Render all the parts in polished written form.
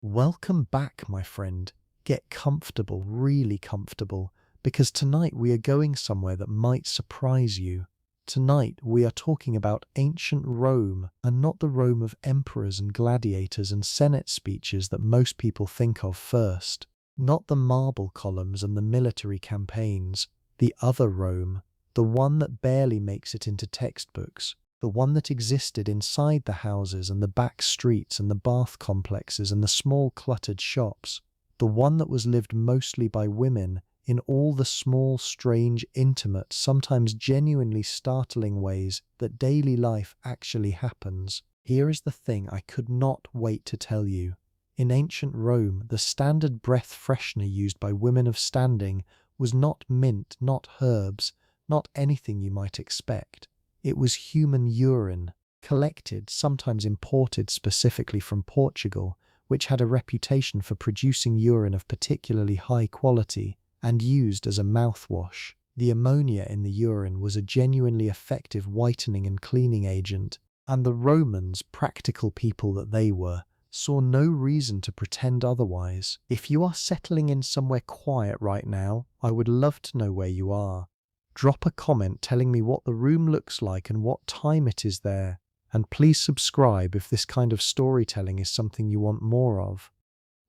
Welcome back, my friend. Get comfortable, really comfortable, because tonight we are going somewhere that might surprise you. Tonight we are talking about ancient Rome, and not the Rome of emperors and gladiators and Senate speeches that most people think of first. Not the marble columns and the military campaigns. The other Rome, the one that barely makes it into textbooks. The one that existed inside the houses and the back streets and the bath complexes and the small cluttered shops. The one that was lived mostly by women in all the small, strange, intimate, sometimes genuinely startling ways that daily life actually happens. Here is the thing I could not wait to tell you. In ancient Rome, the standard breath freshener used by women of standing was not mint, not herbs, not anything you might expect. It was human urine, collected, sometimes imported specifically from Portugal, which had a reputation for producing urine of particularly high quality, and used as a mouthwash. The ammonia in the urine was a genuinely effective whitening and cleaning agent, and the Romans, practical people that they were, saw no reason to pretend otherwise. If you are settling in somewhere quiet right now, I would love to know where you are. Drop a comment telling me what the room looks like and what time it is there. And please subscribe if this kind of storytelling is something you want more of.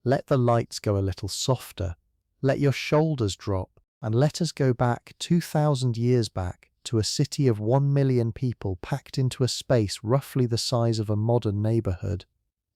Let the lights go a little softer. Let your shoulders drop, and let us go back 2,000 years back to a city of 1 million people packed into a space roughly the size of a modern neighborhood.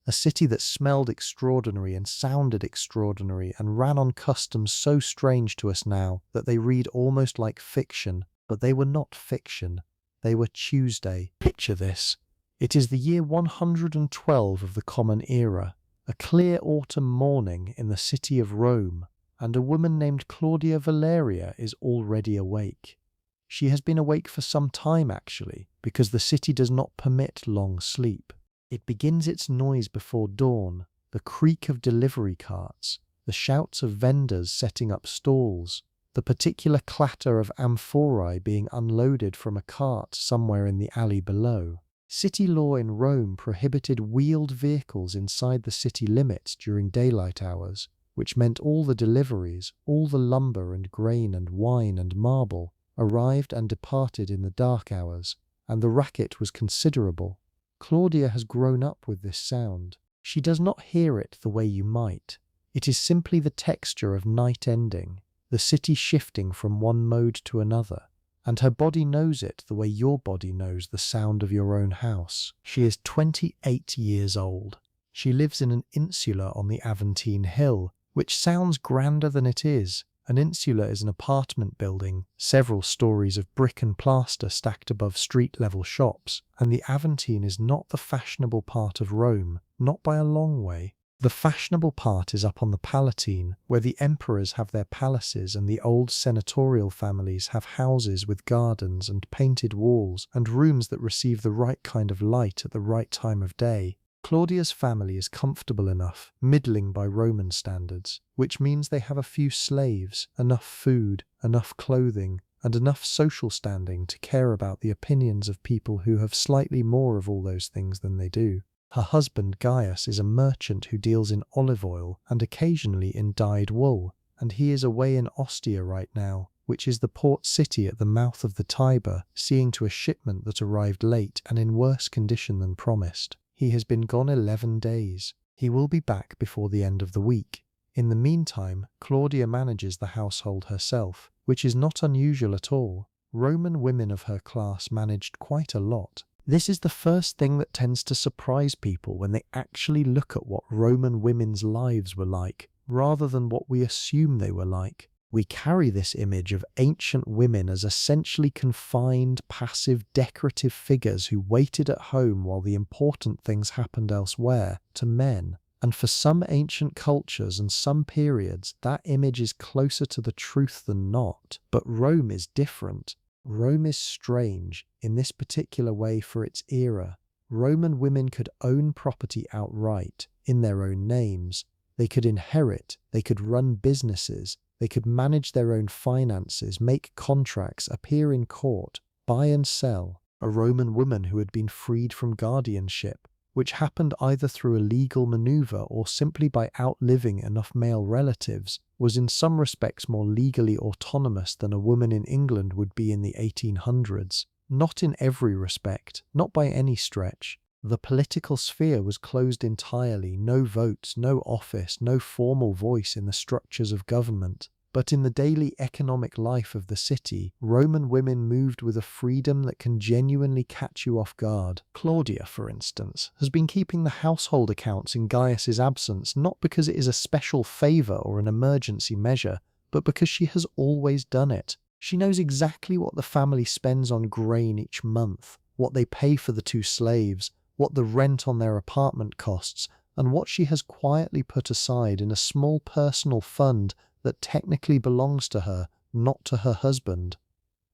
A city that smelled extraordinary and sounded extraordinary and ran on customs so strange to us now that they read almost like fiction, but they were not fiction. They were Tuesday. Picture this. It is the year 112 of the Common Era, a clear autumn morning in the city of Rome, and a woman named Claudia Valeria is already awake. She has been awake for some time actually, because the city does not permit long sleep. It begins its noise before dawn, the creak of delivery carts, the shouts of vendors setting up stalls, the particular clatter of amphorae being unloaded from a cart somewhere in the alley below. City law in Rome prohibited wheeled vehicles inside the city limits during daylight hours, which meant all the deliveries, all the lumber and grain and wine and marble, arrived and departed in the dark hours, and the racket was considerable. Claudia has grown up with this sound. She does not hear it the way you might. It is simply the texture of night ending, the city shifting from one mode to another, and her body knows it the way your body knows the sound of your own house. She is 28 years old. She lives in an insula on the Aventine Hill, which sounds grander than it is. An insula is an apartment building, several stories of brick and plaster stacked above street-level shops, and the Aventine is not the fashionable part of Rome, not by a long way. The fashionable part is up on the Palatine, where the emperors have their palaces and the old senatorial families have houses with gardens and painted walls and rooms that receive the right kind of light at the right time of day. Claudia's family is comfortable enough, middling by Roman standards, which means they have a few slaves, enough food, enough clothing, and enough social standing to care about the opinions of people who have slightly more of all those things than they do. Her husband Gaius is a merchant who deals in olive oil and occasionally in dyed wool, and he is away in Ostia right now, which is the port city at the mouth of the Tiber, seeing to a shipment that arrived late and in worse condition than promised. He has been gone 11 days. He will be back before the end of the week. In the meantime, Claudia manages the household herself, which is not unusual at all. Roman women of her class managed quite a lot. This is the first thing that tends to surprise people when they actually look at what Roman women's lives were like, rather than what we assume they were like. We carry this image of ancient women as essentially confined, passive, decorative figures who waited at home while the important things happened elsewhere, to men. And for some ancient cultures and some periods, that image is closer to the truth than not. But Rome is different. Rome is strange in this particular way for its era. Roman women could own property outright, in their own names. They could inherit, they could run businesses, they could manage their own finances, make contracts, appear in court, buy and sell. A Roman woman who had been freed from guardianship which happened either through a legal maneuver or simply by outliving enough male relatives, was in some respects more legally autonomous than a woman in England would be in the 1800s. Not in every respect, not by any stretch. The political sphere was closed entirely, no votes, no office, no formal voice in the structures of government. But in the daily economic life of the city, Roman women moved with a freedom that can genuinely catch you off guard. Claudia, for instance, has been keeping the household accounts in Gaius's absence not because it is a special favour or an emergency measure, but because she has always done it. She knows exactly what the family spends on grain each month, what they pay for the 2 slaves, what the rent on their apartment costs, and what she has quietly put aside in a small personal fund that technically belongs to her, not to her husband.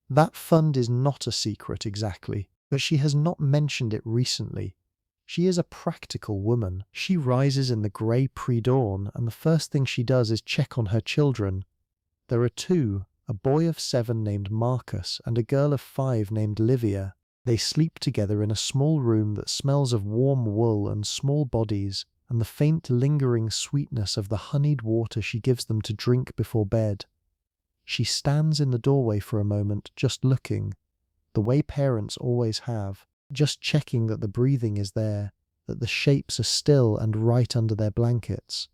That fund is not a secret exactly, but she has not mentioned it recently. She is a practical woman. She rises in the grey pre-dawn, and the first thing she does is check on her children. There are 2, a boy of 7 named Marcus and a girl of 5 named Livia. They sleep together in a small room that smells of warm wool and small bodies, and the faint lingering sweetness of the honeyed water she gives them to drink before bed. She stands in the doorway for a moment, just looking, the way parents always have, just checking that the breathing is there, that the shapes are still and right under their blankets.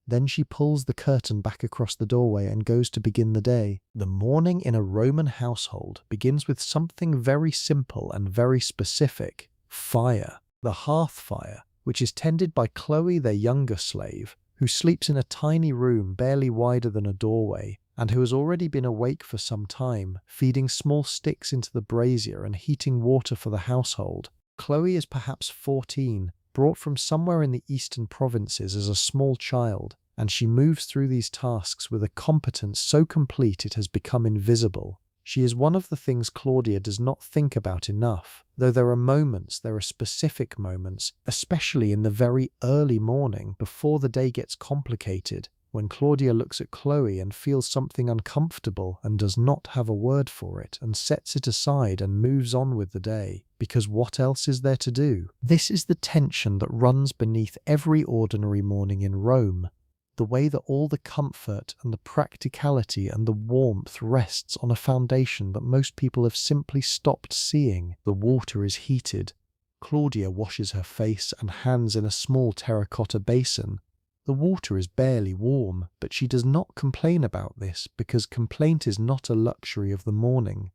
Then she pulls the curtain back across the doorway and goes to begin the day. The morning in a Roman household begins with something very simple and very specific: fire. The hearth fire, which is tended by Chloe, their younger slave, who sleeps in a tiny room barely wider than a doorway, and who has already been awake for some time, feeding small sticks into the brazier and heating water for the household. Chloe is perhaps 14, brought from somewhere in the eastern provinces as a small child, and she moves through these tasks with a competence so complete it has become invisible. She is one of the things Claudia does not think about enough, though there are specific moments, especially in the very early morning before the day gets complicated, when Claudia looks at Chloe and feels something uncomfortable and does not have a word for it and sets it aside and moves on with the day, because what else is there to do? This is the tension that runs beneath every ordinary morning in Rome, the way that all the comfort and the practicality and the warmth rests on a foundation that most people have simply stopped seeing. The water is heated. Claudia washes her face and hands in a small terracotta basin. The water is barely warm, but she does not complain about this because complaint is not a luxury of the morning.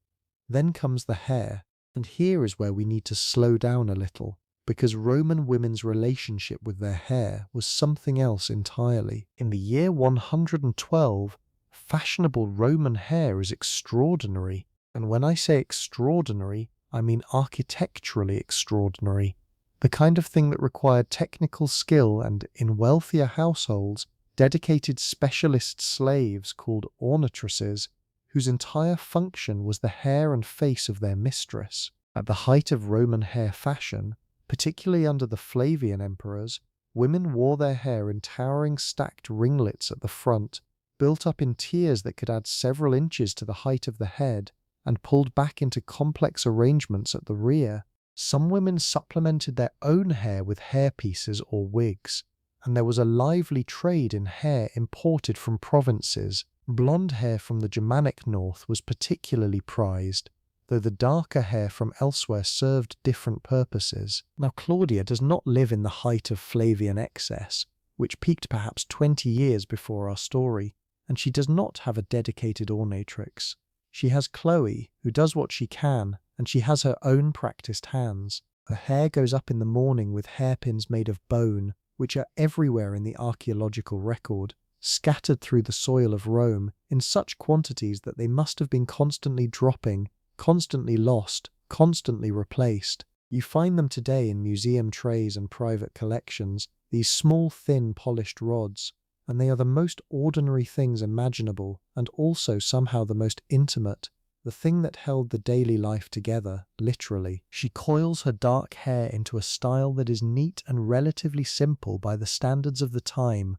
Then comes the hair, and here is where we need to slow down a little, because Roman women's relationship with their hair was something else entirely. In the year 112, fashionable Roman hair is extraordinary, and when I say extraordinary, I mean architecturally extraordinary. The kind of thing that required technical skill and, in wealthier households, dedicated specialist slaves called ornatresses, whose entire function was the hair and face of their mistress. At the height of Roman hair fashion, particularly under the Flavian emperors, women wore their hair in towering stacked ringlets at the front, built up in tiers that could add several inches to the height of the head, and pulled back into complex arrangements at the rear. Some women supplemented their own hair with hairpieces or wigs, and there was a lively trade in hair imported from provinces. Blonde hair from the Germanic north was particularly prized, though the darker hair from elsewhere served different purposes. Now Claudia does not live in the height of Flavian excess, which peaked perhaps 20 years before our story, and she does not have a dedicated ornatrix. She has Chloe, who does what she can, and she has her own practiced hands. Her hair goes up in the morning with hairpins made of bone, which are everywhere in the archaeological record, scattered through the soil of Rome in such quantities that they must have been constantly dropping, constantly lost, constantly replaced. You find them today in museum trays and private collections, these small, thin, polished rods, and they are the most ordinary things imaginable, and also somehow the most intimate, the thing that held the daily life together, literally. She coils her dark hair into a style that is neat and relatively simple by the standards of the time,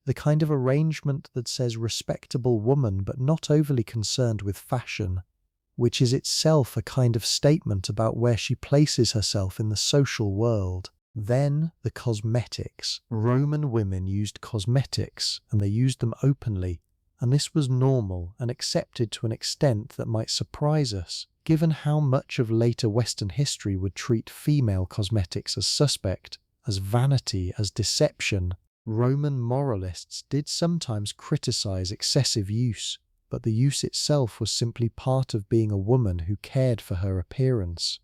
the kind of arrangement that says respectable woman but not overly concerned with fashion, which is itself a kind of statement about where she places herself in the social world. Then the cosmetics. Roman women used cosmetics, and they used them openly, and this was normal and accepted to an extent that might surprise us, given how much of later Western history would treat female cosmetics as suspect, as vanity, as deception. Roman moralists did sometimes criticize excessive use, but the use itself was simply part of being a woman who cared for her appearance.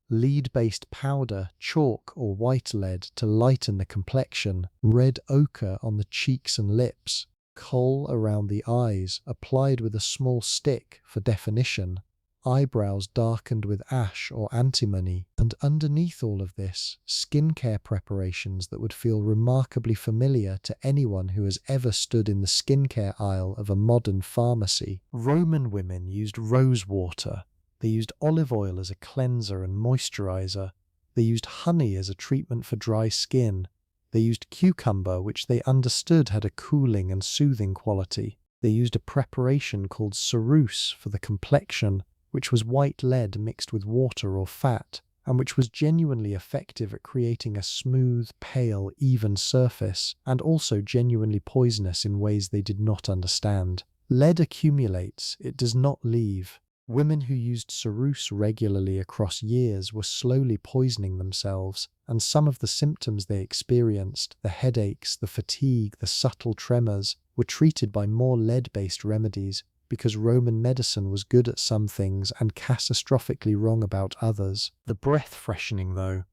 Lead-based powder, chalk or white lead to lighten the complexion, red ochre on the cheeks and lips, kohl around the eyes, applied with a small stick for definition, eyebrows darkened with ash or antimony, and underneath all of this, skincare preparations that would feel remarkably familiar to anyone who has ever stood in the skincare aisle of a modern pharmacy. Roman women used rose water. They used olive oil as a cleanser and moisturizer. They used honey as a treatment for dry skin. They used cucumber, which they understood had a cooling and soothing quality. They used a preparation called ceruse for the complexion, which was white lead mixed with water or fat, and which was genuinely effective at creating a smooth, pale, even surface, and also genuinely poisonous in ways they did not understand. Lead accumulates, it does not leave. Women who used ceruse regularly across years were slowly poisoning themselves, and some of the symptoms they experienced, the headaches, the fatigue, the subtle tremors, were treated by more lead-based remedies, because Roman medicine was good at some things and catastrophically wrong about others. The breath freshening, though.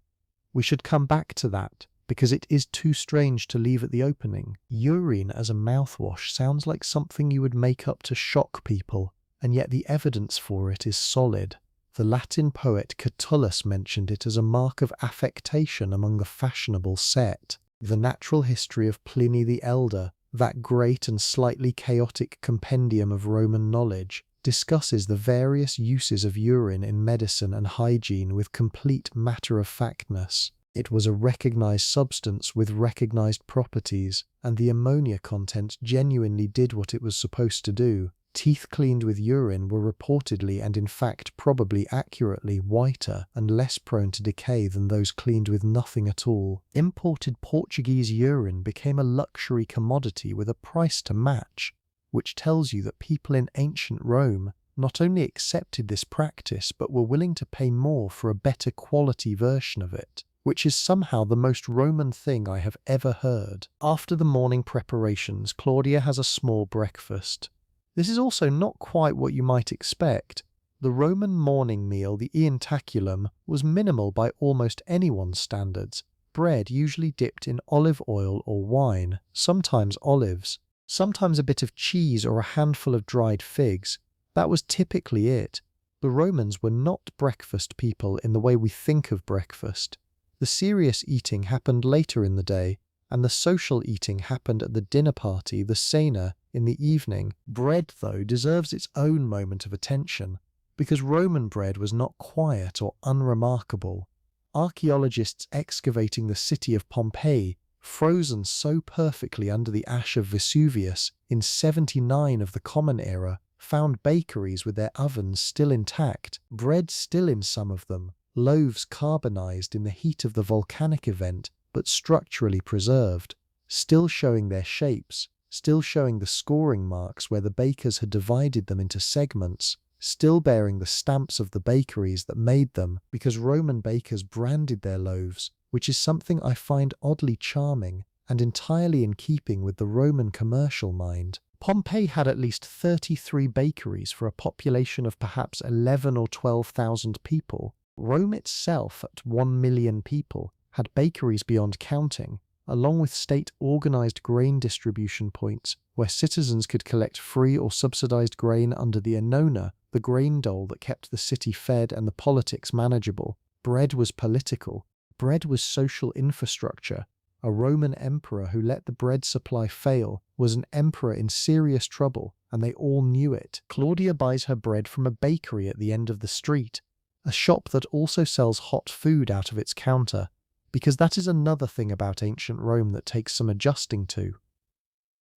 We should come back to that, because it is too strange to leave at the opening. Urine as a mouthwash sounds like something you would make up to shock people, and yet the evidence for it is solid. The Latin poet Catullus mentioned it as a mark of affectation among the fashionable set. The Natural History of Pliny the Elder, that great and slightly chaotic compendium of Roman knowledge, discusses the various uses of urine in medicine and hygiene with complete matter-of-factness. It was a recognized substance with recognized properties, and the ammonia content genuinely did what it was supposed to do. Teeth cleaned with urine were reportedly and in fact probably accurately whiter and less prone to decay than those cleaned with nothing at all. Imported Portuguese urine became a luxury commodity with a price to match, which tells you that people in ancient Rome not only accepted this practice but were willing to pay more for a better quality version of it, which is somehow the most Roman thing I have ever heard. After the morning preparations, Claudia has a small breakfast. This is also not quite what you might expect. The Roman morning meal, the ientaculum, was minimal by almost anyone's standards. Bread usually dipped in olive oil or wine, sometimes olives, sometimes a bit of cheese or a handful of dried figs. That was typically it. The Romans were not breakfast people in the way we think of breakfast. The serious eating happened later in the day, and the social eating happened at the dinner party, the cena, in the evening. Bread, though, deserves its own moment of attention, because Roman bread was not quiet or unremarkable. Archaeologists excavating the city of Pompeii, frozen so perfectly under the ash of Vesuvius in 79 of the Common Era, found bakeries with their ovens still intact, bread still in some of them, loaves carbonized in the heat of the volcanic event, but structurally preserved, still showing their shapes, still showing the scoring marks where the bakers had divided them into segments, still bearing the stamps of the bakeries that made them, because Roman bakers branded their loaves, which is something I find oddly charming and entirely in keeping with the Roman commercial mind. Pompeii had at least 33 bakeries for a population of perhaps 11 or 12,000 people. Rome itself, at 1 million people, had bakeries beyond counting, along with state-organized grain distribution points where citizens could collect free or subsidized grain under the annona, the grain dole that kept the city fed and the politics manageable. Bread was political. Bread was social infrastructure. A Roman emperor who let the bread supply fail was an emperor in serious trouble, and they all knew it. Claudia buys her bread from a bakery at the end of the street, a shop that also sells hot food out of its counter, because that is another thing about ancient Rome that takes some adjusting to.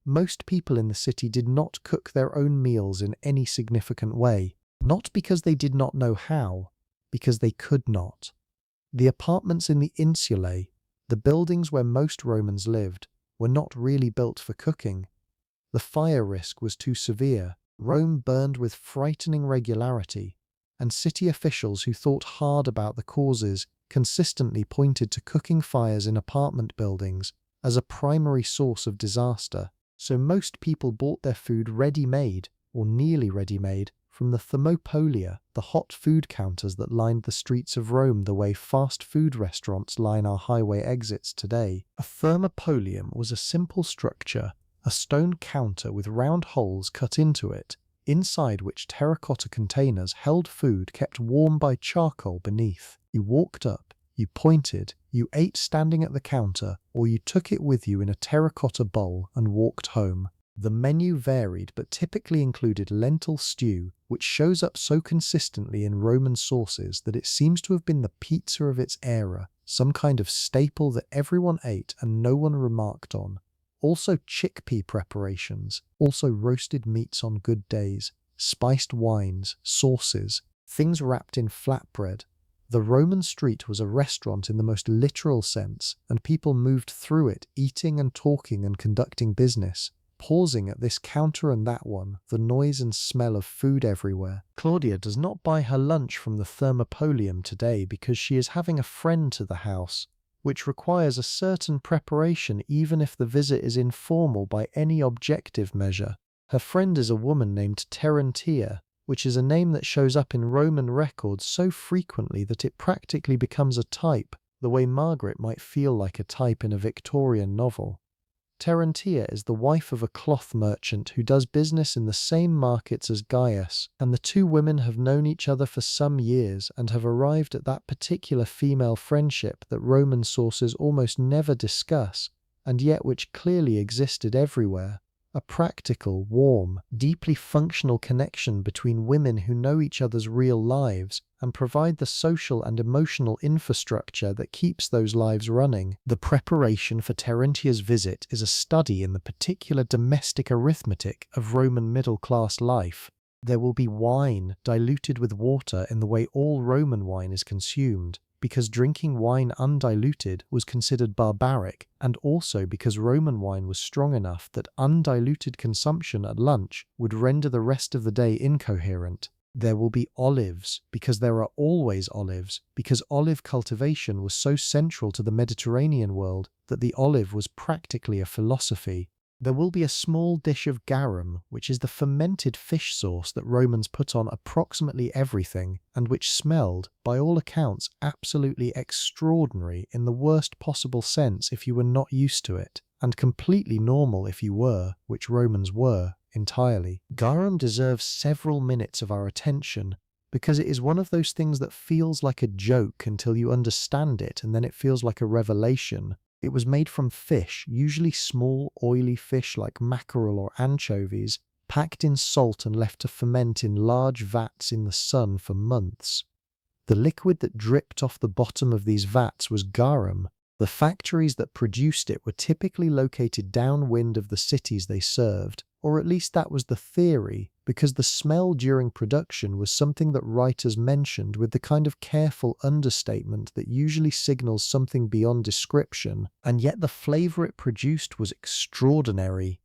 Most people in the city did not cook their own meals in any significant way, not because they did not know how, because they could not. The apartments in the insulae, The buildings where most Romans lived were not really built for cooking. The fire risk was too severe. Rome burned with frightening regularity, and city officials who thought hard about the causes consistently pointed to cooking fires in apartment buildings as a primary source of disaster. So most people bought their food ready-made, or nearly ready-made, from the Thermopolia, the hot food counters that lined the streets of Rome the way fast food restaurants line our highway exits today. A thermopolium was a simple structure, a stone counter with round holes cut into it, inside which terracotta containers held food kept warm by charcoal beneath. You walked up, you pointed, you ate standing at the counter, or you took it with you in a terracotta bowl and walked home. The menu varied but typically included lentil stew, which shows up so consistently in Roman sources that it seems to have been the pizza of its era, some kind of staple that everyone ate and no one remarked on. Also chickpea preparations, also roasted meats on good days, spiced wines, sauces, things wrapped in flatbread. The Roman street was a restaurant in the most literal sense, and people moved through it, eating and talking and conducting business, pausing at this counter and that one, the noise and smell of food everywhere. Claudia does not buy her lunch from the Thermopolium today because she is having a friend to the house, which requires a certain preparation even if the visit is informal by any objective measure. Her friend is a woman named Terentia, which is a name that shows up in Roman records so frequently that it practically becomes a type, the way Margaret might feel like a type in a Victorian novel. Terentia is the wife of a cloth merchant who does business in the same markets as Gaius, and the two women have known each other for some years and have arrived at that particular female friendship that Roman sources almost never discuss, and yet which clearly existed everywhere. A practical, warm, deeply functional connection between women who know each other's real lives and provide the social and emotional infrastructure that keeps those lives running. The preparation for Terentia's visit is a study in the particular domestic arithmetic of Roman middle-class life. There will be wine diluted with water in the way all Roman wine is consumed, because drinking wine undiluted was considered barbaric, and also because Roman wine was strong enough that undiluted consumption at lunch would render the rest of the day incoherent. There will be olives, because there are always olives, because olive cultivation was so central to the Mediterranean world that the olive was practically a philosophy. There will be a small dish of garum, which is the fermented fish sauce that Romans put on approximately everything, and which smelled, by all accounts, absolutely extraordinary in the worst possible sense if you were not used to it, and completely normal if you were, which Romans were, entirely. Garum deserves several minutes of our attention, because it is one of those things that feels like a joke until you understand it, and then it feels like a revelation. It was made from fish, usually small, oily fish like mackerel or anchovies, packed in salt and left to ferment in large vats in the sun for months. The liquid that dripped off the bottom of these vats was garum. The factories that produced it were typically located downwind of the cities they served, or at least that was the theory, because the smell during production was something that writers mentioned with the kind of careful understatement that usually signals something beyond description, and yet the flavor it produced was extraordinary.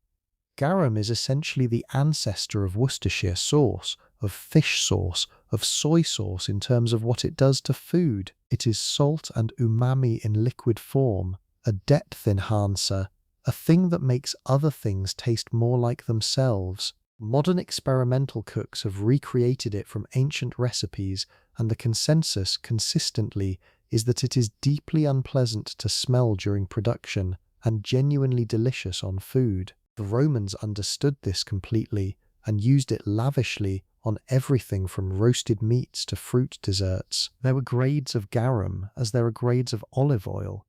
Garum is essentially the ancestor of Worcestershire sauce, of fish sauce, of soy sauce in terms of what it does to food. It is salt and umami in liquid form, a depth enhancer, a thing that makes other things taste more like themselves. Modern experimental cooks have recreated it from ancient recipes, and the consensus, consistently, is that it is deeply unpleasant to smell during production and genuinely delicious on food. The Romans understood this completely and used it lavishly on everything from roasted meats to fruit desserts. There were grades of garum, as there are grades of olive oil.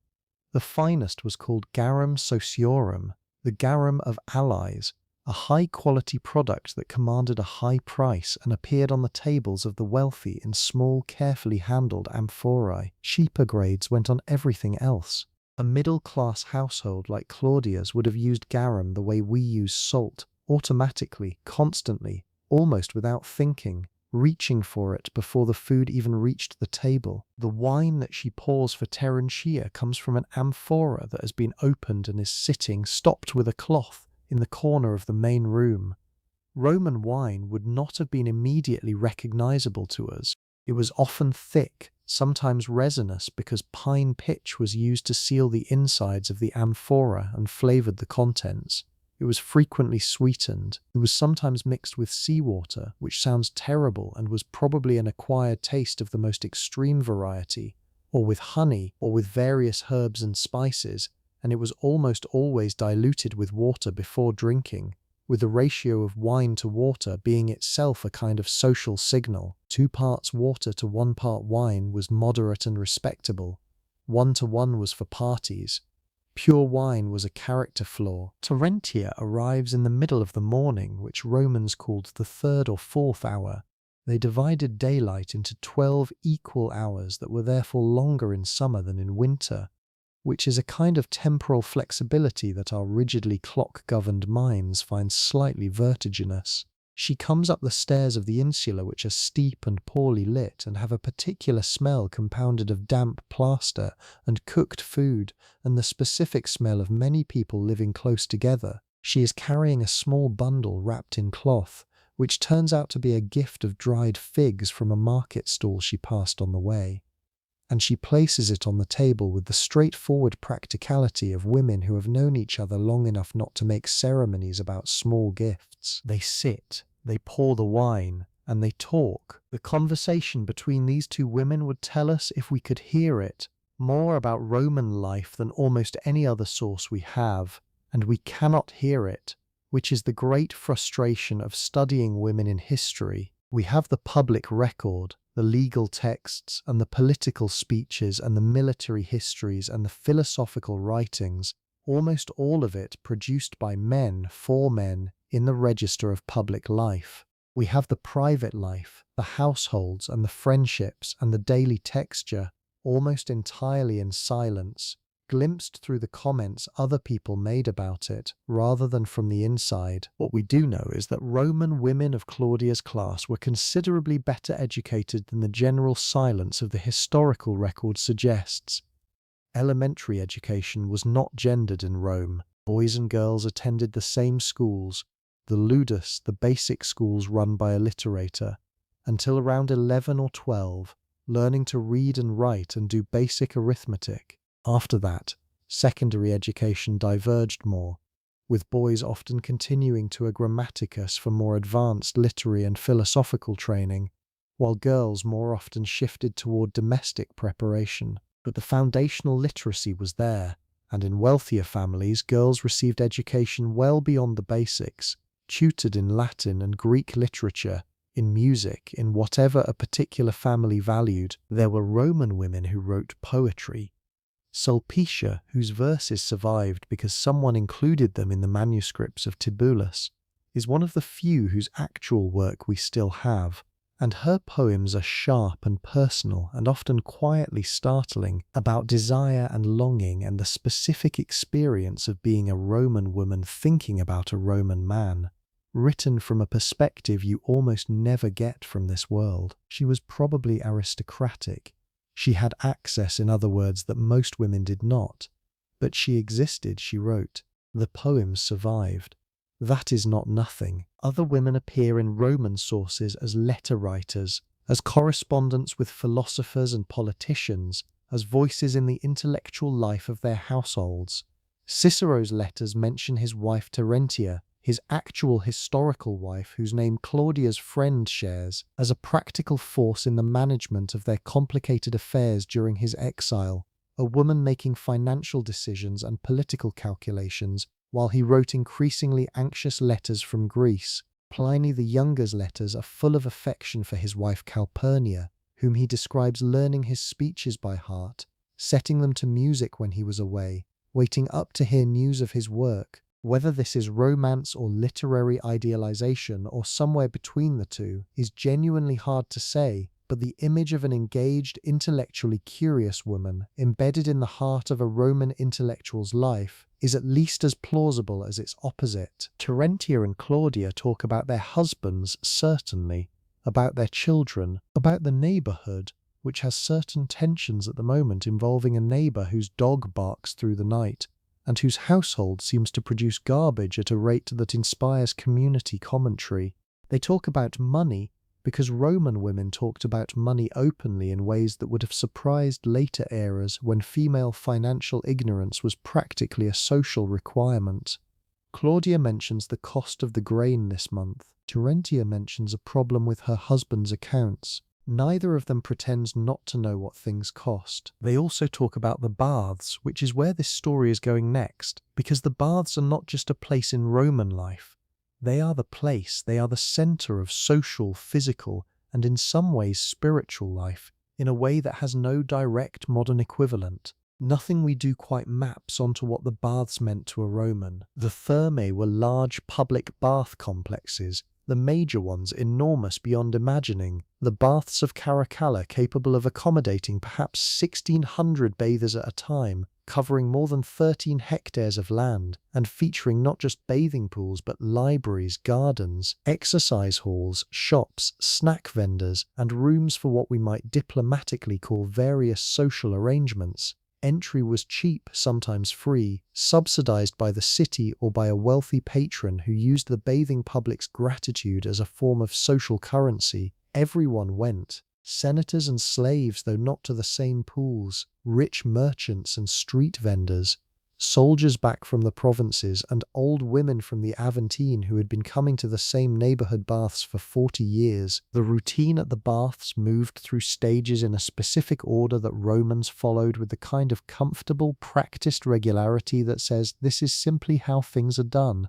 The finest was called Garum Sociorum, the garum of allies, a high-quality product that commanded a high price and appeared on the tables of the wealthy in small, carefully handled amphorae. Cheaper grades went on everything else. A middle-class household like Claudia's would have used garum the way we use salt, automatically, constantly, almost without thinking. reaching for it before the food even reached the table. The wine that she pours for Terentia comes from an amphora that has been opened and is sitting, stopped with a cloth, in the corner of the main room. Roman wine would not have been immediately recognizable to us. It was often thick, sometimes resinous, because pine pitch was used to seal the insides of the amphora and flavored the contents. It was frequently sweetened. It was sometimes mixed with seawater, which sounds terrible and was probably an acquired taste of the most extreme variety, or with honey, or with various herbs and spices, and it was almost always diluted with water before drinking, with the ratio of wine to water being itself a kind of social signal. 2 parts water to 1 part wine was moderate and respectable. 1 to 1 was for parties. Pure wine was a character flaw. Terentia arrives in the middle of the morning, which Romans called the 3rd or 4th hour. They divided daylight into 12 equal hours that were therefore longer in summer than in winter, which is a kind of temporal flexibility that our rigidly clock-governed minds find slightly vertiginous. She comes up the stairs of the insula, which are steep and poorly lit and have a particular smell compounded of damp plaster and cooked food and the specific smell of many people living close together. She is carrying a small bundle wrapped in cloth, which turns out to be a gift of dried figs from a market stall she passed on the way, and she places it on the table with the straightforward practicality of women who have known each other long enough not to make ceremonies about small gifts. They sit, they pour the wine, and they talk. The conversation between these 2 women would tell us, if we could hear it, more about Roman life than almost any other source we have, and we cannot hear it, which is the great frustration of studying women in history. We have the public record, the legal texts, and the political speeches, and the military histories, and the philosophical writings, almost all of it produced by men for men in the register of public life. We have the private life, the households, and the friendships, and the daily texture, almost entirely in silence, glimpsed through the comments other people made about it, rather than from the inside. What we do know is that Roman women of Claudia's class were considerably better educated than the general silence of the historical record suggests. Elementary education was not gendered in Rome. Boys and girls attended the same schools, the ludus, the basic schools run by a literator, until around 11 or 12, learning to read and write and do basic arithmetic. After that, secondary education diverged more, with boys often continuing to a grammaticus for more advanced literary and philosophical training, while girls more often shifted toward domestic preparation. But the foundational literacy was there, and in wealthier families, girls received education well beyond the basics, tutored in Latin and Greek literature, in music, in whatever a particular family valued. There were Roman women who wrote poetry. Sulpicia, whose verses survived because someone included them in the manuscripts of Tibullus, is one of the few whose actual work we still have, and her poems are sharp and personal and often quietly startling, about desire and longing and the specific experience of being a Roman woman thinking about a Roman man, written from a perspective you almost never get from this world. She was probably aristocratic. She had access, in other words, that most women did not. But she existed, she wrote. The poems survived. That is not nothing. Other women appear in Roman sources as letter writers, as correspondents with philosophers and politicians, as voices in the intellectual life of their households. Cicero's letters mention his wife Terentia, his actual historical wife, whose name Claudia's friend shares, as a practical force in the management of their complicated affairs during his exile, a woman making financial decisions and political calculations while he wrote increasingly anxious letters from Greece. Pliny the Younger's letters are full of affection for his wife Calpurnia, whom he describes learning his speeches by heart, setting them to music when he was away, waiting up to hear news of his work. Whether this is romance or literary idealization or somewhere between the two is genuinely hard to say, but the image of an engaged, intellectually curious woman embedded in the heart of a Roman intellectual's life is at least as plausible as its opposite. Terentia and Claudia talk about their husbands, certainly, about their children, about the neighborhood, which has certain tensions at the moment involving a neighbor whose dog barks through the night, and whose household seems to produce garbage at a rate that inspires community commentary. They talk about money because Roman women talked about money openly in ways that would have surprised later eras when female financial ignorance was practically a social requirement. Claudia mentions the cost of the grain this month. Terentia mentions a problem with her husband's accounts. Neither of them pretends not to know what things cost. They also talk about the baths, which is where this story is going next, because the baths are not just a place in Roman life. They are the place, they are the center of social, physical, and in some ways spiritual life, in a way that has no direct modern equivalent. Nothing we do quite maps onto what the baths meant to a Roman. The thermae were large public bath complexes, the major ones enormous beyond imagining. The baths of Caracalla capable of accommodating perhaps 1,600 bathers at a time, covering more than 13 hectares of land, and featuring not just bathing pools but libraries, gardens, exercise halls, shops, snack vendors, and rooms for what we might diplomatically call various social arrangements. Entry was cheap, sometimes free, subsidized by the city or by a wealthy patron who used the bathing public's gratitude as a form of social currency. Everyone went. Senators and slaves, though not to the same pools, rich merchants and street vendors, soldiers back from the provinces, and old women from the Aventine who had been coming to the same neighborhood baths for 40 years. The routine at the baths moved through stages in a specific order that Romans followed with the kind of comfortable, practiced regularity that says this is simply how things are done.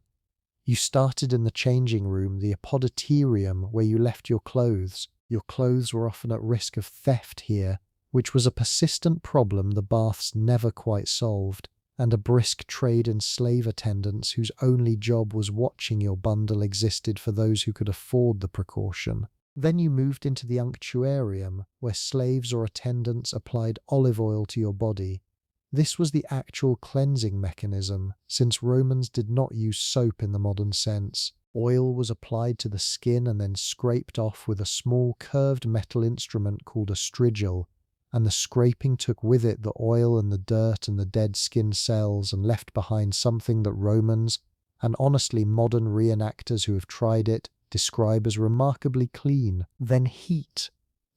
You started in the changing room, the apodyterium, where you left your clothes. Your clothes were often at risk of theft here, which was a persistent problem the baths never quite solved, and a brisk trade in slave attendants whose only job was watching your bundle existed for those who could afford the precaution. Then you moved into the unctuarium, where slaves or attendants applied olive oil to your body. This was the actual cleansing mechanism, since Romans did not use soap in the modern sense. Oil was applied to the skin and then scraped off with a small curved metal instrument called a strigil, and the scraping took with it the oil and the dirt and the dead skin cells and left behind something that Romans, and honestly modern reenactors who have tried it, describe as remarkably clean. Then heat.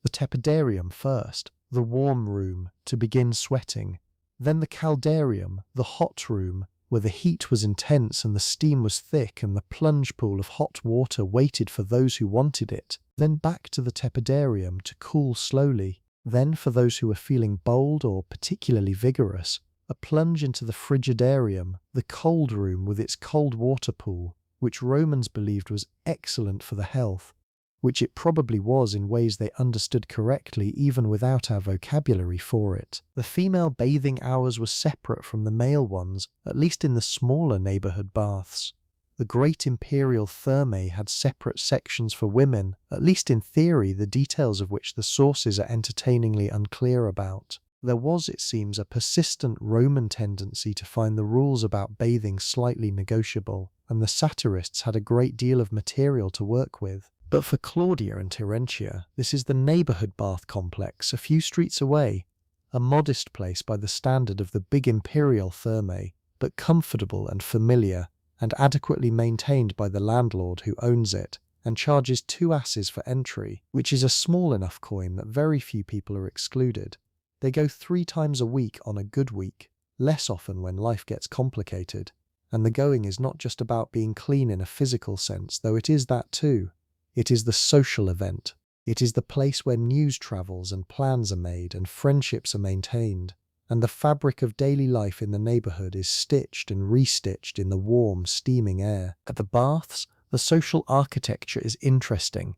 The tepidarium first, the warm room, to begin sweating. Then the caldarium, the hot room, where the heat was intense and the steam was thick and the plunge pool of hot water waited for those who wanted it. Then back to the tepidarium to cool slowly. Then, for those who were feeling bold or particularly vigorous, a plunge into the frigidarium, the cold room with its cold water pool, which Romans believed was excellent for the health, which it probably was in ways they understood correctly even without our vocabulary for it. The female bathing hours were separate from the male ones, at least in the smaller neighborhood baths. The great imperial thermae had separate sections for women, at least in theory, the details of which the sources are entertainingly unclear about. There was, it seems, a persistent Roman tendency to find the rules about bathing slightly negotiable, and the satirists had a great deal of material to work with. But for Claudia and Terentia, this is the neighborhood bath complex a few streets away, a modest place by the standard of the big imperial thermae, but comfortable and familiar, and adequately maintained by the landlord who owns it, and charges 2 asses for entry, which is a small enough coin that very few people are excluded. They go 3 times a week on a good week, less often when life gets complicated, and the going is not just about being clean in a physical sense, though it is that too. It is the social event. It is the place where news travels and plans are made and friendships are maintained, and the fabric of daily life in the neighborhood is stitched and restitched in the warm, steaming air. At the baths, the social architecture is interesting,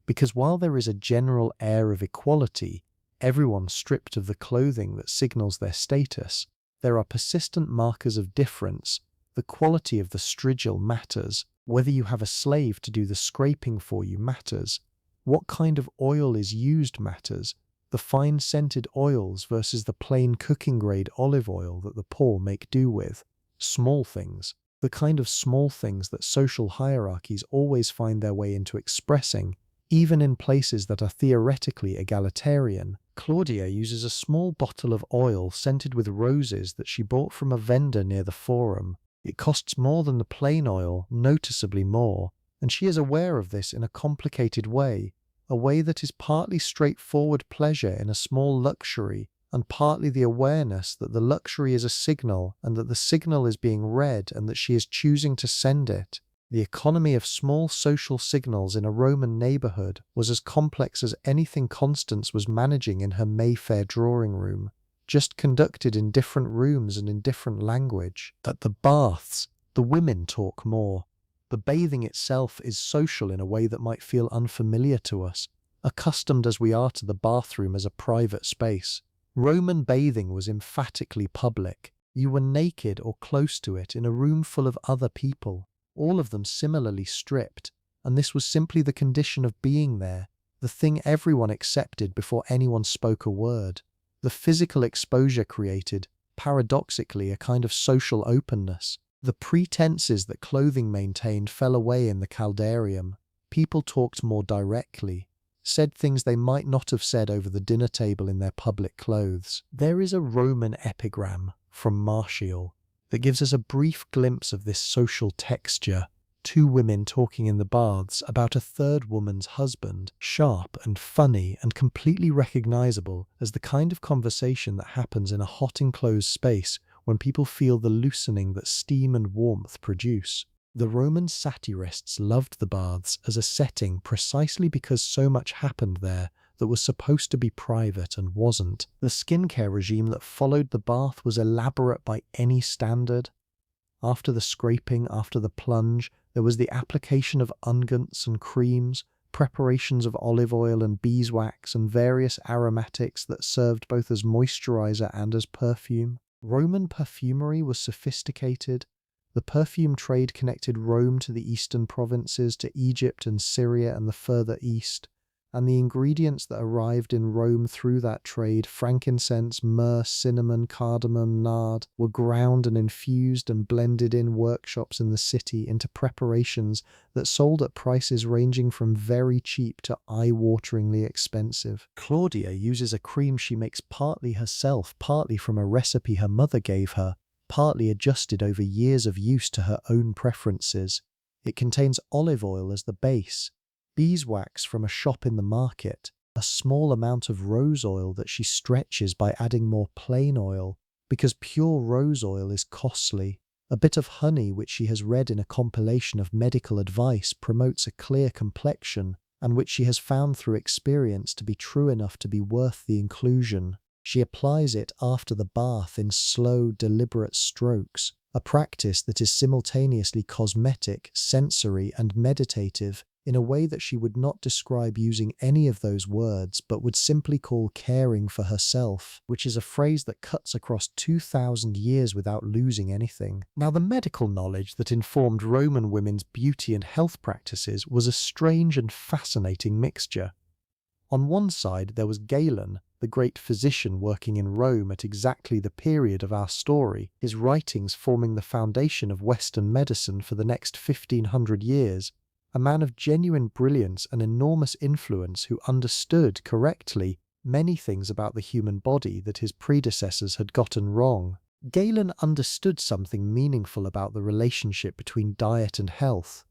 because while there is a general air of equality, everyone stripped of the clothing that signals their status, there are persistent markers of difference. The quality of the strigil matters. Whether you have a slave to do the scraping for you matters. What kind of oil is used matters. The fine scented oils versus the plain cooking grade olive oil that the poor make do with. Small things. The kind of small things that social hierarchies always find their way into expressing, even in places that are theoretically egalitarian. Claudia uses a small bottle of oil scented with roses that she bought from a vendor near the Forum. It costs more than the plain oil, noticeably more, and she is aware of this in a complicated way, a way that is partly straightforward pleasure in a small luxury, and partly the awareness that the luxury is a signal and that the signal is being read and that she is choosing to send it. The economy of small social signals in a Roman neighbourhood was as complex as anything Constance was managing in her Mayfair drawing room, just conducted in different rooms and in different language. At the baths, the women talk more. The bathing itself is social in a way that might feel unfamiliar to us, accustomed as we are to the bathroom as a private space. Roman bathing was emphatically public. You were naked or close to it in a room full of other people, all of them similarly stripped, and this was simply the condition of being there, the thing everyone accepted before anyone spoke a word. The physical exposure created, paradoxically, a kind of social openness. The pretenses that clothing maintained fell away in the caldarium. People talked more directly, said things they might not have said over the dinner table in their public clothes. There is a Roman epigram from Martial that gives us a brief glimpse of this social texture. Two women talking in the baths about a third woman's husband, sharp and funny and completely recognizable as the kind of conversation that happens in a hot enclosed space when people feel the loosening that steam and warmth produce. The Roman satirists loved the baths as a setting precisely because so much happened there that was supposed to be private and wasn't. The skincare regime that followed the bath was elaborate by any standard. After the scraping, after the plunge, there was the application of unguents and creams, preparations of olive oil and beeswax and various aromatics that served both as moisturizer and as perfume. Roman perfumery was sophisticated. The perfume trade connected Rome to the eastern provinces, to Egypt and Syria and the further east, and the ingredients that arrived in Rome through that trade, frankincense, myrrh, cinnamon, cardamom, nard, were ground and infused and blended in workshops in the city into preparations that sold at prices ranging from very cheap to eye-wateringly expensive. Claudia uses a cream she makes partly herself, partly from a recipe her mother gave her, partly adjusted over years of use to her own preferences. It contains olive oil as the base, beeswax from a shop in the market, a small amount of rose oil that she stretches by adding more plain oil, because pure rose oil is costly. A bit of honey which she has read in a compilation of medical advice promotes a clear complexion, and which she has found through experience to be true enough to be worth the inclusion. She applies it after the bath in slow, deliberate strokes, a practice that is simultaneously cosmetic, sensory, and meditative, in a way that she would not describe using any of those words, but would simply call caring for herself, which is a phrase that cuts across 2,000 years without losing anything. Now, the medical knowledge that informed Roman women's beauty and health practices was a strange and fascinating mixture. On one side, there was Galen, the great physician working in Rome at exactly the period of our story, his writings forming the foundation of Western medicine for the next 1,500 years, a man of genuine brilliance and enormous influence who understood correctly many things about the human body that his predecessors had gotten wrong. Galen understood something meaningful about the relationship between diet and health.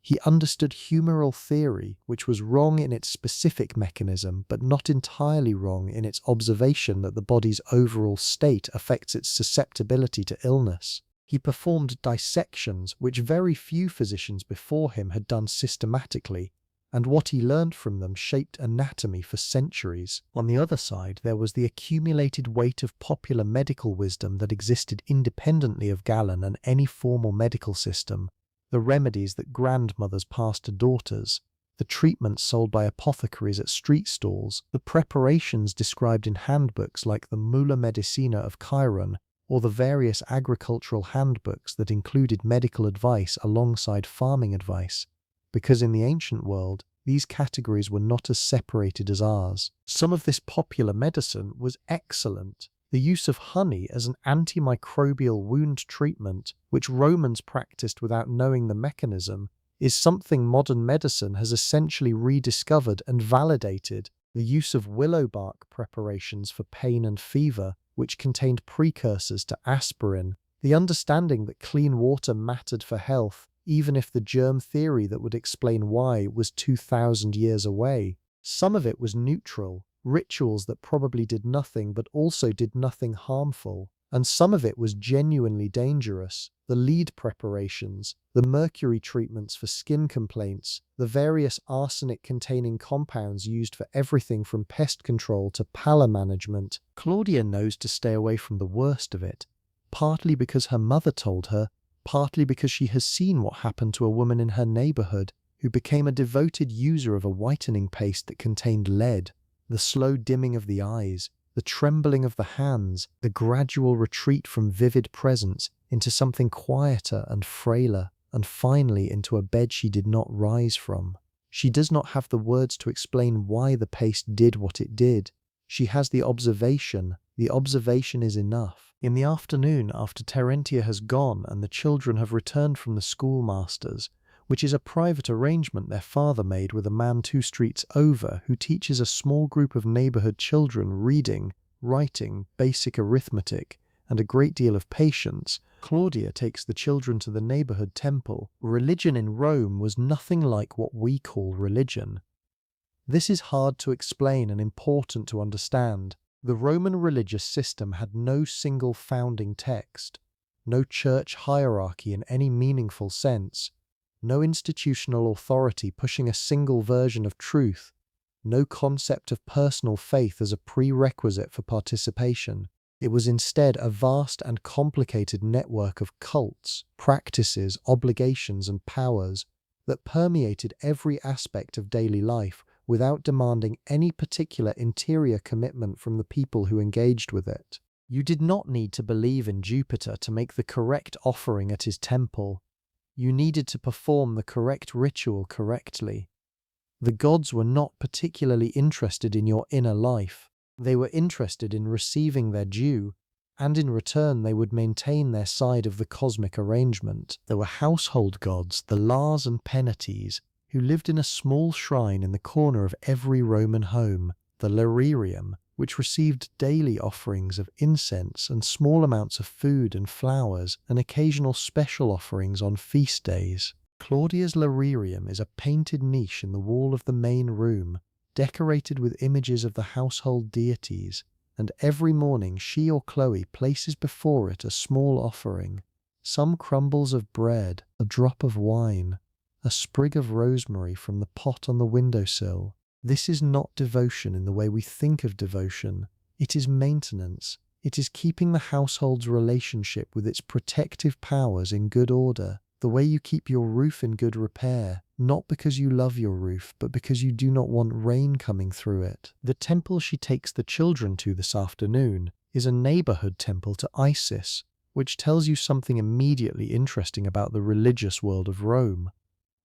He understood humoral theory, which was wrong in its specific mechanism, but not entirely wrong in its observation that the body's overall state affects its susceptibility to illness. He performed dissections, which very few physicians before him had done systematically, and what he learned from them shaped anatomy for centuries. On the other side, there was the accumulated weight of popular medical wisdom that existed independently of Galen and any formal medical system, the remedies that grandmothers passed to daughters, the treatments sold by apothecaries at street stalls, the preparations described in handbooks like the Mula Medicina of Chiron, or the various agricultural handbooks that included medical advice alongside farming advice, because in the ancient world, these categories were not as separated as ours. Some of this popular medicine was excellent. The use of honey as an antimicrobial wound treatment, which Romans practiced without knowing the mechanism, is something modern medicine has essentially rediscovered and validated. The use of willow bark preparations for pain and fever, which contained precursors to aspirin, the understanding that clean water mattered for health, even if the germ theory that would explain why was 2,000 years away. Some of it was neutral, rituals that probably did nothing but also did nothing harmful, and some of it was genuinely dangerous. The lead preparations, the mercury treatments for skin complaints, the various arsenic-containing compounds used for everything from pest control to pallor management. Claudia knows to stay away from the worst of it, partly because her mother told her, partly because she has seen what happened to a woman in her neighborhood who became a devoted user of a whitening paste that contained lead. The slow dimming of the eyes, the trembling of the hands, the gradual retreat from vivid presence into something quieter and frailer, and finally into a bed she did not rise from. She does not have the words to explain why the paste did what it did. She has the observation. The observation is enough. In the afternoon, after Terentia has gone and the children have returned from the schoolmasters, which is a private arrangement their father made with a man 2 streets over who teaches a small group of neighborhood children reading, writing, basic arithmetic, and a great deal of patience, Claudia takes the children to the neighborhood temple. Religion in Rome was nothing like what we call religion. This is hard to explain and important to understand. The Roman religious system had no single founding text, no church hierarchy in any meaningful sense, no institutional authority pushing a single version of truth, no concept of personal faith as a prerequisite for participation. It was instead a vast and complicated network of cults, practices, obligations, and powers that permeated every aspect of daily life without demanding any particular interior commitment from the people who engaged with it. You did not need to believe in Jupiter to make the correct offering at his temple. You needed to perform the correct ritual correctly. The gods were not particularly interested in your inner life. They were interested in receiving their due, and in return they would maintain their side of the cosmic arrangement. There were household gods, the Lars and Penates, who lived in a small shrine in the corner of every Roman home, the Lararium, which received daily offerings of incense and small amounts of food and flowers and occasional special offerings on feast days. Claudia's Lararium is a painted niche in the wall of the main room, decorated with images of the household deities, and every morning she or Chloe places before it a small offering, some crumbles of bread, a drop of wine, a sprig of rosemary from the pot on the windowsill. This is not devotion in the way we think of devotion. It is maintenance. It is keeping the household's relationship with its protective powers in good order, the way you keep your roof in good repair, not because you love your roof, but because you do not want rain coming through it. The temple she takes the children to this afternoon is a neighborhood temple to Isis, which tells you something immediately interesting about the religious world of Rome.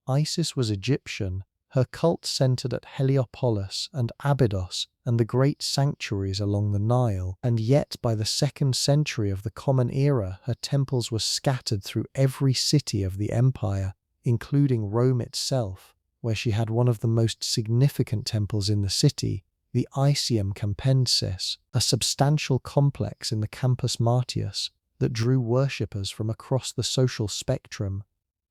Isis was Egyptian. Her cult centered at Heliopolis and Abydos and the great sanctuaries along the Nile, and yet by the 2nd century of the Common Era her temples were scattered through every city of the empire, including Rome itself, where she had one of the most significant temples in the city, the Iseum Campensis, a substantial complex in the Campus Martius that drew worshippers from across the social spectrum.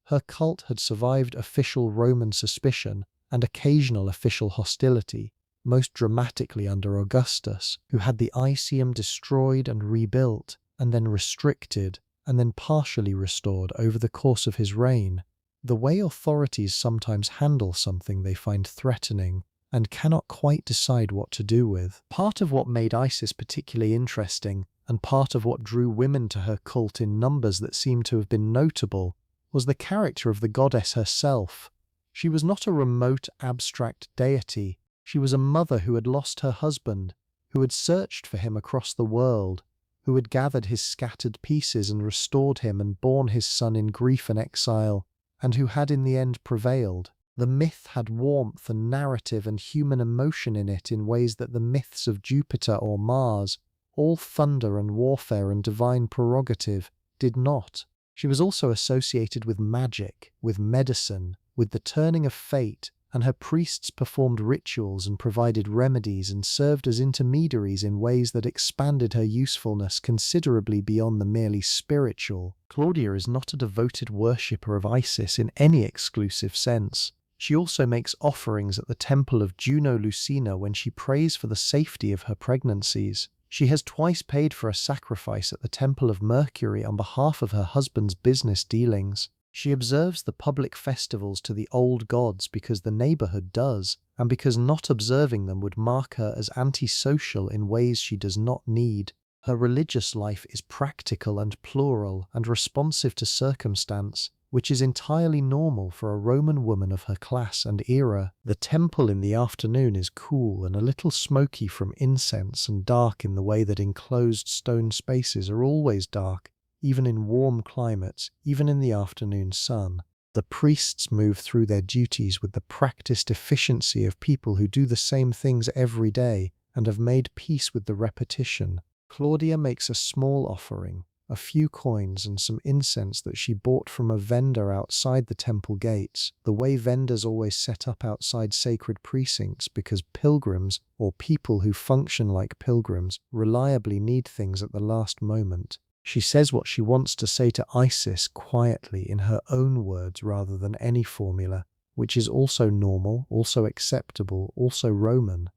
Her cult had survived official Roman suspicion and occasional official hostility, most dramatically under Augustus, who had the Iseum destroyed and rebuilt, and then restricted, and then partially restored over the course of his reign. The way authorities sometimes handle something they find threatening and cannot quite decide what to do with. Part of what made Isis particularly interesting, and part of what drew women to her cult in numbers that seem to have been notable, was the character of the goddess herself. She was not a remote, abstract deity. She was a mother who had lost her husband, who had searched for him across the world, who had gathered his scattered pieces and restored him and borne his son in grief and exile, and who had in the end prevailed. The myth had warmth and narrative and human emotion in it in ways that the myths of Jupiter or Mars, all thunder and warfare and divine prerogative, did not. She was also associated with magic, with medicine, with the turning of fate, and her priests performed rituals and provided remedies and served as intermediaries in ways that expanded her usefulness considerably beyond the merely spiritual. Claudia is not a devoted worshipper of Isis in any exclusive sense. She also makes offerings at the temple of Juno Lucina when she prays for the safety of her pregnancies. She has twice paid for a sacrifice at the temple of Mercury on behalf of her husband's business dealings. She observes the public festivals to the old gods because the neighborhood does, and because not observing them would mark her as antisocial in ways she does not need. Her religious life is practical and plural and responsive to circumstance, which is entirely normal for a Roman woman of her class and era. The temple in the afternoon is cool and a little smoky from incense and dark in the way that enclosed stone spaces are always dark, even in warm climates, even in the afternoon sun. The priests move through their duties with the practiced efficiency of people who do the same things every day and have made peace with the repetition. Claudia makes a small offering, a few coins and some incense that she bought from a vendor outside the temple gates, the way vendors always set up outside sacred precincts because pilgrims, or people who function like pilgrims, reliably need things at the last moment. She says what she wants to say to Isis quietly in her own words rather than any formula, which is also normal, also acceptable, also Roman.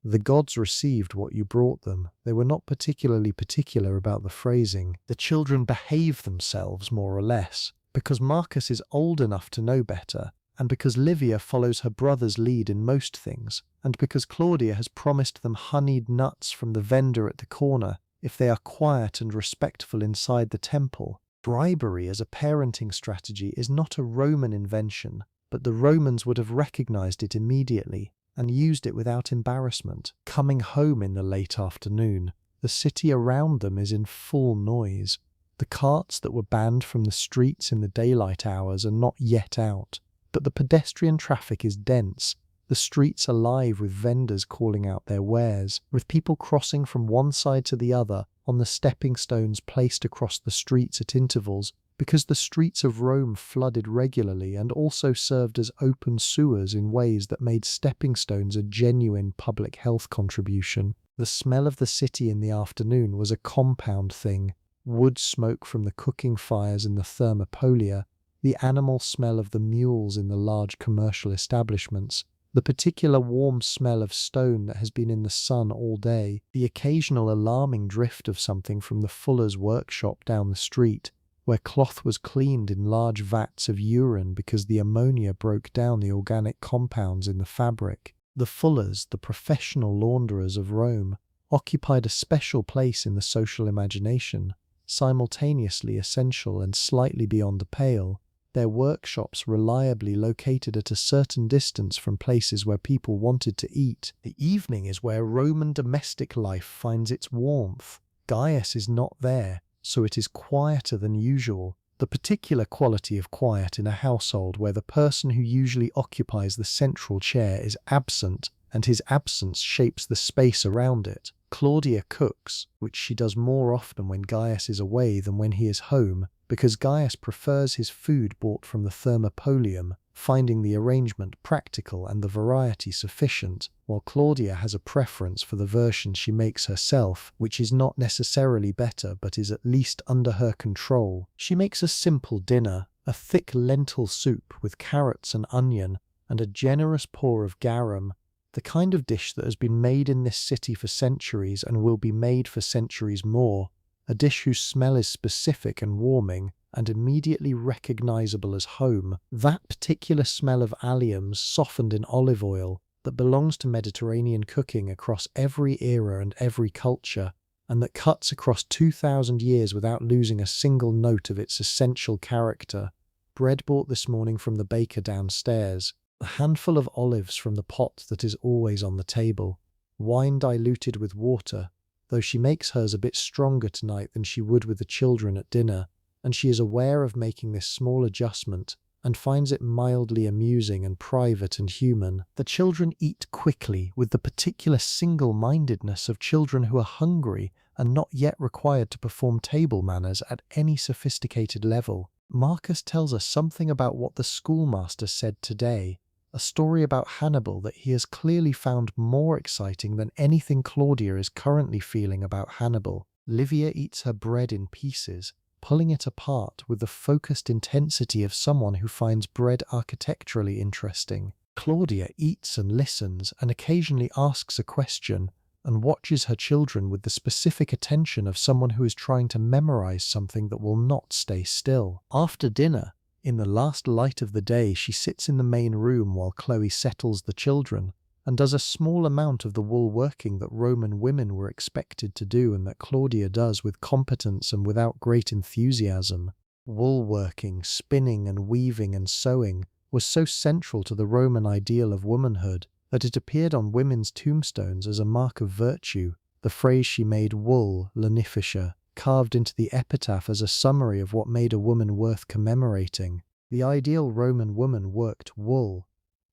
The gods received what you brought them. They were not particularly particular about the phrasing. The children behave themselves more or less, because Marcus is old enough to know better, and because Livia follows her brother's lead in most things, and because Claudia has promised them honeyed nuts from the vendor at the corner if they are quiet and respectful inside the temple. Bribery as a parenting strategy is not a Roman invention, but the Romans would have recognized it immediately and used it without embarrassment. Coming home in the late afternoon, the city around them is in full noise. The carts that were banned from the streets in the daylight hours are not yet out, but the pedestrian traffic is dense, the streets alive with vendors calling out their wares, with people crossing from one side to the other on the stepping stones placed across the streets at intervals, because the streets of Rome flooded regularly and also served as open sewers in ways that made stepping stones a genuine public health contribution. The smell of the city in the afternoon was a compound thing: wood smoke from the cooking fires in the Thermopolia, the animal smell of the mules in the large commercial establishments, the particular warm smell of stone that has been in the sun all day, the occasional alarming drift of something from the fuller's workshop down the street, where cloth was cleaned in large vats of urine because the ammonia broke down the organic compounds in the fabric. The fullers, the professional launderers of Rome, occupied a special place in the social imagination, simultaneously essential and slightly beyond the pale, their workshops reliably located at a certain distance from places where people wanted to eat. The evening is where Roman domestic life finds its warmth. Gaius is not there, so it is quieter than usual. The particular quality of quiet in a household where the person who usually occupies the central chair is absent, and his absence shapes the space around it. Claudia cooks, which she does more often when Gaius is away than when he is home, because Gaius prefers his food bought from the Thermopolium, finding the arrangement practical and the variety sufficient, while Claudia has a preference for the version she makes herself, which is not necessarily better but is at least under her control. She makes a simple dinner, a thick lentil soup with carrots and onion, and a generous pour of garum, the kind of dish that has been made in this city for centuries and will be made for centuries more, a dish whose smell is specific and warming, and immediately recognizable as home. That particular smell of alliums softened in olive oil that belongs to Mediterranean cooking across every era and every culture, and that cuts across 2,000 years without losing a single note of its essential character. Bread bought this morning from the baker downstairs, a handful of olives from the pot that is always on the table, wine diluted with water, though she makes hers a bit stronger tonight than she would with the children at dinner, and she is aware of making this small adjustment, and finds it mildly amusing and private and human. The children eat quickly with the particular single-mindedness of children who are hungry and not yet required to perform table manners at any sophisticated level. Marcus tells us something about what the schoolmaster said today, a story about Hannibal that he has clearly found more exciting than anything Claudia is currently feeling about Hannibal. Livia eats her bread in pieces, pulling it apart with the focused intensity of someone who finds bread architecturally interesting. Claudia eats and listens and occasionally asks a question and watches her children with the specific attention of someone who is trying to memorize something that will not stay still. After dinner, in the last light of the day, she sits in the main room while Chloe settles the children and does a small amount of the wool working that Roman women were expected to do and that Claudia does with competence and without great enthusiasm. Wool working, spinning and weaving and sewing was so central to the Roman ideal of womanhood that it appeared on women's tombstones as a mark of virtue. The phrase she made, wool lanificia, carved into the epitaph as a summary of what made a woman worth commemorating. The ideal Roman woman worked wool.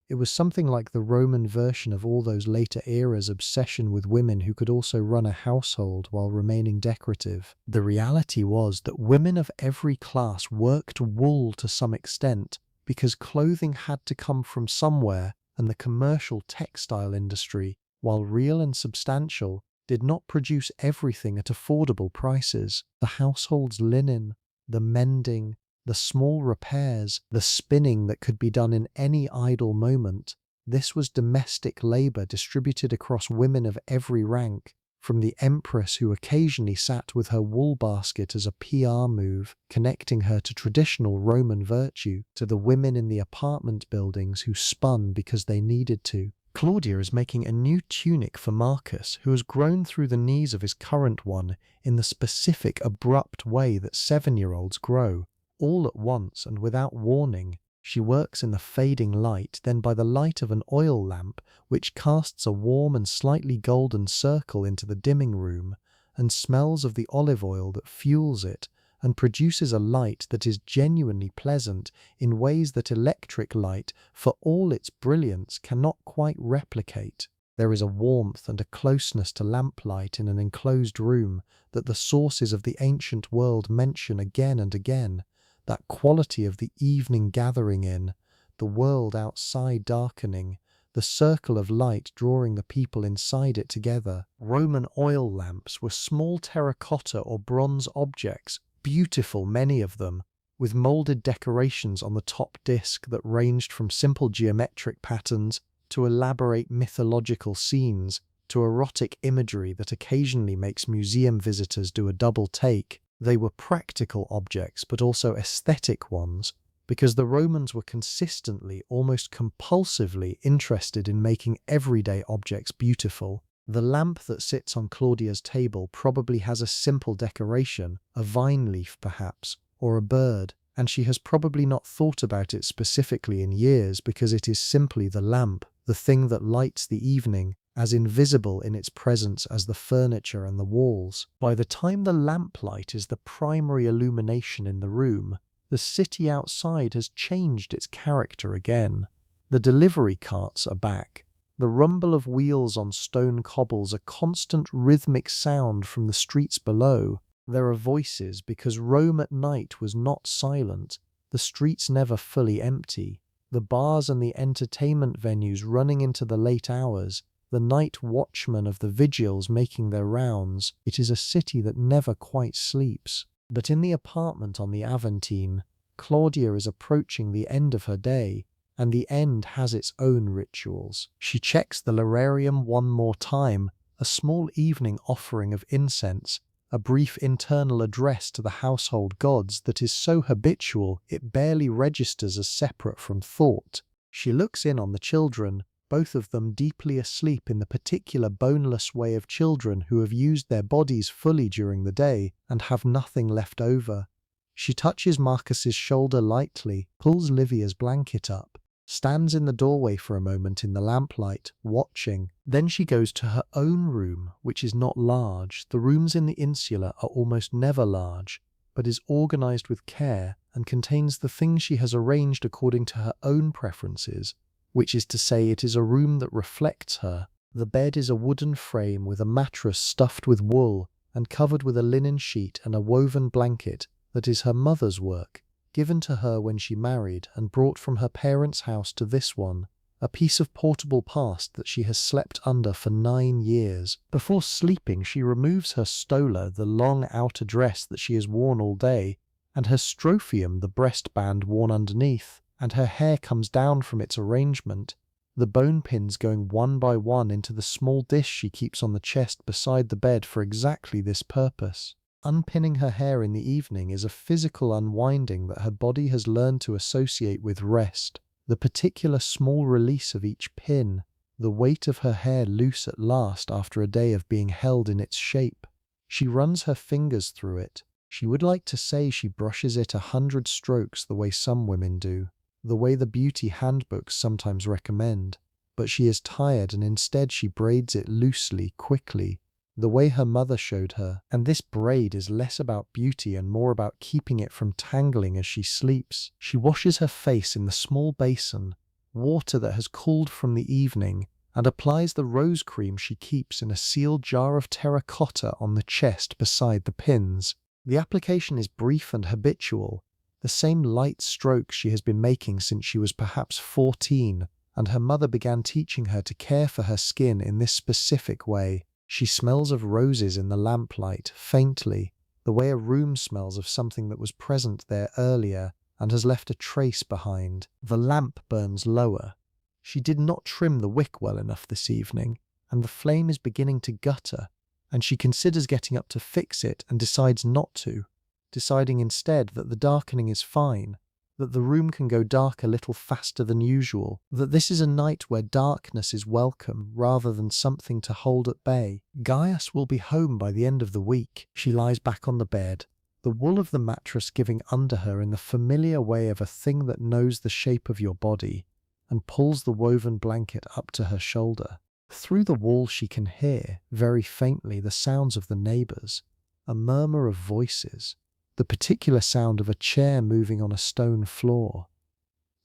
It was something like the Roman version of all those later eras' obsession with women who could also run a household while remaining decorative. The reality was that women of every class worked wool to some extent because clothing had to come from somewhere, and the commercial textile industry, while real and substantial, did not produce everything at affordable prices. The household's linen, the mending, the small repairs, the spinning that could be done in any idle moment, this was domestic labor distributed across women of every rank, from the empress who occasionally sat with her wool basket as a PR move, connecting her to traditional Roman virtue, to the women in the apartment buildings who spun because they needed to. Claudia is making a new tunic for Marcus, who has grown through the knees of his current one in the specific, abrupt way that 7-year-olds grow. All at once and without warning, she works in the fading light, then by the light of an oil lamp, which casts a warm and slightly golden circle into the dimming room, and smells of the olive oil that fuels it, and produces a light that is genuinely pleasant in ways that electric light, for all its brilliance, cannot quite replicate. There is a warmth and a closeness to lamplight in an enclosed room that the sources of the ancient world mention again and again. That quality of the evening gathering in, the world outside darkening, the circle of light drawing the people inside it together. Roman oil lamps were small terracotta or bronze objects, beautiful many of them, with molded decorations on the top disc that ranged from simple geometric patterns to elaborate mythological scenes to erotic imagery that occasionally makes museum visitors do a double take. They were practical objects, but also aesthetic ones, because the Romans were consistently, almost compulsively, interested in making everyday objects beautiful. The lamp that sits on Claudia's table probably has a simple decoration, a vine leaf perhaps, or a bird, and she has probably not thought about it specifically in years because it is simply the lamp, the thing that lights the evening, as invisible in its presence as the furniture and the walls. By the time the lamplight is the primary illumination in the room, the city outside has changed its character again. The delivery carts are back. The rumble of wheels on stone cobbles, a constant rhythmic sound from the streets below. There are voices because Rome at night was not silent, the streets never fully empty, the bars and the entertainment venues running into the late hours, the night watchmen of the vigils making their rounds. It is a city that never quite sleeps. But in the apartment on the Aventine, Claudia is approaching the end of her day, and the end has its own rituals. She checks the lararium one more time, a small evening offering of incense, a brief internal address to the household gods that is so habitual it barely registers as separate from thought. She looks in on the children, both of them deeply asleep in the particular boneless way of children who have used their bodies fully during the day and have nothing left over. She touches Marcus's shoulder lightly, pulls Livia's blanket up, stands in the doorway for a moment in the lamplight, watching. Then she goes to her own room, which is not large. The rooms in the insula are almost never large, but is organized with care and contains the things she has arranged according to her own preferences, which is to say it is a room that reflects her. The bed is a wooden frame with a mattress stuffed with wool and covered with a linen sheet and a woven blanket that is her mother's work. given to her when she married and brought from her parents' house to this one, a piece of portable past that she has slept under for 9 years. Before sleeping, she removes her stola, the long outer dress that she has worn all day, and her strophium, the breastband worn underneath, and her hair comes down from its arrangement, the bone pins going one by one into the small dish she keeps on the chest beside the bed for exactly this purpose. Unpinning her hair in the evening is a physical unwinding that her body has learned to associate with rest. The particular small release of each pin, the weight of her hair loose at last after a day of being held in its shape. She runs her fingers through it. She would like to say she brushes it 100 strokes the way some women do, the way the beauty handbooks sometimes recommend, but she is tired and instead she braids it loosely, quickly, the way her mother showed her, and this braid is less about beauty and more about keeping it from tangling as she sleeps. She washes her face in the small basin, water that has cooled from the evening, and applies the rose cream she keeps in a sealed jar of terracotta on the chest beside the pins. The application is brief and habitual, the same light strokes she has been making since she was perhaps 14, and her mother began teaching her to care for her skin in this specific way. She smells of roses in the lamplight, faintly, the way a room smells of something that was present there earlier and has left a trace behind. The lamp burns lower. She did not trim the wick well enough this evening, and the flame is beginning to gutter, and she considers getting up to fix it and decides not to, deciding instead that the darkening is fine, that the room can go dark a little faster than usual, that this is a night where darkness is welcome rather than something to hold at bay. Gaius will be home by the end of the week. She lies back on the bed, the wool of the mattress giving under her in the familiar way of a thing that knows the shape of your body, and pulls the woven blanket up to her shoulder. Through the wall she can hear, very faintly, the sounds of the neighbours, a murmur of voices, the particular sound of a chair moving on a stone floor,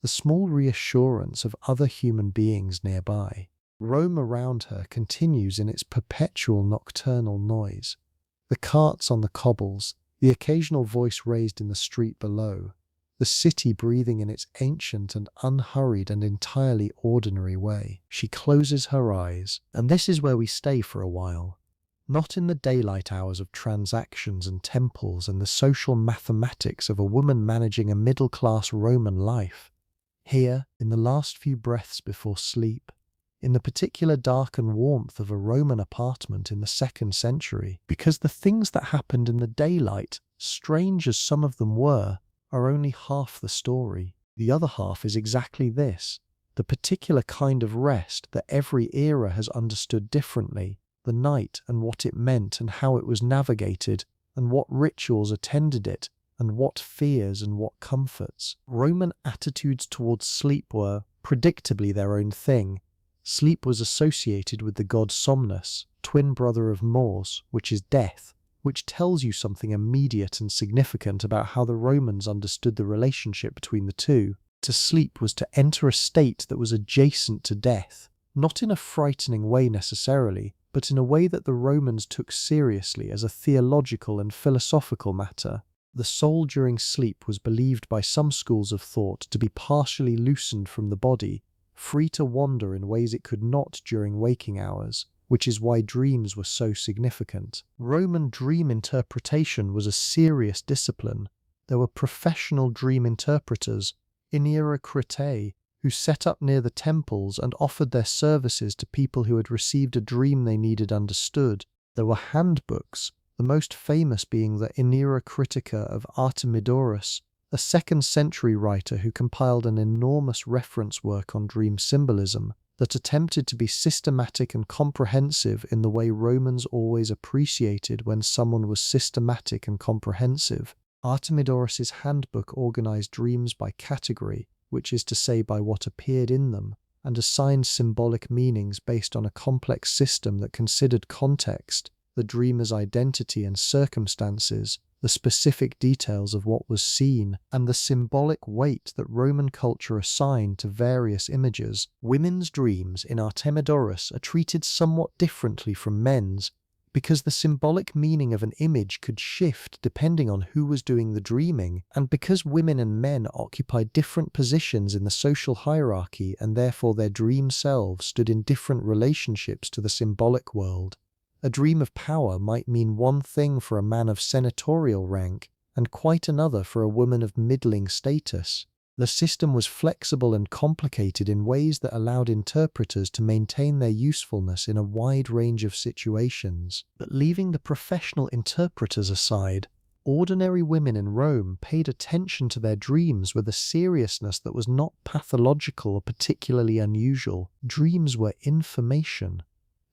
the small reassurance of other human beings nearby. Rome around her continues in its perpetual nocturnal noise. The carts on the cobbles, the occasional voice raised in the street below, the city breathing in its ancient and unhurried and entirely ordinary way. She closes her eyes, and this is where we stay for a while. Not in the daylight hours of transactions and temples and the social mathematics of a woman managing a middle-class Roman life. Here, in the last few breaths before sleep, in the particular dark and warmth of a Roman apartment in the 2nd century, because the things that happened in the daylight, strange as some of them were, are only half the story. The other half is exactly this, the particular kind of rest that every era has understood differently, the night and what it meant and how it was navigated and what rituals attended it and what fears and what comforts. Roman attitudes towards sleep were, predictably, their own thing. Sleep was associated with the god Somnus, twin brother of Mors, which is death, which tells you something immediate and significant about how the Romans understood the relationship between the two. To sleep was to enter a state that was adjacent to death, not in a frightening way necessarily, but in a way that the Romans took seriously as a theological and philosophical matter. The soul during sleep was believed by some schools of thought to be partially loosened from the body, free to wander in ways it could not during waking hours, which is why dreams were so significant. Roman dream interpretation was a serious discipline. There were professional dream interpreters, Inerocritae, who set up near the temples and offered their services to people who had received a dream they needed understood. There were handbooks, the most famous being the Inerocritica of Artemidorus, a 2nd century writer who compiled an enormous reference work on dream symbolism that attempted to be systematic and comprehensive in the way Romans always appreciated when someone was systematic and comprehensive. Artemidorus's handbook organized dreams by category, which is to say by what appeared in them, and assigned symbolic meanings based on a complex system that considered context, the dreamer's identity and circumstances, the specific details of what was seen, and the symbolic weight that Roman culture assigned to various images. Women's dreams in Artemidorus are treated somewhat differently from men's, because the symbolic meaning of an image could shift depending on who was doing the dreaming, and because women and men occupied different positions in the social hierarchy and therefore their dream selves stood in different relationships to the symbolic world. A dream of power might mean one thing for a man of senatorial rank and quite another for a woman of middling status. The system was flexible and complicated in ways that allowed interpreters to maintain their usefulness in a wide range of situations. But leaving the professional interpreters aside, ordinary women in Rome paid attention to their dreams with a seriousness that was not pathological or particularly unusual. Dreams were information.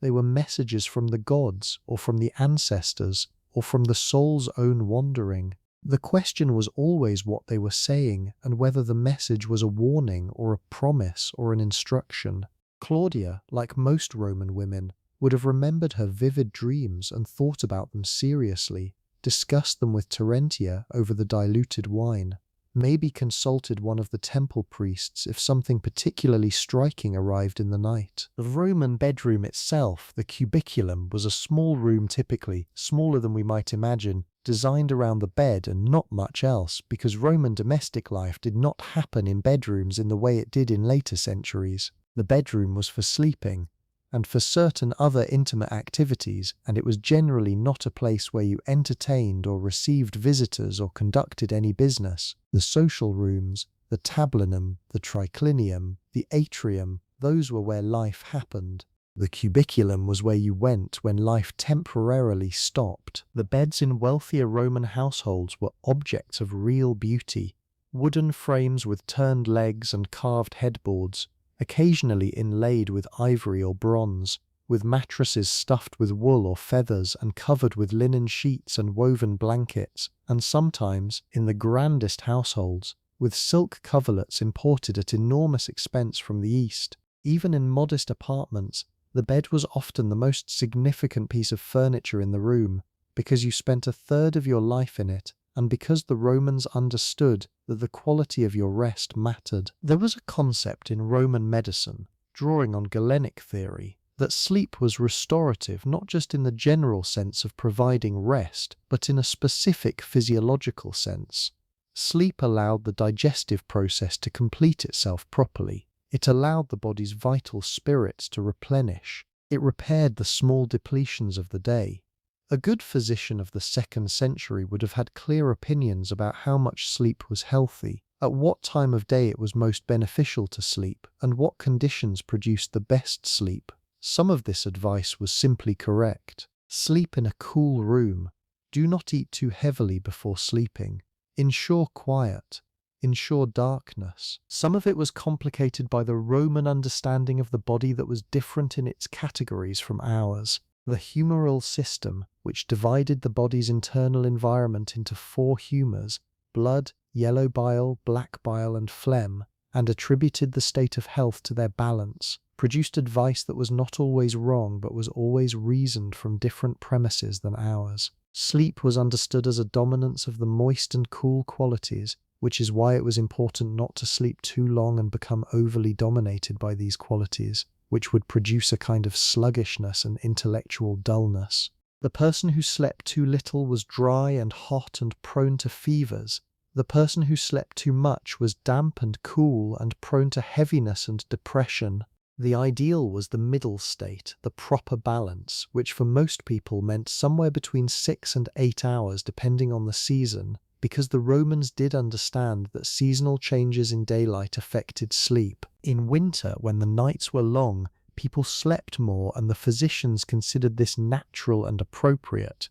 They were messages from the gods, or from the ancestors, or from the soul's own wandering. The question was always what they were saying and whether the message was a warning or a promise or an instruction. Claudia, like most Roman women, would have remembered her vivid dreams and thought about them seriously, discussed them with Terentia over the diluted wine, maybe consulted one of the temple priests if something particularly striking arrived in the night. The Roman bedroom itself, the cubiculum, was a small room, typically smaller than we might imagine, designed around the bed and not much else, because Roman domestic life did not happen in bedrooms in the way it did in later centuries. The bedroom was for sleeping, and for certain other intimate activities, and it was generally not a place where you entertained or received visitors or conducted any business. The social rooms, the tablinum, the triclinium, the atrium, those were where life happened. The cubiculum was where you went when life temporarily stopped. The beds in wealthier Roman households were objects of real beauty, wooden frames with turned legs and carved headboards, occasionally inlaid with ivory or bronze, with mattresses stuffed with wool or feathers and covered with linen sheets and woven blankets, and sometimes, in the grandest households, with silk coverlets imported at enormous expense from the East. Even in modest apartments, the bed was often the most significant piece of furniture in the room, because you spent a third of your life in it, and because the Romans understood that the quality of your rest mattered. There was a concept in Roman medicine, drawing on Galenic theory, that sleep was restorative not just in the general sense of providing rest, but in a specific physiological sense. Sleep allowed the digestive process to complete itself properly. It allowed the body's vital spirits to replenish. It repaired the small depletions of the day. A good physician of the 2nd century would have had clear opinions about how much sleep was healthy, at what time of day it was most beneficial to sleep, and what conditions produced the best sleep. Some of this advice was simply correct. Sleep in a cool room. Do not eat too heavily before sleeping. Ensure quiet. Ensure darkness. Some of it was complicated by the Roman understanding of the body that was different in its categories from ours. The humoral system, which divided the body's internal environment into 4 humors, blood, yellow bile, black bile, and phlegm, and attributed the state of health to their balance, produced advice that was not always wrong but was always reasoned from different premises than ours. Sleep was understood as a dominance of the moist and cool qualities, which is why it was important not to sleep too long and become overly dominated by these qualities, which would produce a kind of sluggishness and intellectual dullness. The person who slept too little was dry and hot and prone to fevers. The person who slept too much was damp and cool and prone to heaviness and depression. The ideal was the middle state, the proper balance, which for most people meant somewhere between 6 and 8 hours depending on the season, because the Romans did understand that seasonal changes in daylight affected sleep. In winter, when the nights were long, people slept more and the physicians considered this natural and appropriate.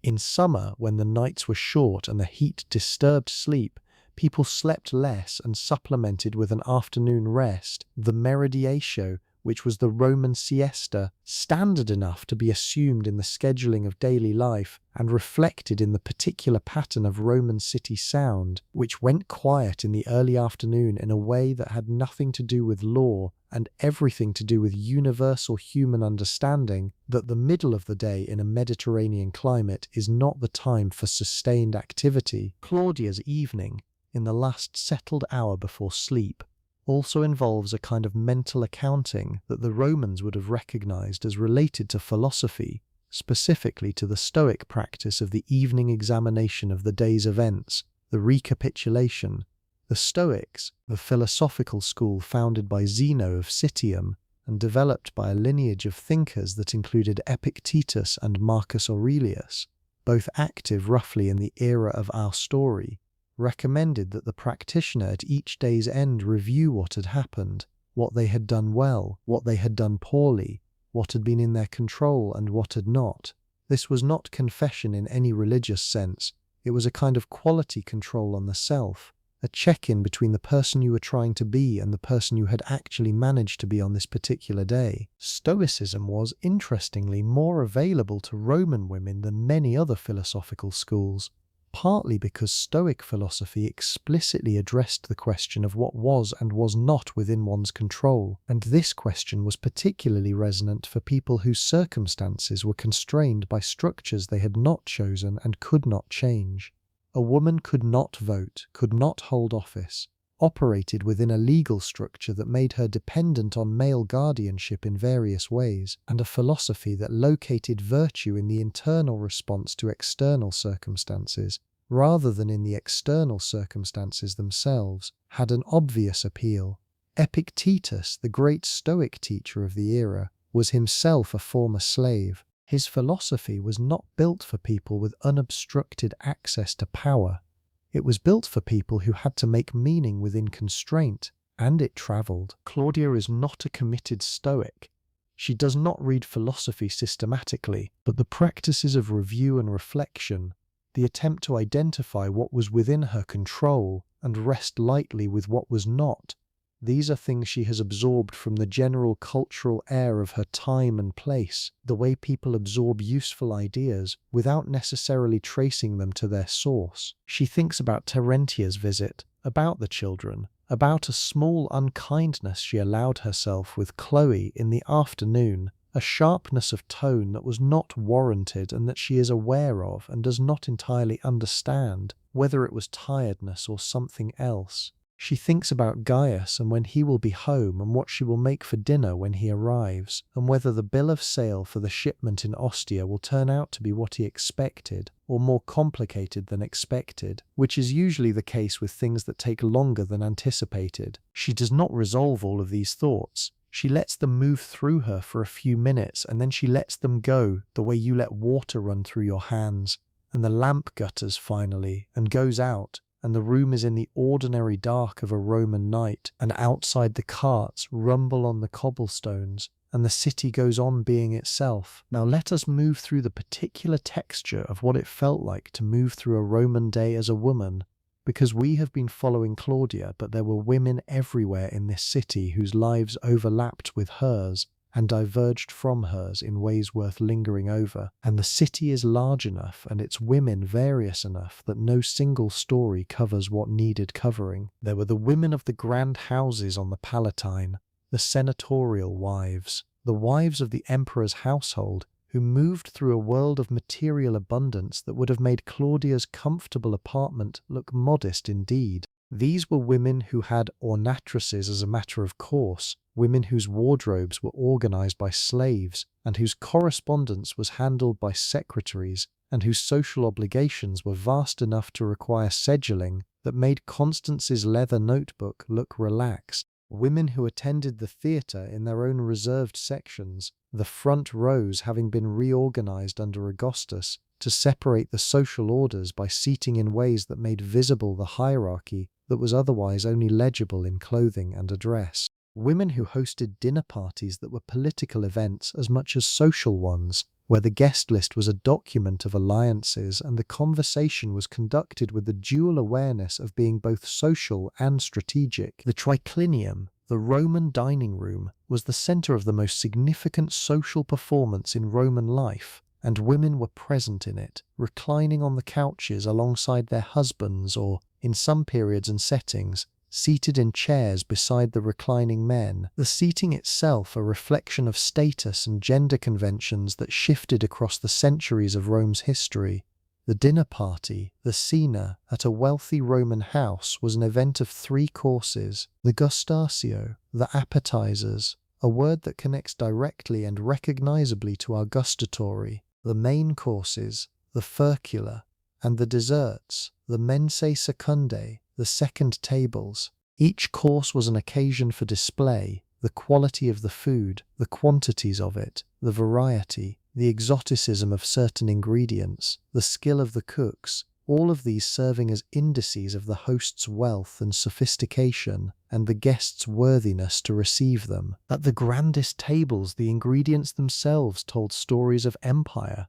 In summer, when the nights were short and the heat disturbed sleep, people slept less and supplemented with an afternoon rest, the meridiatio, which was the Roman siesta, standard enough to be assumed in the scheduling of daily life and reflected in the particular pattern of Roman city sound, which went quiet in the early afternoon in a way that had nothing to do with law and everything to do with universal human understanding that the middle of the day in a Mediterranean climate is not the time for sustained activity. Claudia's evening, in the last settled hour before sleep, also involves a kind of mental accounting that the Romans would have recognized as related to philosophy, specifically to the Stoic practice of the evening examination of the day's events, the recapitulation. The Stoics, the philosophical school founded by Zeno of Citium and developed by a lineage of thinkers that included Epictetus and Marcus Aurelius, both active roughly in the era of our story, recommended that the practitioner at each day's end review what had happened, what they had done well, what they had done poorly, what had been in their control and what had not. This was not confession in any religious sense. It was a kind of quality control on the self, a check-in between the person you were trying to be and the person you had actually managed to be on this particular day. Stoicism was, interestingly, more available to Roman women than many other philosophical schools, partly because Stoic philosophy explicitly addressed the question of what was and was not within one's control, and this question was particularly resonant for people whose circumstances were constrained by structures they had not chosen and could not change. A woman could not vote, could not hold office, operated within a legal structure that made her dependent on male guardianship in various ways, and a philosophy that located virtue in the internal response to external circumstances, rather than in the external circumstances themselves, had an obvious appeal. Epictetus, the great Stoic teacher of the era, was himself a former slave. His philosophy was not built for people with unobstructed access to power. It was built for people who had to make meaning within constraint, and it travelled. Claudia is not a committed Stoic. She does not read philosophy systematically, but the practices of review and reflection, the attempt to identify what was within her control and rest lightly with what was not, these are things she has absorbed from the general cultural air of her time and place, the way people absorb useful ideas without necessarily tracing them to their source. She thinks about Terentia's visit, about the children, about a small unkindness she allowed herself with Chloe in the afternoon, a sharpness of tone that was not warranted and that she is aware of and does not entirely understand, whether it was tiredness or something else. She thinks about Gaius and when he will be home and what she will make for dinner when he arrives, and whether the bill of sale for the shipment in Ostia will turn out to be what he expected, or more complicated than expected, which is usually the case with things that take longer than anticipated. She does not resolve all of these thoughts. She lets them move through her for a few minutes and then she lets them go the way you let water run through your hands, and the lamp gutters finally and goes out, and the room is in the ordinary dark of a Roman night, and outside the carts rumble on the cobblestones, and the city goes on being itself. Now let us move through the particular texture of what it felt like to move through a Roman day as a woman, because we have been following Claudia, but there were women everywhere in this city whose lives overlapped with hers, and diverged from hers in ways worth lingering over, and the city is large enough and its women various enough that no single story covers what needed covering. There were the women of the grand houses on the Palatine, the senatorial wives, the wives of the emperor's household, who moved through a world of material abundance that would have made Claudia's comfortable apartment look modest indeed. These were women who had ornatresses as a matter of course, women whose wardrobes were organized by slaves, and whose correspondence was handled by secretaries, and whose social obligations were vast enough to require scheduling that made Constance's leather notebook look relaxed. Women who attended the theatre in their own reserved sections, the front rows having been reorganized under Augustus to separate the social orders by seating in ways that made visible the hierarchy that was otherwise only legible in clothing and address. Women who hosted dinner parties that were political events as much as social ones, where the guest list was a document of alliances and the conversation was conducted with the dual awareness of being both social and strategic. The triclinium, the Roman dining room, was the center of the most significant social performance in Roman life, and women were present in it, reclining on the couches alongside their husbands or, in some periods and settings, seated in chairs beside the reclining men, the seating itself a reflection of status and gender conventions that shifted across the centuries of Rome's history. The dinner party, the cena, at a wealthy Roman house was an event of 3 courses: the gustatio, the appetizers, a word that connects directly and recognizably to our gustatory, the main courses, the furcula, and the desserts, the mensae secundae, the second tables. Each course was an occasion for display, the quality of the food, the quantities of it, the variety, the exoticism of certain ingredients, the skill of the cooks, all of these serving as indices of the host's wealth and sophistication and the guest's worthiness to receive them. At the grandest tables, the ingredients themselves told stories of empire.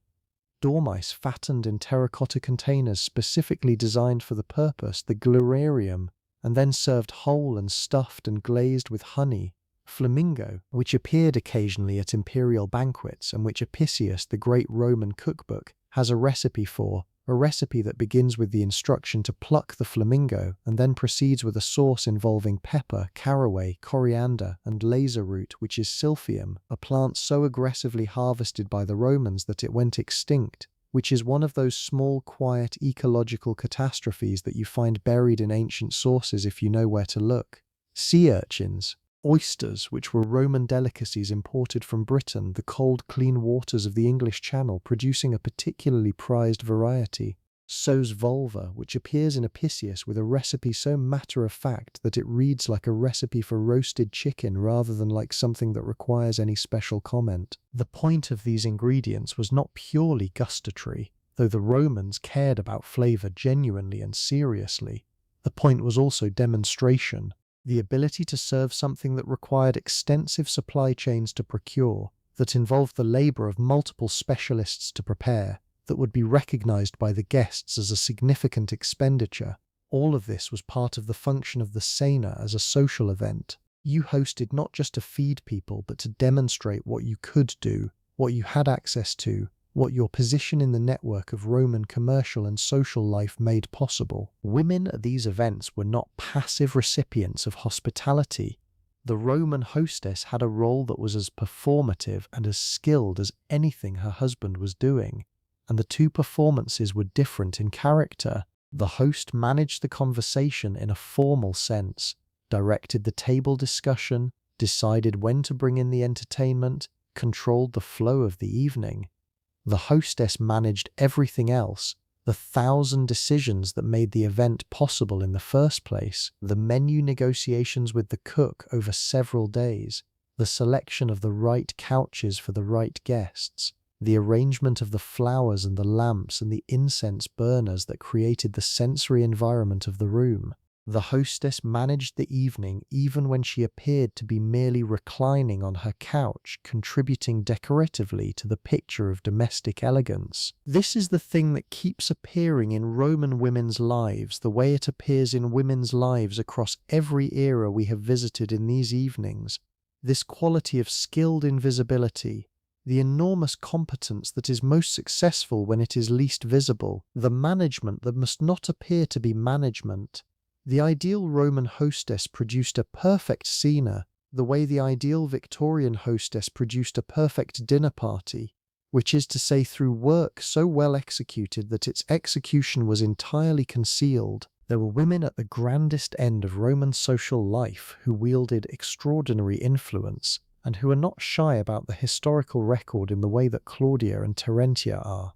Dormice fattened in terracotta containers specifically designed for the purpose, the glorarium, and then served whole and stuffed and glazed with honey. Flamingo, which appeared occasionally at imperial banquets and which Apicius, the great Roman cookbook, has a recipe for, a recipe that begins with the instruction to pluck the flamingo and then proceeds with a sauce involving pepper, caraway, coriander, and laser root, which is silphium, a plant so aggressively harvested by the Romans that it went extinct, which is one of those small, quiet ecological catastrophes that you find buried in ancient sources if you know where to look. Sea urchins, oysters, which were Roman delicacies imported from Britain, the cold, clean waters of the English Channel producing a particularly prized variety. Sos vulva, which appears in Apicius with a recipe so matter-of-fact that it reads like a recipe for roasted chicken rather than like something that requires any special comment. The point of these ingredients was not purely gustatory, though the Romans cared about flavor genuinely and seriously. The point was also demonstration. The ability to serve something that required extensive supply chains to procure, that involved the labor of multiple specialists to prepare, that would be recognized by the guests as a significant expenditure. All of this was part of the function of the cena as a social event. You hosted not just to feed people, but to demonstrate what you could do, what you had access to, what your position in the network of Roman commercial and social life made possible. Women at these events were not passive recipients of hospitality. The Roman hostess had a role that was as performative and as skilled as anything her husband was doing, and the two performances were different in character. The host managed the conversation in a formal sense, directed the table discussion, decided when to bring in the entertainment, controlled the flow of the evening. The hostess managed everything else, the 1,000 decisions that made the event possible in the first place, the menu negotiations with the cook over several days, the selection of the right couches for the right guests, the arrangement of the flowers and the lamps and the incense burners that created the sensory environment of the room. The hostess managed the evening even when she appeared to be merely reclining on her couch, contributing decoratively to the picture of domestic elegance. This is the thing that keeps appearing in Roman women's lives, the way it appears in women's lives across every era we have visited in these evenings. This quality of skilled invisibility, the enormous competence that is most successful when it is least visible, the management that must not appear to be management. The ideal Roman hostess produced a perfect cena, the way the ideal Victorian hostess produced a perfect dinner party, which is to say through work so well executed that its execution was entirely concealed. There were women at the grandest end of Roman social life who wielded extraordinary influence, and who are not shy about the historical record in the way that Claudia and Terentia are.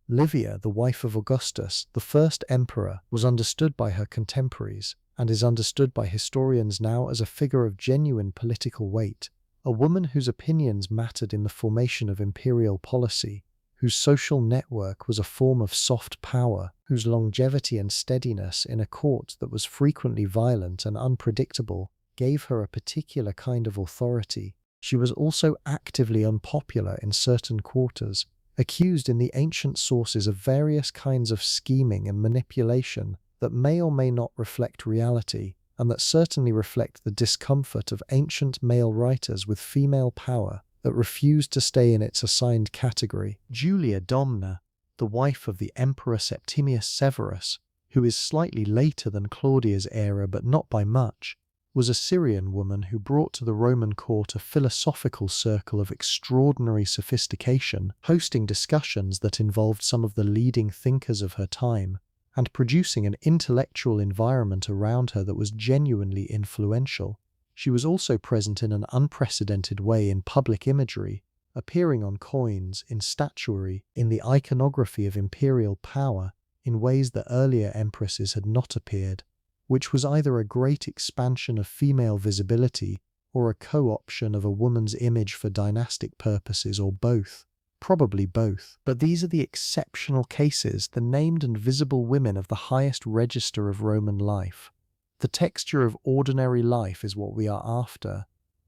Livia, the wife of Augustus, the first emperor, was understood by her contemporaries, and is understood by historians now as a figure of genuine political weight, a woman whose opinions mattered in the formation of imperial policy, whose social network was a form of soft power, whose longevity and steadiness in a court that was frequently violent and unpredictable gave her a particular kind of authority. She was also actively unpopular in certain quarters, accused in the ancient sources of various kinds of scheming and manipulation that may or may not reflect reality, and that certainly reflect the discomfort of ancient male writers with female power that refused to stay in its assigned category. Julia Domna, the wife of the Emperor Septimius Severus, who is slightly later than Claudia's era but not by much, was a Syrian woman who brought to the Roman court a philosophical circle of extraordinary sophistication, hosting discussions that involved some of the leading thinkers of her time, and producing an intellectual environment around her that was genuinely influential. She was also present in an unprecedented way in public imagery, appearing on coins, in statuary, in the iconography of imperial power, in ways that earlier empresses had not appeared, which was either a great expansion of female visibility or a co-option of a woman's image for dynastic purposes, or both. Probably both. But these are the exceptional cases, the named and visible women of the highest register of Roman life. The texture of ordinary life is what we are after,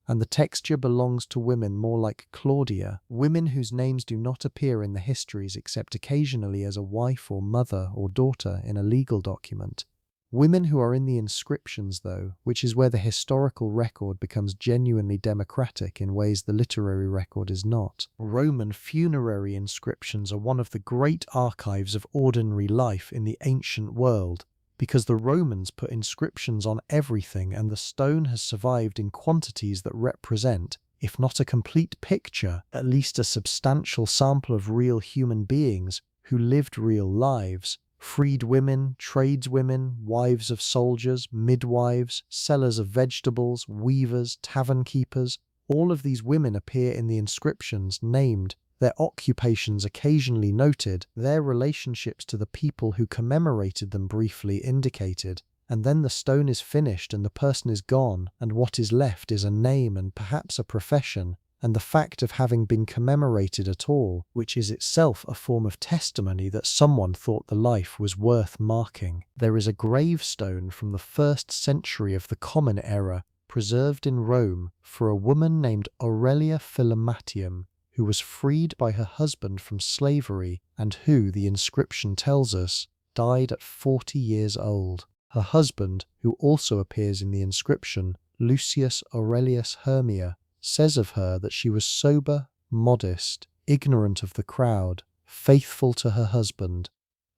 and the texture belongs to women more like Claudia, women whose names do not appear in the histories except occasionally as a wife or mother or daughter in a legal document. Women who are in the inscriptions, though, which is where the historical record becomes genuinely democratic in ways the literary record is not. Roman funerary inscriptions are one of the great archives of ordinary life in the ancient world, because the Romans put inscriptions on everything, and the stone has survived in quantities that represent, if not a complete picture, at least a substantial sample of real human beings who lived real lives. Freed women, tradeswomen, wives of soldiers, midwives, sellers of vegetables, weavers, tavern keepers, all of these women appear in the inscriptions named, their occupations occasionally noted, their relationships to the people who commemorated them briefly indicated, and then the stone is finished and the person is gone, and what is left is a name and perhaps a profession, and the fact of having been commemorated at all, which is itself a form of testimony that someone thought the life was worth marking. There is a gravestone from the 1st century of the Common Era, preserved in Rome, for a woman named Aurelia Philematium, who was freed by her husband from slavery, and who, the inscription tells us, died at 40 years old. Her husband, who also appears in the inscription, Lucius Aurelius Hermia, says of her that she was sober, modest, ignorant of the crowd, faithful to her husband.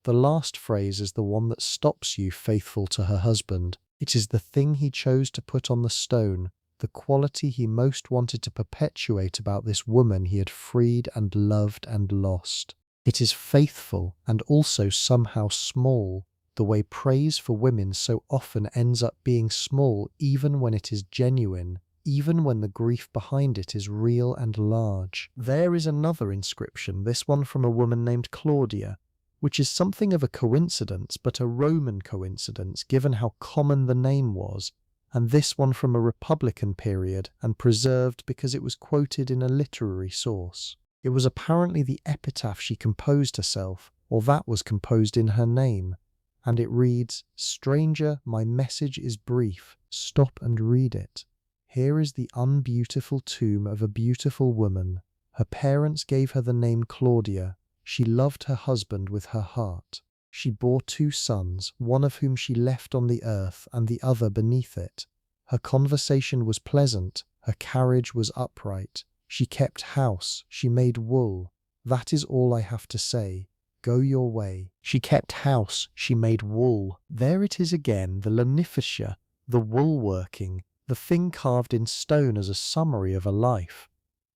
The last phrase is the one that stops you faithful to her husband. It is the thing he chose to put on the stone, the quality he most wanted to perpetuate about this woman he had freed and loved and lost. It is faithful and also somehow small, the way praise for women so often ends up being small even when it is genuine, even when the grief behind it is real and large. There is another inscription, this one from a woman named Claudia, which is something of a coincidence, but a Roman coincidence given how common the name was, and this one from a Republican period, and preserved because it was quoted in a literary source. It was apparently the epitaph she composed herself, or that was composed in her name, and it reads, "Stranger, my message is brief, stop and read it. Here is the unbeautiful tomb of a beautiful woman. Her parents gave her the name Claudia. She loved her husband with her heart. She bore 2 sons, one of whom she left on the earth and the other beneath it. Her conversation was pleasant, her carriage was upright. She kept house, she made wool. That is all I have to say. Go your way." She kept house, she made wool. There it is again, the lanificia, the wool-working, the thing carved in stone as a summary of a life.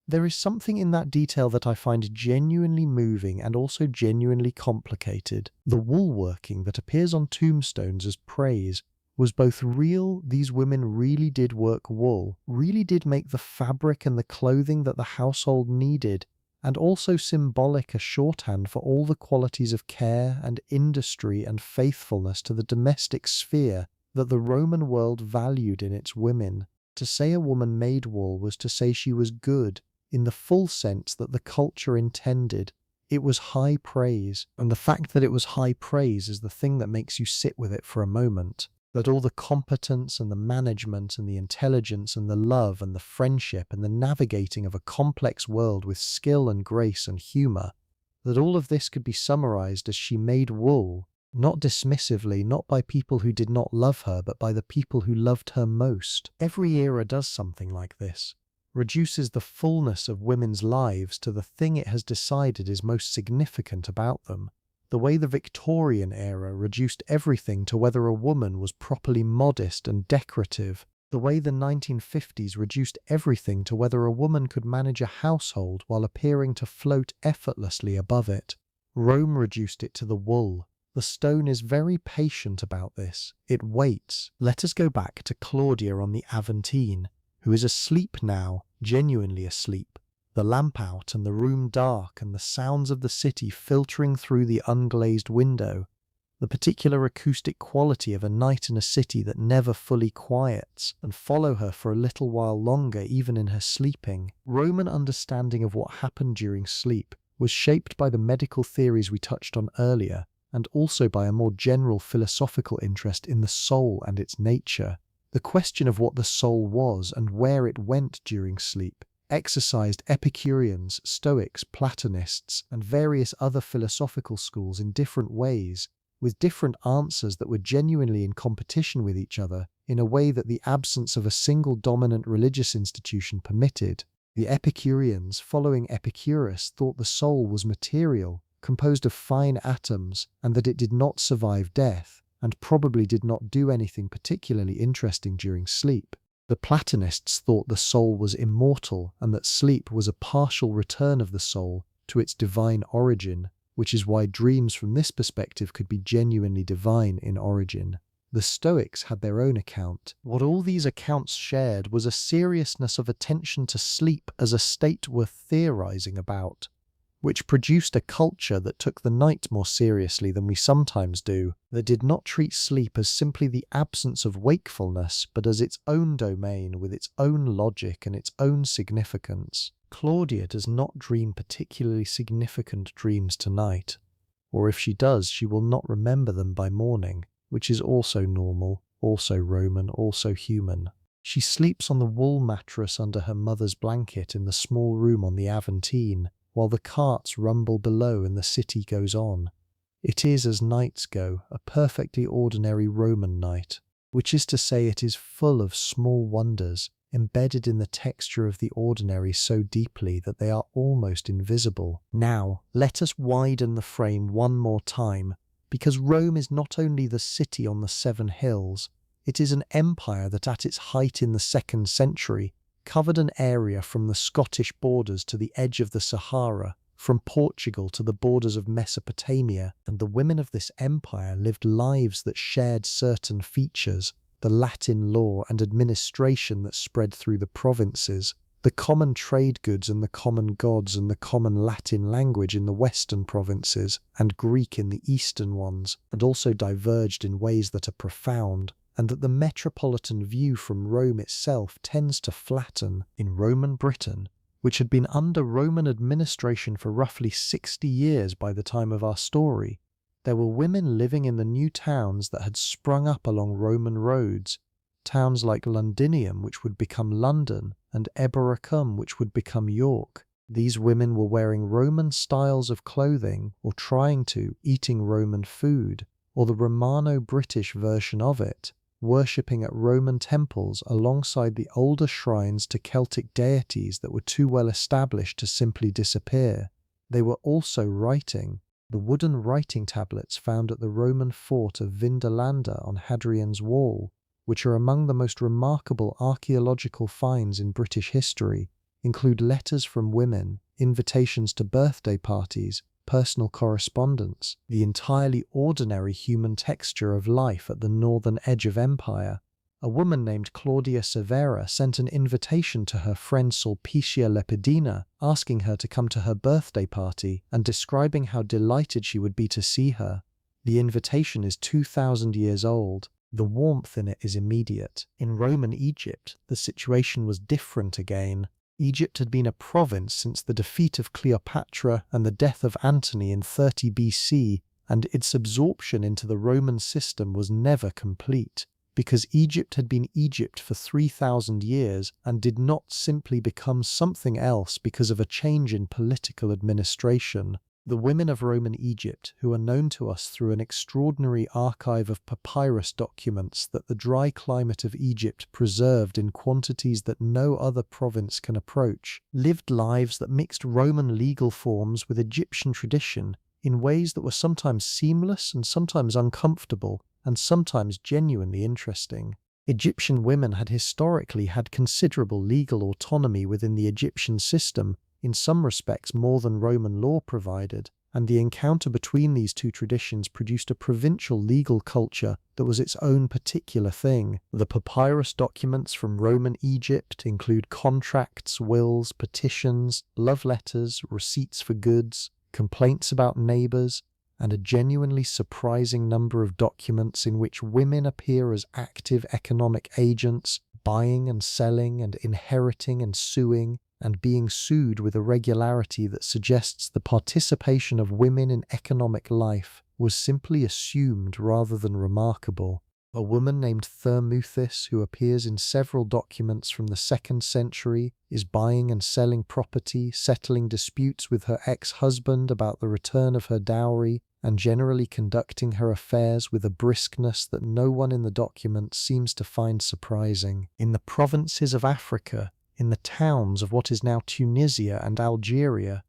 There is something in that detail that I find genuinely moving and also genuinely complicated. The wool-working that appears on tombstones as praise was both real, these women really did work wool, really did make the fabric and the clothing that the household needed, and also symbolic, a shorthand for all the qualities of care and industry and faithfulness to the domestic sphere that the Roman world valued in its women. To say a woman made wool was to say she was good, in the full sense that the culture intended. It was high praise, and the fact that it was high praise is the thing that makes you sit with it for a moment. That all the competence and the management and the intelligence and the love and the friendship and the navigating of a complex world with skill and grace and humour, that all of this could be summarized as she made wool, not dismissively, not by people who did not love her, but by the people who loved her most. Every era does something like this, reduces the fullness of women's lives to the thing it has decided is most significant about them. The way the Victorian era reduced everything to whether a woman was properly modest and decorative. The way the 1950s reduced everything to whether a woman could manage a household while appearing to float effortlessly above it. Rome reduced it to the wool. The stone is very patient about this. It waits. Let us go back to Claudia on the Aventine, who is asleep now, genuinely asleep. the lamp out and the room dark and the sounds of the city filtering through the unglazed window, the particular acoustic quality of a night in a city that never fully quiets, and follow her for a little while longer even in her sleeping. Roman understanding of what happened during sleep was shaped by the medical theories we touched on earlier, and also by a more general philosophical interest in the soul and its nature. The question of what the soul was and where it went during sleep exercised Epicureans, Stoics, Platonists, and various other philosophical schools in different ways, with different answers that were genuinely in competition with each other in a way that the absence of a single dominant religious institution permitted. The Epicureans, following Epicurus, thought the soul was material, composed of fine atoms, and that it did not survive death, and probably did not do anything particularly interesting during sleep. The Platonists thought the soul was immortal and that sleep was a partial return of the soul to its divine origin, which is why dreams from this perspective could be genuinely divine in origin. The Stoics had their own account. What all these accounts shared was a seriousness of attention to sleep as a state worth theorizing about, which produced a culture that took the night more seriously than we sometimes do, that did not treat sleep as simply the absence of wakefulness, but as its own domain with its own logic and its own significance. Claudia does not dream particularly significant dreams tonight, or if she does, she will not remember them by morning, which is also normal, also Roman, also human. She sleeps on the wool mattress under her mother's blanket in the small room on the Aventine, while the carts rumble below and the city goes on. It is, as nights go, a perfectly ordinary Roman night, which is to say it is full of small wonders, embedded in the texture of the ordinary so deeply that they are almost invisible. Now, let us widen the frame one more time, because Rome is not only the city on the 7 hills, it is an empire that at its height in the 2nd century covered an area from the Scottish borders to the edge of the Sahara, from Portugal to the borders of Mesopotamia, and the women of this empire lived lives that shared certain features: the Latin law and administration that spread through the provinces, the common trade goods and the common gods and the common Latin language in the western provinces, and Greek in the eastern ones, and also diverged in ways that are profound, and that the metropolitan view from Rome itself tends to flatten. In Roman Britain, which had been under Roman administration for roughly 60 years by the time of our story, there were women living in the new towns that had sprung up along Roman roads, towns like Londinium, which would become London, and Eboracum, which would become York. These women were wearing Roman styles of clothing, or trying to, eating Roman food, or the Romano-British version of it, worshipping at Roman temples alongside the older shrines to Celtic deities that were too well established to simply disappear. They were also writing. The wooden writing tablets found at the Roman fort of Vindolanda on Hadrian's Wall, which are among the most remarkable archaeological finds in British history, include letters from women, invitations to birthday parties, personal correspondence, the entirely ordinary human texture of life at the northern edge of empire. A woman named Claudia Severa sent an invitation to her friend Sulpicia Lepidina, asking her to come to her birthday party and describing how delighted she would be to see her. The invitation is 2,000 years old. The warmth in it is immediate. In Roman Egypt, the situation was different again. Egypt had been a province since the defeat of Cleopatra and the death of Antony in 30 BC, and its absorption into the Roman system was never complete, because Egypt had been Egypt for 3,000 years and did not simply become something else because of a change in political administration. The women of Roman Egypt, who are known to us through an extraordinary archive of papyrus documents that the dry climate of Egypt preserved in quantities that no other province can approach, lived lives that mixed Roman legal forms with Egyptian tradition in ways that were sometimes seamless and sometimes uncomfortable and sometimes genuinely interesting. Egyptian women had historically had considerable legal autonomy within the Egyptian system, in some respects more than Roman law provided, and the encounter between these two traditions produced a provincial legal culture that was its own particular thing. The papyrus documents from Roman Egypt include contracts, wills, petitions, love letters, receipts for goods, complaints about neighbors, and a genuinely surprising number of documents in which women appear as active economic agents, buying and selling and inheriting and suing, and being sued with a regularity that suggests the participation of women in economic life was simply assumed rather than remarkable. A woman named Thermopolia, who appears in several documents from the 2nd century, is buying and selling property, settling disputes with her ex-husband about the return of her dowry, and generally conducting her affairs with a briskness that no one in the document seems to find surprising. In the provinces of Africa, in the towns of what is now Tunisia and Algeria,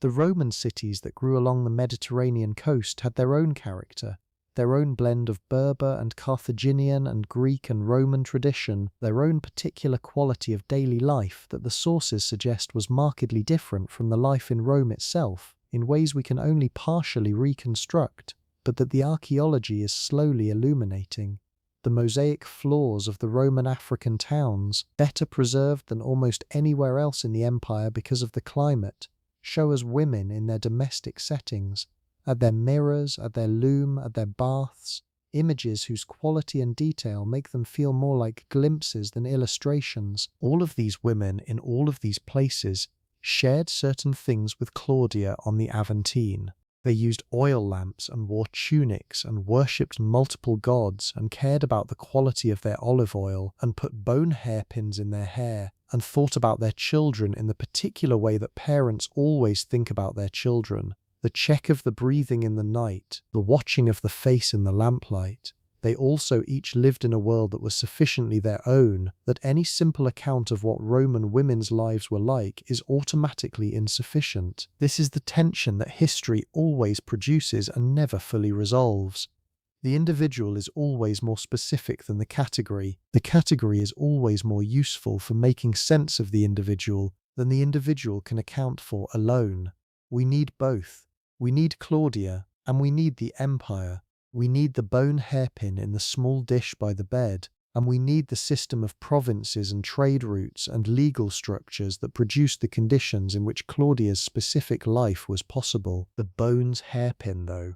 the Roman cities that grew along the Mediterranean coast had their own character, their own blend of Berber and Carthaginian and Greek and Roman tradition, their own particular quality of daily life that the sources suggest was markedly different from the life in Rome itself, in ways we can only partially reconstruct, but that the archaeology is slowly illuminating. The mosaic floors of the Roman African towns, better preserved than almost anywhere else in the empire because of the climate, show us women in their domestic settings, at their mirrors, at their loom, at their baths, images whose quality and detail make them feel more like glimpses than illustrations. All of these women in all of these places shared certain things with Claudia on the Aventine. They used oil lamps and wore tunics and worshipped multiple gods and cared about the quality of their olive oil and put bone hairpins in their hair and thought about their children in the particular way that parents always think about their children. The check of the breathing in the night, the watching of the face in the lamplight. They also each lived in a world that was sufficiently their own that any simple account of what Roman women's lives were like is automatically insufficient. This is the tension that history always produces and never fully resolves. The individual is always more specific than the category. The category is always more useful for making sense of the individual than the individual can account for alone. We need both. We need Claudia, and we need the empire. We need the bone hairpin in the small dish by the bed, and we need the system of provinces and trade routes and legal structures that produced the conditions in which Claudia's specific life was possible. The bone's hairpin, though.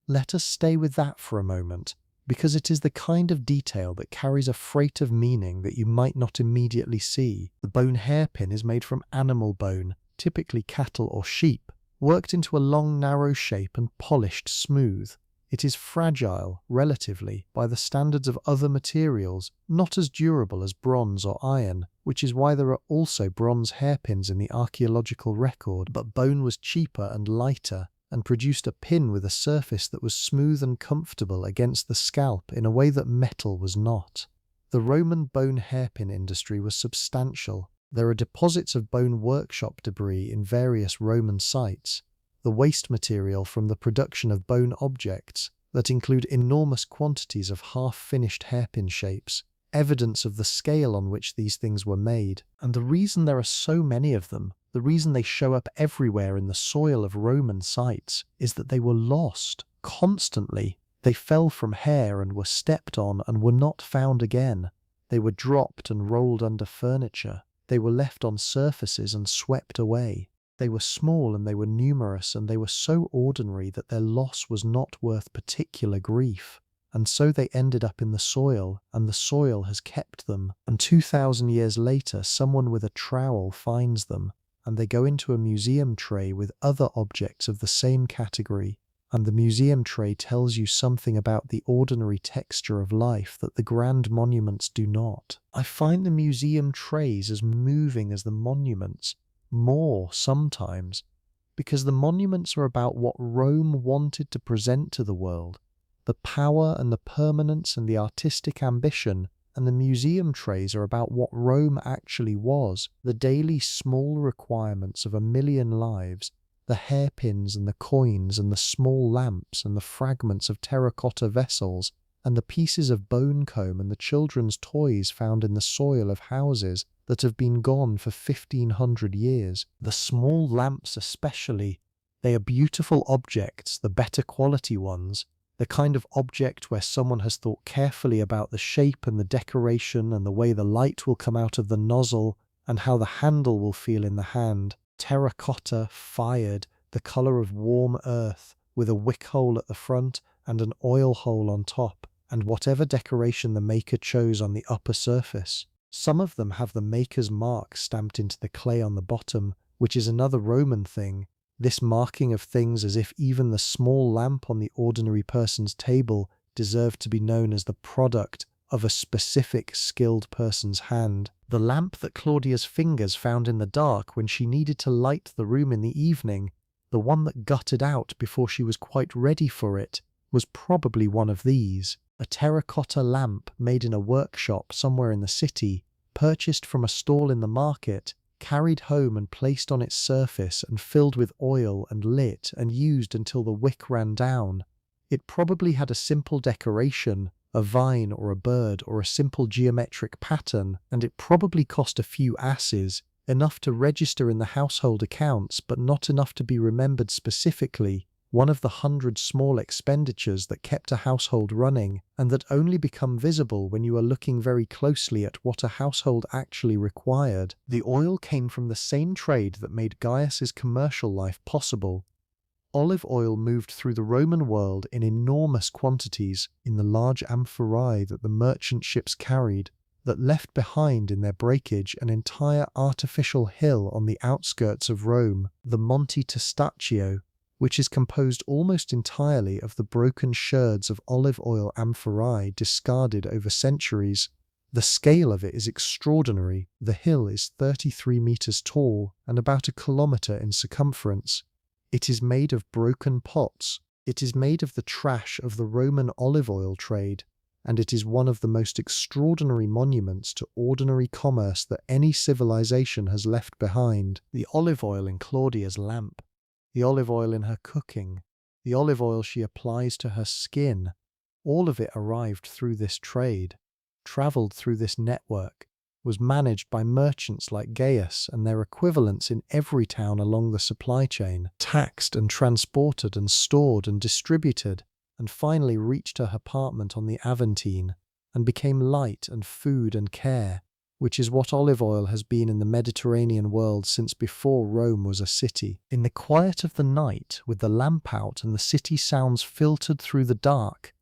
Let us stay with that for a moment, because it is the kind of detail that carries a freight of meaning that you might not immediately see. The bone hairpin is made from animal bone, typically cattle or sheep, worked into a long narrow shape and polished smooth. It is fragile, relatively, by the standards of other materials, not as durable as bronze or iron, which is why there are also bronze hairpins in the archaeological record, but bone was cheaper and lighter, and produced a pin with a surface that was smooth and comfortable against the scalp in a way that metal was not. The Roman bone hairpin industry was substantial. There are deposits of bone workshop debris in various Roman sites, the waste material from the production of bone objects that include enormous quantities of half-finished hairpin shapes, evidence of the scale on which these things were made. And the reason there are so many of them, the reason they show up everywhere in the soil of Roman sites, is that they were lost constantly. They fell from hair and were stepped on and were not found again. They were dropped and rolled under furniture. They were left on surfaces and swept away. They were small and they were numerous and they were so ordinary that their loss was not worth particular grief. And so they ended up in the soil, and the soil has kept them. And 2,000 years later, someone with a trowel finds them, and they go into a museum tray with other objects of the same category. And the museum tray tells you something about the ordinary texture of life that the grand monuments do not. I find the museum trays as moving as the monuments, more sometimes, because the monuments are about what Rome wanted to present to the world, the power and the permanence and the artistic ambition, and the museum trays are about what Rome actually was, the daily small requirements of a million lives, the hairpins and the coins and the small lamps and the fragments of terracotta vessels and the pieces of bone comb and the children's toys found in the soil of houses that have been gone for 1,500 years. The small lamps especially, They are beautiful objects, the better quality ones, the kind of object where someone has thought carefully about the shape and the decoration and the way the light will come out of the nozzle and how the handle will feel in the hand. Terracotta, fired, the colour of warm earth, with a wick hole at the front and an oil hole on top, and whatever decoration the maker chose on the upper surface. Some of them have the maker's mark stamped into the clay on the bottom, which is another Roman thing. This marking of things as if even the small lamp on the ordinary person's table deserved to be known as the product of a specific skilled person's hand. The lamp that Claudia's fingers found in the dark when she needed to light the room in the evening, the one that guttered out before she was quite ready for it, was probably one of these. A terracotta lamp made in a workshop somewhere in the city, purchased from a stall in the market, carried home and placed on its surface and filled with oil and lit and used until the wick ran down. It probably had a simple decoration, a vine or a bird or a simple geometric pattern, and it probably cost a few asses, enough to register in the household accounts but not enough to be remembered specifically, one of the 100 small expenditures that kept a household running and that only become visible when you are looking very closely at what a household actually required. The oil came from the same trade that made Gaius's commercial life possible. Olive oil moved through the Roman world in enormous quantities in the large amphorae that the merchant ships carried, that left behind in their breakage an entire artificial hill on the outskirts of Rome, the Monte Testaccio, which is composed almost entirely of the broken sherds of olive oil amphorae discarded over centuries. The scale of it is extraordinary. The hill is 33 meters tall and about a kilometer in circumference. It is made of broken pots. It is made of the trash of the Roman olive oil trade, and it is one of the most extraordinary monuments to ordinary commerce that any civilization has left behind. The olive oil in Claudia's lamp, the olive oil in her cooking, the olive oil she applies to her skin, all of it arrived through this trade, travelled through this network, was managed by merchants like Gaius and their equivalents in every town along the supply chain, taxed and transported and stored and distributed, and finally reached her apartment on the Aventine and became light and food and care, which is what olive oil has been in the Mediterranean world since before Rome was a city. In the quiet of the night, with the lamp out and the city sounds filtered through the dark,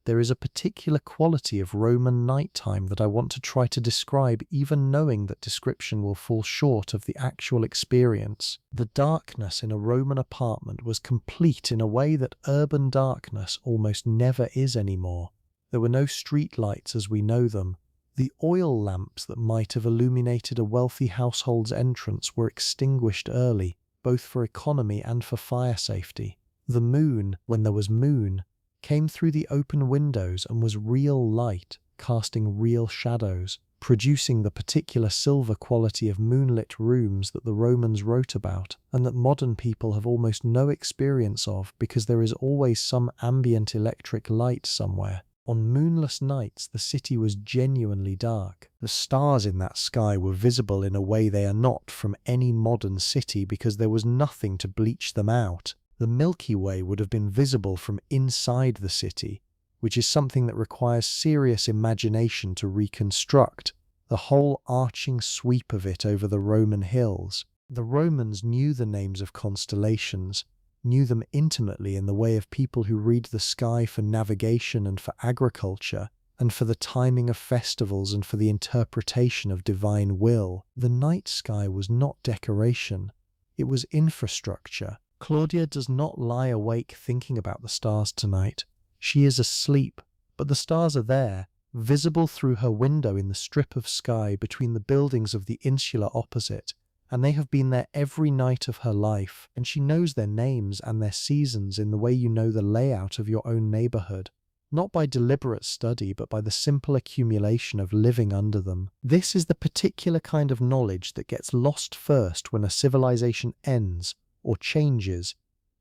there is a particular quality of Roman nighttime that I want to try to describe, even knowing that description will fall short of the actual experience. The darkness in a Roman apartment was complete in a way that urban darkness almost never is anymore. There were no street lights as we know them. The oil lamps that might have illuminated a wealthy household's entrance were extinguished early, both for economy and for fire safety. The moon, when there was moon, came through the open windows and was real light, casting real shadows, producing the particular silver quality of moonlit rooms that the Romans wrote about, and that modern people have almost no experience of because there is always some ambient electric light somewhere. On moonless nights, the city was genuinely dark. The stars in that sky were visible in a way they are not from any modern city because there was nothing to bleach them out. The Milky Way would have been visible from inside the city, which is something that requires serious imagination to reconstruct, the whole arching sweep of it over the Roman hills. The Romans knew the names of constellations, knew them intimately in the way of people who read the sky for navigation and for agriculture, and for the timing of festivals and for the interpretation of divine will. The night sky was not decoration, it was infrastructure. Claudia does not lie awake thinking about the stars tonight. She is asleep, but the stars are there, visible through her window in the strip of sky between the buildings of the insula opposite, and they have been there every night of her life, and she knows their names and their seasons in the way you know the layout of your own neighborhood, not by deliberate study but by the simple accumulation of living under them. This is the particular kind of knowledge that gets lost first when a civilization ends or changes,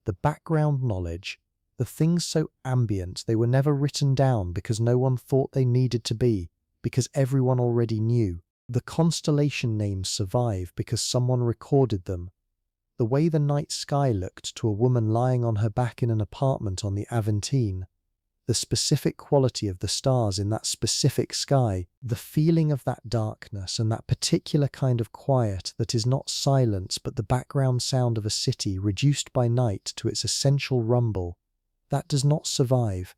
the background knowledge, the things so ambient they were never written down because no one thought they needed to be, because everyone already knew. The constellation names survive because someone recorded them. The way the night sky looked to a woman lying on her back in an apartment on the Aventine, the specific quality of the stars in that specific sky, the feeling of that darkness and that particular kind of quiet that is not silence but the background sound of a city reduced by night to its essential rumble, that does not survive.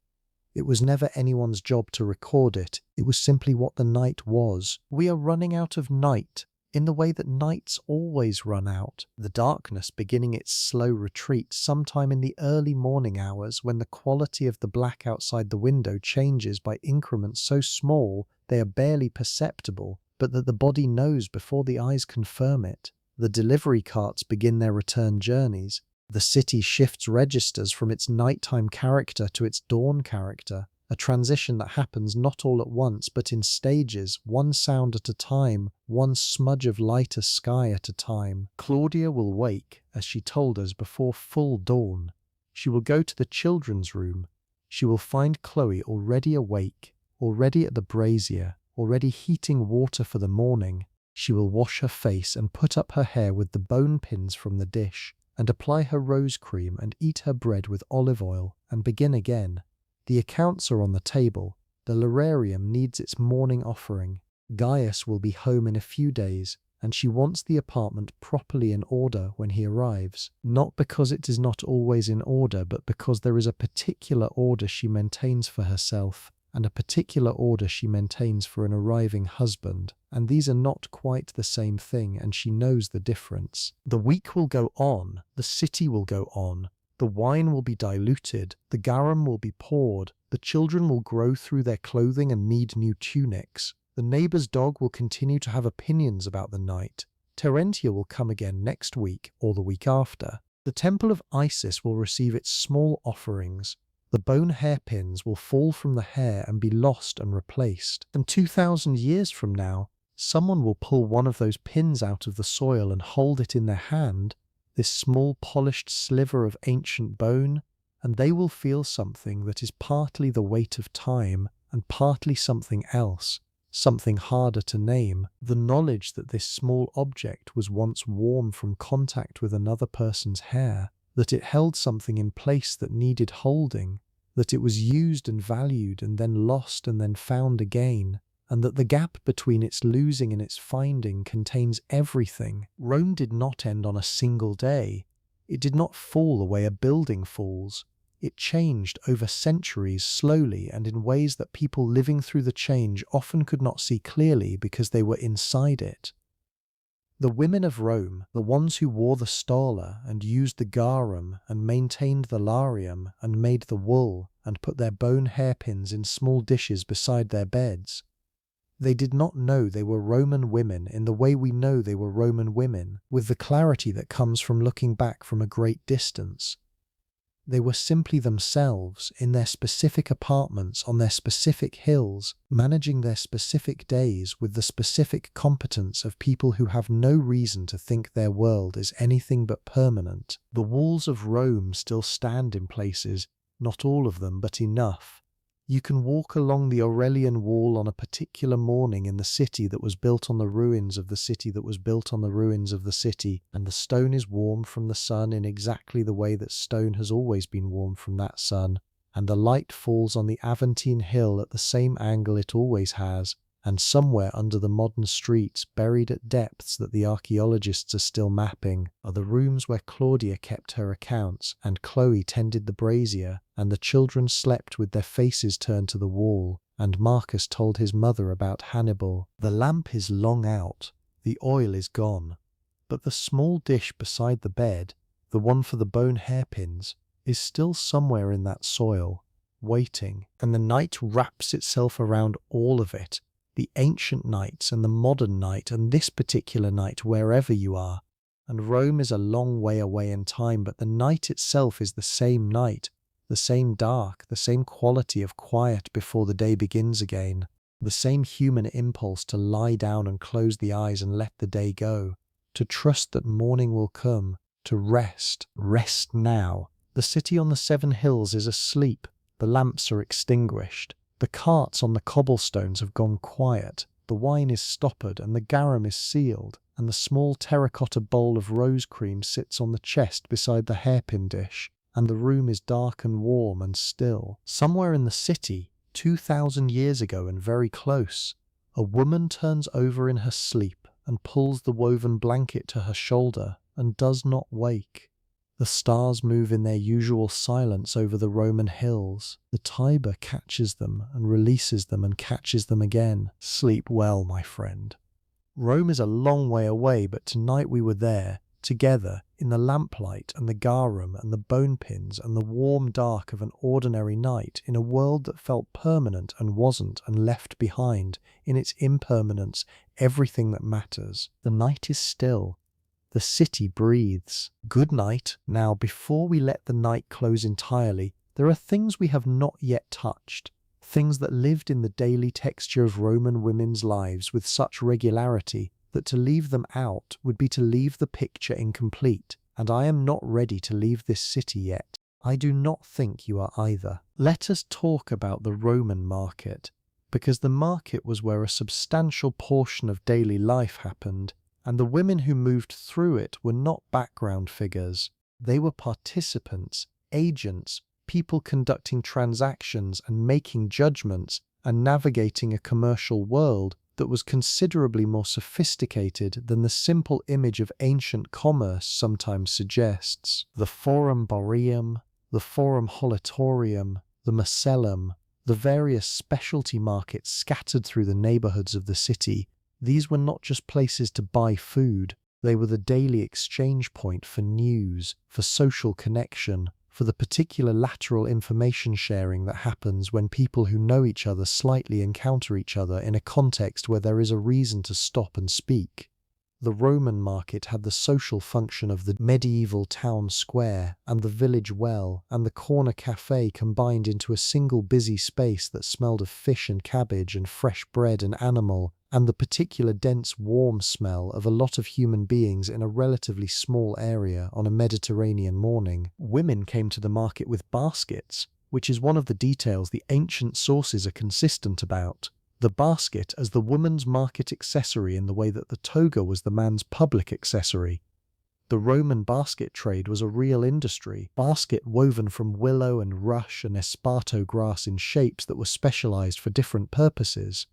It was never anyone's job to record it. It was simply what the night was. We are running out of night, in the way that nights always run out, the darkness beginning its slow retreat sometime in the early morning hours when the quality of the black outside the window changes by increments so small they are barely perceptible, but that the body knows before the eyes confirm it. The delivery carts begin their return journeys. The city shifts registers from its nighttime character to its dawn character, a transition that happens not all at once but in stages, one sound at a time, one smudge of lighter sky at a time. Claudia will wake, as she told us, before full dawn. She will go to the children's room. She will find Chloe already awake, already at the brazier, already heating water for the morning. She will wash her face and put up her hair with the bone pins from the dish, and apply her rose cream and eat her bread with olive oil, and begin again. The accounts are on the table. The lararium needs its morning offering. Gaius will be home in a few days, and she wants the apartment properly in order when he arrives. Not because it is not always in order, but because there is a particular order she maintains for herself, and a particular order she maintains for an arriving husband, and these are not quite the same thing, and she knows the difference. The week will go on, the city will go on, the wine will be diluted, the garum will be poured, the children will grow through their clothing and need new tunics, the neighbour's dog will continue to have opinions about the night, Terentia will come again next week or the week after, the temple of Isis will receive its small offerings, the bone hairpins will fall from the hair and be lost and replaced, and 2,000 years from now, someone will pull one of those pins out of the soil and hold it in their hand, this small polished sliver of ancient bone, and they will feel something that is partly the weight of time and partly something else, something harder to name, the knowledge that this small object was once warm from contact with another person's hair, that it held something in place that needed holding, that it was used and valued and then lost and then found again, and that the gap between its losing and its finding contains everything. Rome did not end on a single day. It did not fall the way a building falls. It changed over centuries slowly and in ways that people living through the change often could not see clearly because they were inside it. The women of Rome, the ones who wore the stalla and used the garum and maintained the larium and made the wool and put their bone hairpins in small dishes beside their beds, they did not know they were Roman women in the way we know they were Roman women, with the clarity that comes from looking back from a great distance. They were simply themselves, in their specific apartments on their specific hills, managing their specific days with the specific competence of people who have no reason to think their world is anything but permanent. The walls of Rome still stand in places, not all of them, but enough. You can walk along the Aurelian Wall on a particular morning in the city that was built on the ruins of the city that was built on the ruins of the city, and the stone is warm from the sun in exactly the way that stone has always been warm from that sun, and the light falls on the Aventine Hill at the same angle it always has, and somewhere under the modern streets, buried at depths that the archaeologists are still mapping, are the rooms where Claudia kept her accounts, and Chloe tended the brazier, and the children slept with their faces turned to the wall, and Marcus told his mother about Hannibal. The lamp is long out, the oil is gone, but the small dish beside the bed, the one for the bone hairpins, is still somewhere in that soil, waiting, and the night wraps itself around all of it, the ancient nights and the modern night and this particular night wherever you are. And Rome is a long way away in time, but the night itself is the same night, the same dark, the same quality of quiet before the day begins again, the same human impulse to lie down and close the eyes and let the day go, to trust that morning will come, to rest now. The city on the 7 hills is asleep, the lamps are extinguished. The carts on the cobblestones have gone quiet, the wine is stoppered and the garum is sealed, and the small terracotta bowl of rose cream sits on the chest beside the hairpin dish, and the room is dark and warm and still. Somewhere in the city, 2,000 years ago and very close, a woman turns over in her sleep and pulls the woven blanket to her shoulder and does not wake. The stars move in their usual silence over the Roman hills. The Tiber catches them and releases them and catches them again. Sleep well, my friend. Rome is a long way away, but tonight we were there, together, in the lamplight and the garum and the bone pins and the warm dark of an ordinary night, in a world that felt permanent and wasn't, and left behind, in its impermanence, everything that matters. The night is still. The city breathes. Good night. Now, before we let the night close entirely, there are things we have not yet touched. Things that lived in the daily texture of Roman women's lives with such regularity that to leave them out would be to leave the picture incomplete, and I am not ready to leave this city yet. I do not think you are either. Let us talk about the Roman market, because the market was where a substantial portion of daily life happened, and the women who moved through it were not background figures. They were participants, agents, people conducting transactions and making judgments and navigating a commercial world that was considerably more sophisticated than the simple image of ancient commerce sometimes suggests. The Forum Boreum, the Forum Holitorium, the Macellum, the various specialty markets scattered through the neighborhoods of the city, these were not just places to buy food, they were the daily exchange point for news, for social connection, for the particular lateral information sharing that happens when people who know each other slightly encounter each other in a context where there is a reason to stop and speak. The Roman market had the social function of the medieval town square and the village well and the corner cafe combined into a single busy space that smelled of fish and cabbage and fresh bread and animal, and the particular dense warm smell of a lot of human beings in a relatively small area on a Mediterranean morning. Women came to the market with baskets, which is one of the details the ancient sources are consistent about. The basket as the woman's market accessory in the way that the toga was the man's public accessory. The Roman basket trade was a real industry, basket woven from willow and rush and esparto grass in shapes that were specialized for different purposes.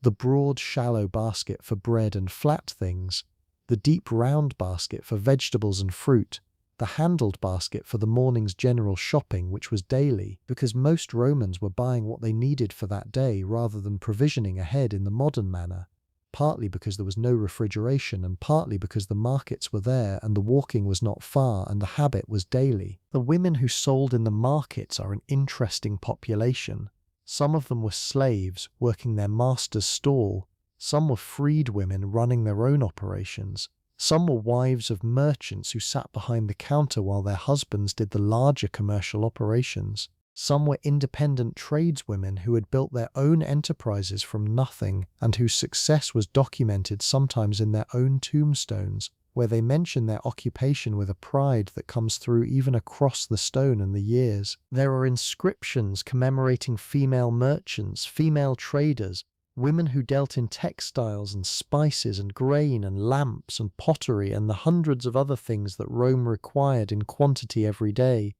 The broad, shallow basket for bread and flat things, the deep round basket for vegetables and fruit, the handled basket for the morning's general shopping, which was daily, because most Romans were buying what they needed for that day rather than provisioning ahead in the modern manner, partly because there was no refrigeration and partly because the markets were there and the walking was not far and the habit was daily. The women who sold in the markets are an interesting population. Some of them were slaves working their master's stall, some were freed women running their own operations, some were wives of merchants who sat behind the counter while their husbands did the larger commercial operations. Some were independent tradeswomen who had built their own enterprises from nothing and whose success was documented sometimes in their own tombstones, where they mention their occupation with a pride that comes through even across the stone and the years. There are inscriptions commemorating female merchants, female traders, women who dealt in textiles and spices and grain and lamps and pottery and the hundreds of other things that Rome required in quantity every day.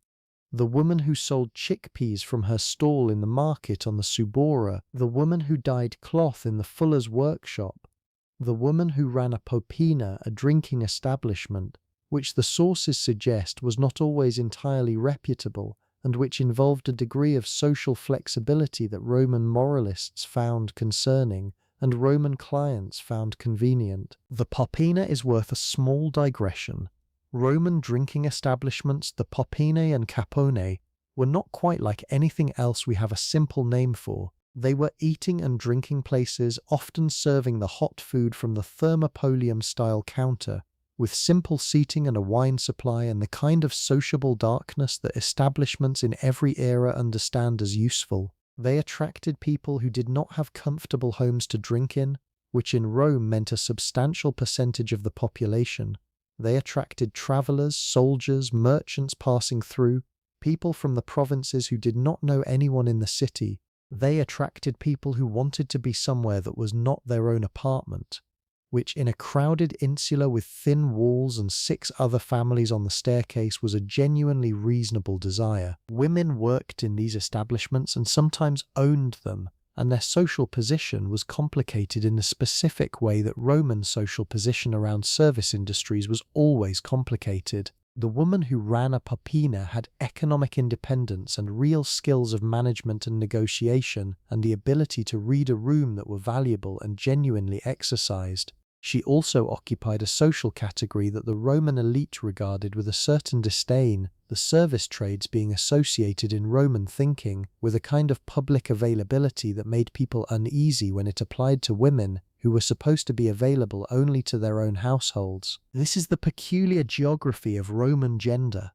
The woman who sold chickpeas from her stall in the market on the Subura, the woman who dyed cloth in the fuller's workshop, the woman who ran a popina, a drinking establishment, which the sources suggest was not always entirely reputable, and which involved a degree of social flexibility that Roman moralists found concerning, and Roman clients found convenient. The popina is worth a small digression. Roman drinking establishments, the popine and capone, were not quite like anything else we have a simple name for. They were eating and drinking places, often serving the hot food from the Thermopolium-style counter, with simple seating and a wine supply and the kind of sociable darkness that establishments in every era understand as useful. They attracted people who did not have comfortable homes to drink in, which in Rome meant a substantial percentage of the population. They attracted travelers, soldiers, merchants passing through, people from the provinces who did not know anyone in the city. They attracted people who wanted to be somewhere that was not their own apartment. which in a crowded insula with thin walls and 6 other families on the staircase was a genuinely reasonable desire. Women worked in these establishments and sometimes owned them, and their social position was complicated in the specific way that Roman social position around service industries was always complicated. The woman who ran a popina had economic independence and real skills of management and negotiation, and the ability to read a room that were valuable and genuinely exercised. She also occupied a social category that the Roman elite regarded with a certain disdain, the service trades being associated in Roman thinking with a kind of public availability that made people uneasy when it applied to women who were supposed to be available only to their own households. This is the peculiar geography of Roman gender.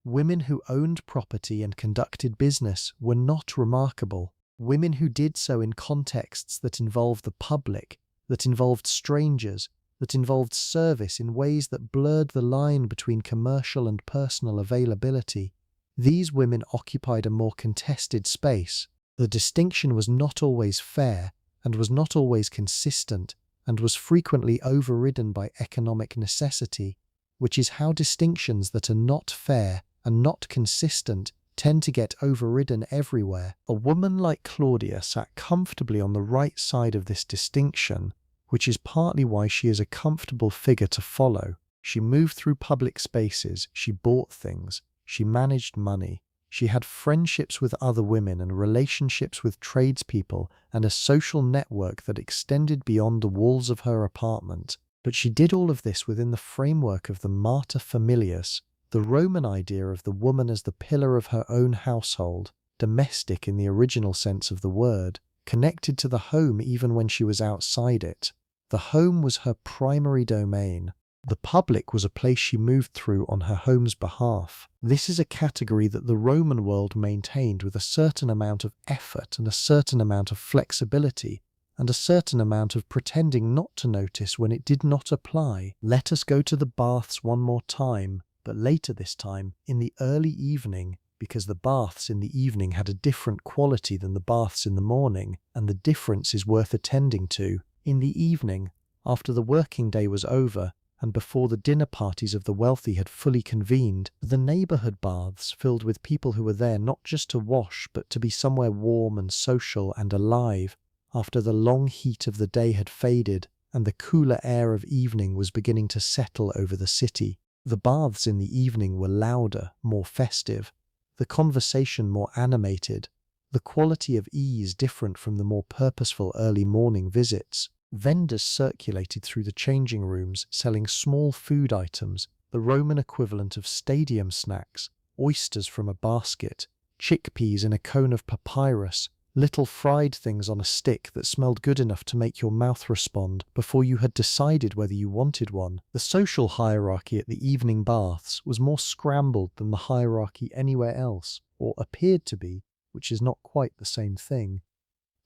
Women who owned property and conducted business were not remarkable. Women who did so in contexts that involved the public, that involved strangers, that involved service in ways that blurred the line between commercial and personal availability. These women occupied a more contested space. The distinction was not always fair, and was not always consistent, and was frequently overridden by economic necessity, which is how distinctions that are not fair and not consistent tend to get overridden everywhere. A woman like Claudia sat comfortably on the right side of this distinction, which is partly why she is a comfortable figure to follow. She moved through public spaces, she bought things, she managed money, she had friendships with other women and relationships with tradespeople and a social network that extended beyond the walls of her apartment. But she did all of this within the framework of the mater familias, the Roman idea of the woman as the pillar of her own household, domestic in the original sense of the word, connected to the home even when she was outside it. The home was her primary domain. The public was a place she moved through on her home's behalf. This is a category that the Roman world maintained with a certain amount of effort and a certain amount of flexibility, and a certain amount of pretending not to notice when it did not apply. Let us go to the baths one more time, but later this time, in the early evening, because the baths in the evening had a different quality than the baths in the morning, and the difference is worth attending to. In the evening, after the working day was over, and before the dinner parties of the wealthy had fully convened, the neighbourhood baths filled with people who were there not just to wash, but to be somewhere warm and social and alive, after the long heat of the day had faded, and the cooler air of evening was beginning to settle over the city. The baths in the evening were louder, more festive, the conversation more animated, the quality of ease different from the more purposeful early morning visits. Vendors circulated through the changing rooms selling small food items, the Roman equivalent of stadium snacks, oysters from a basket, chickpeas in a cone of papyrus, little fried things on a stick that smelled good enough to make your mouth respond before you had decided whether you wanted one. The social hierarchy at the evening baths was more scrambled than the hierarchy anywhere else, or appeared to be, which is not quite the same thing.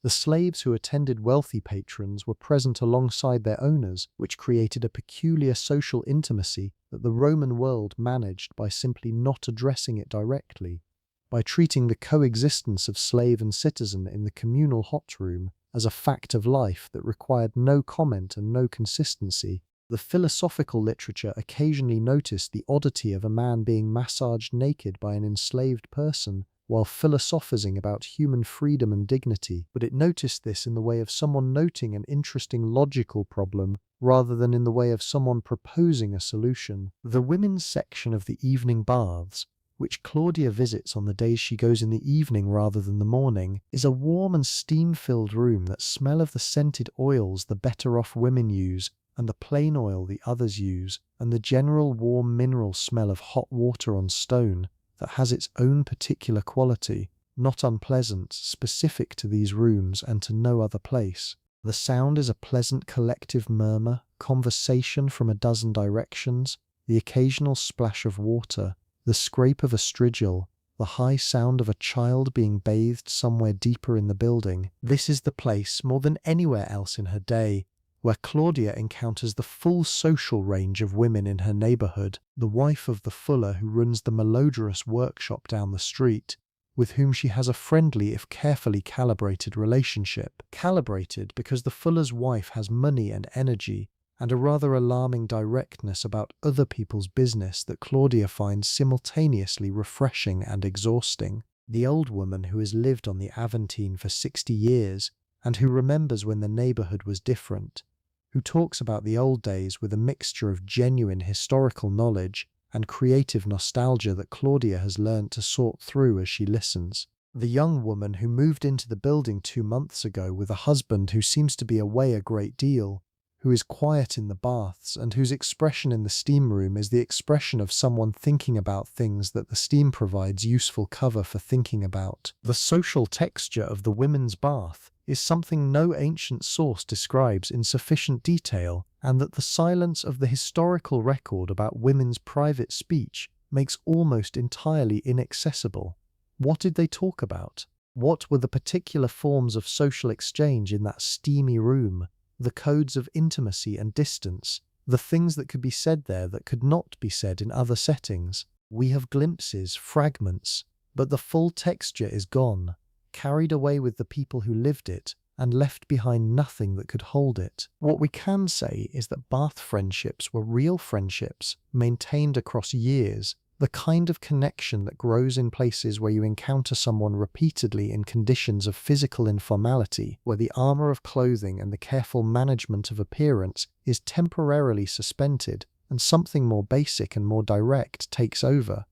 The slaves who attended wealthy patrons were present alongside their owners, which created a peculiar social intimacy that the Roman world managed by simply not addressing it directly, by treating the coexistence of slave and citizen in the communal hot room as a fact of life that required no comment and no consistency. The philosophical literature occasionally noticed the oddity of a man being massaged naked by an enslaved person, while philosophizing about human freedom and dignity, but it noticed this in the way of someone noting an interesting logical problem rather than in the way of someone proposing a solution. The women's section of the evening baths, which Claudia visits on the days she goes in the evening rather than the morning, is a warm and steam-filled room that smell of the scented oils the better-off women use, and the plain oil the others use, and the general warm mineral smell of hot water on stone, that has its own particular quality, not unpleasant, specific to these rooms and to no other place. The sound is a pleasant collective murmur, conversation from a dozen directions, the occasional splash of water, the scrape of a strigil, the high sound of a child being bathed somewhere deeper in the building. This is the place, more than anywhere else in her day, where Claudia encounters the full social range of women in her neighbourhood, the wife of the fuller who runs the malodorous workshop down the street, with whom she has a friendly if carefully calibrated relationship. Calibrated because the fuller's wife has money and energy, and a rather alarming directness about other people's business that Claudia finds simultaneously refreshing and exhausting. The old woman who has lived on the Aventine for 60 years and who remembers when the neighbourhood was different, who talks about the old days with a mixture of genuine historical knowledge and creative nostalgia that Claudia has learned to sort through as she listens. The young woman who moved into the building 2 months ago with a husband who seems to be away a great deal, who is quiet in the baths and whose expression in the steam room is the expression of someone thinking about things that the steam provides useful cover for thinking about. The social texture of the women's bath is something no ancient source describes in sufficient detail, and that the silence of the historical record about women's private speech makes almost entirely inaccessible. What did they talk about? What were the particular forms of social exchange in that steamy room? The codes of intimacy and distance, the things that could be said there that could not be said in other settings. We have glimpses, fragments, but the full texture is gone, carried away with the people who lived it, and left behind nothing that could hold it. What we can say is that bath friendships were real friendships, maintained across years, the kind of connection that grows in places where you encounter someone repeatedly in conditions of physical informality, where the armor of clothing and the careful management of appearance is temporarily suspended, and something more basic and more direct takes over.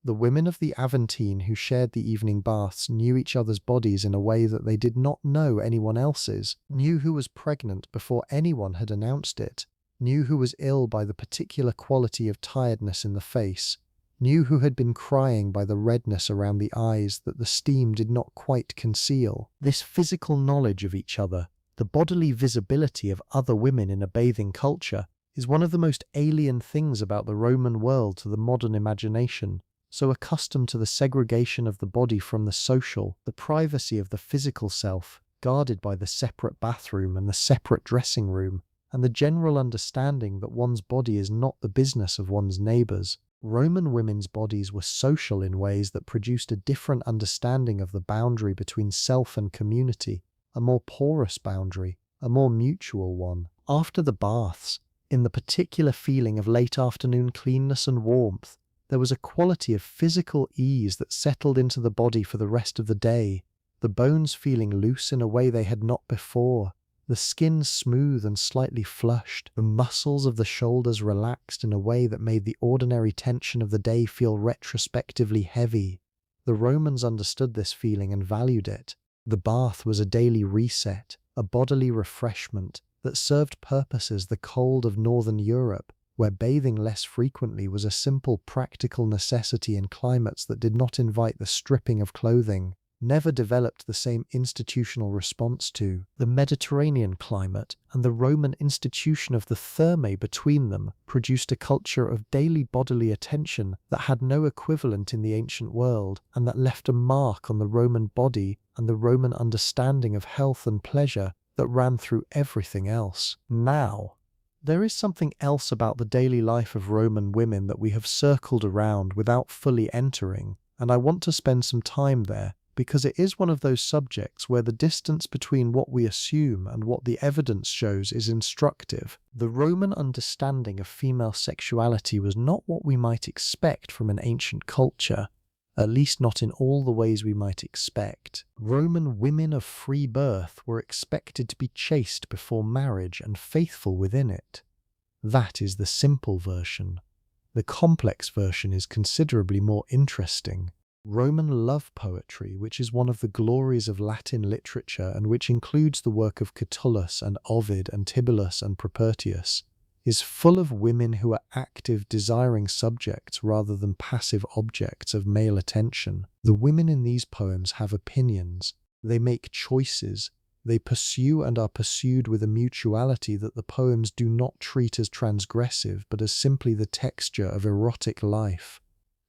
The women of the Aventine who shared the evening baths knew each other's bodies in a way that they did not know anyone else's, knew who was pregnant before anyone had announced it, knew who was ill by the particular quality of tiredness in the face, knew who had been crying by the redness around the eyes that the steam did not quite conceal. This physical knowledge of each other, the bodily visibility of other women in a bathing culture, is one of the most alien things about the Roman world to the modern imagination. So accustomed to the segregation of the body from the social, the privacy of the physical self, guarded by the separate bathroom and the separate dressing room, and the general understanding that one's body is not the business of one's neighbours. Roman women's bodies were social in ways that produced a different understanding of the boundary between self and community, a more porous boundary, a more mutual one. After the baths, in the particular feeling of late afternoon cleanness and warmth, there was a quality of physical ease that settled into the body for the rest of the day, the bones feeling loose in a way they had not before, the skin smooth and slightly flushed, the muscles of the shoulders relaxed in a way that made the ordinary tension of the day feel retrospectively heavy. The Romans understood this feeling and valued it. The bath was a daily reset, a bodily refreshment that served purposes the cold of northern Europe, where bathing less frequently was a simple practical necessity in climates that did not invite the stripping of clothing, never developed the same institutional response to. The Mediterranean climate and the Roman institution of the thermae between them produced a culture of daily bodily attention that had no equivalent in the ancient world, and that left a mark on the Roman body and the Roman understanding of health and pleasure that ran through everything else. Now, there is something else about the daily life of Roman women that we have circled around without fully entering, and I want to spend some time there, because it is one of those subjects where the distance between what we assume and what the evidence shows is instructive. The Roman understanding of female sexuality was not what we might expect from an ancient culture, at least not in all the ways we might expect. Roman women of free birth were expected to be chaste before marriage and faithful within it. That is the simple version. The complex version is considerably more interesting. Roman love poetry, which is one of the glories of Latin literature and which includes the work of Catullus and Ovid and Tibullus and Propertius, is full of women who are active, desiring subjects rather than passive objects of male attention. The women in these poems have opinions, they make choices, they pursue and are pursued with a mutuality that the poems do not treat as transgressive but as simply the texture of erotic life.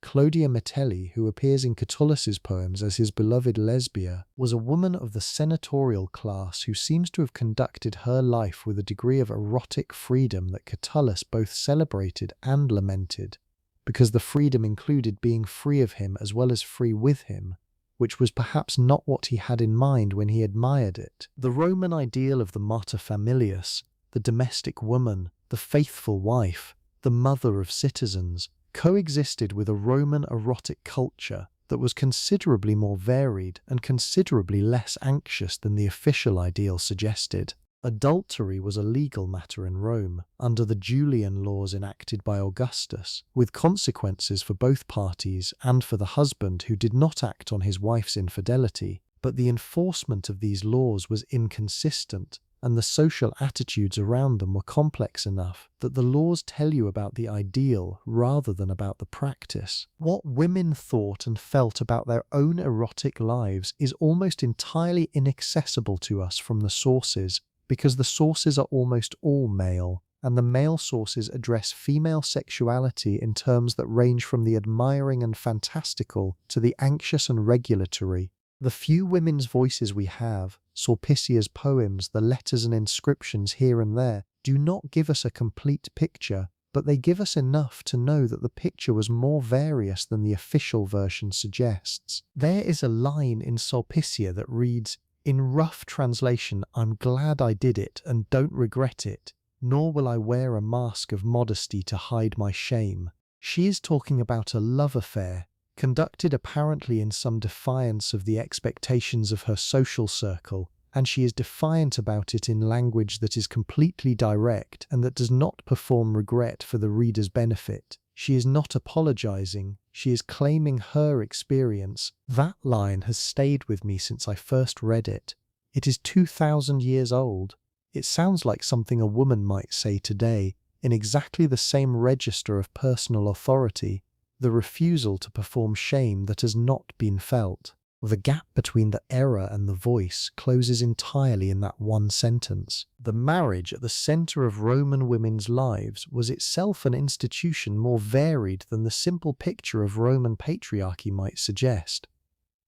Claudia Metelli, who appears in Catullus's poems as his beloved Lesbia, was a woman of the senatorial class who seems to have conducted her life with a degree of erotic freedom that Catullus both celebrated and lamented, because the freedom included being free of him as well as free with him, which was perhaps not what he had in mind when he admired it. The Roman ideal of the mater familias, the domestic woman, the faithful wife, the mother of citizens, coexisted with a Roman erotic culture that was considerably more varied and considerably less anxious than the official ideal suggested. Adultery was a legal matter in Rome, under the Julian laws enacted by Augustus, with consequences for both parties and for the husband who did not act on his wife's infidelity. But the enforcement of these laws was inconsistent, and the social attitudes around them were complex enough that the laws tell you about the ideal rather than about the practice. What women thought and felt about their own erotic lives is almost entirely inaccessible to us from the sources, because the sources are almost all male, and the male sources address female sexuality in terms that range from the admiring and fantastical to the anxious and regulatory. The few women's voices we have, Sulpicia's poems, the letters and inscriptions here and there, do not give us a complete picture, but they give us enough to know that the picture was more various than the official version suggests. There is a line in Sulpicia that reads, "In rough translation, I'm glad I did it and don't regret it, nor will I wear a mask of modesty to hide my shame." She is talking about a love affair, conducted apparently in some defiance of the expectations of her social circle, and she is defiant about it in language that is completely direct and that does not perform regret for the reader's benefit. She is not apologizing, she is claiming her experience. That line has stayed with me since I first read it. It is 2,000 years old. It sounds like something a woman might say today, in exactly the same register of personal authority, the refusal to perform shame that has not been felt. The gap between the error and the voice closes entirely in that one sentence. The marriage at the center of Roman women's lives was itself an institution more varied than the simple picture of Roman patriarchy might suggest.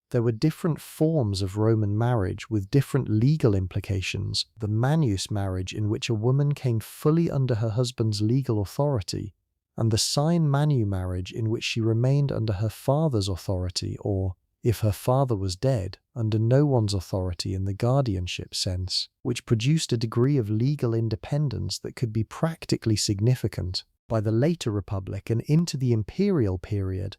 There were different forms of Roman marriage with different legal implications. The manus marriage, in which a woman came fully under her husband's legal authority, and the sine manu marriage, in which she remained under her father's authority, or, if her father was dead, under no one's authority in the guardianship sense, which produced a degree of legal independence that could be practically significant. By the later Republic and into the imperial period,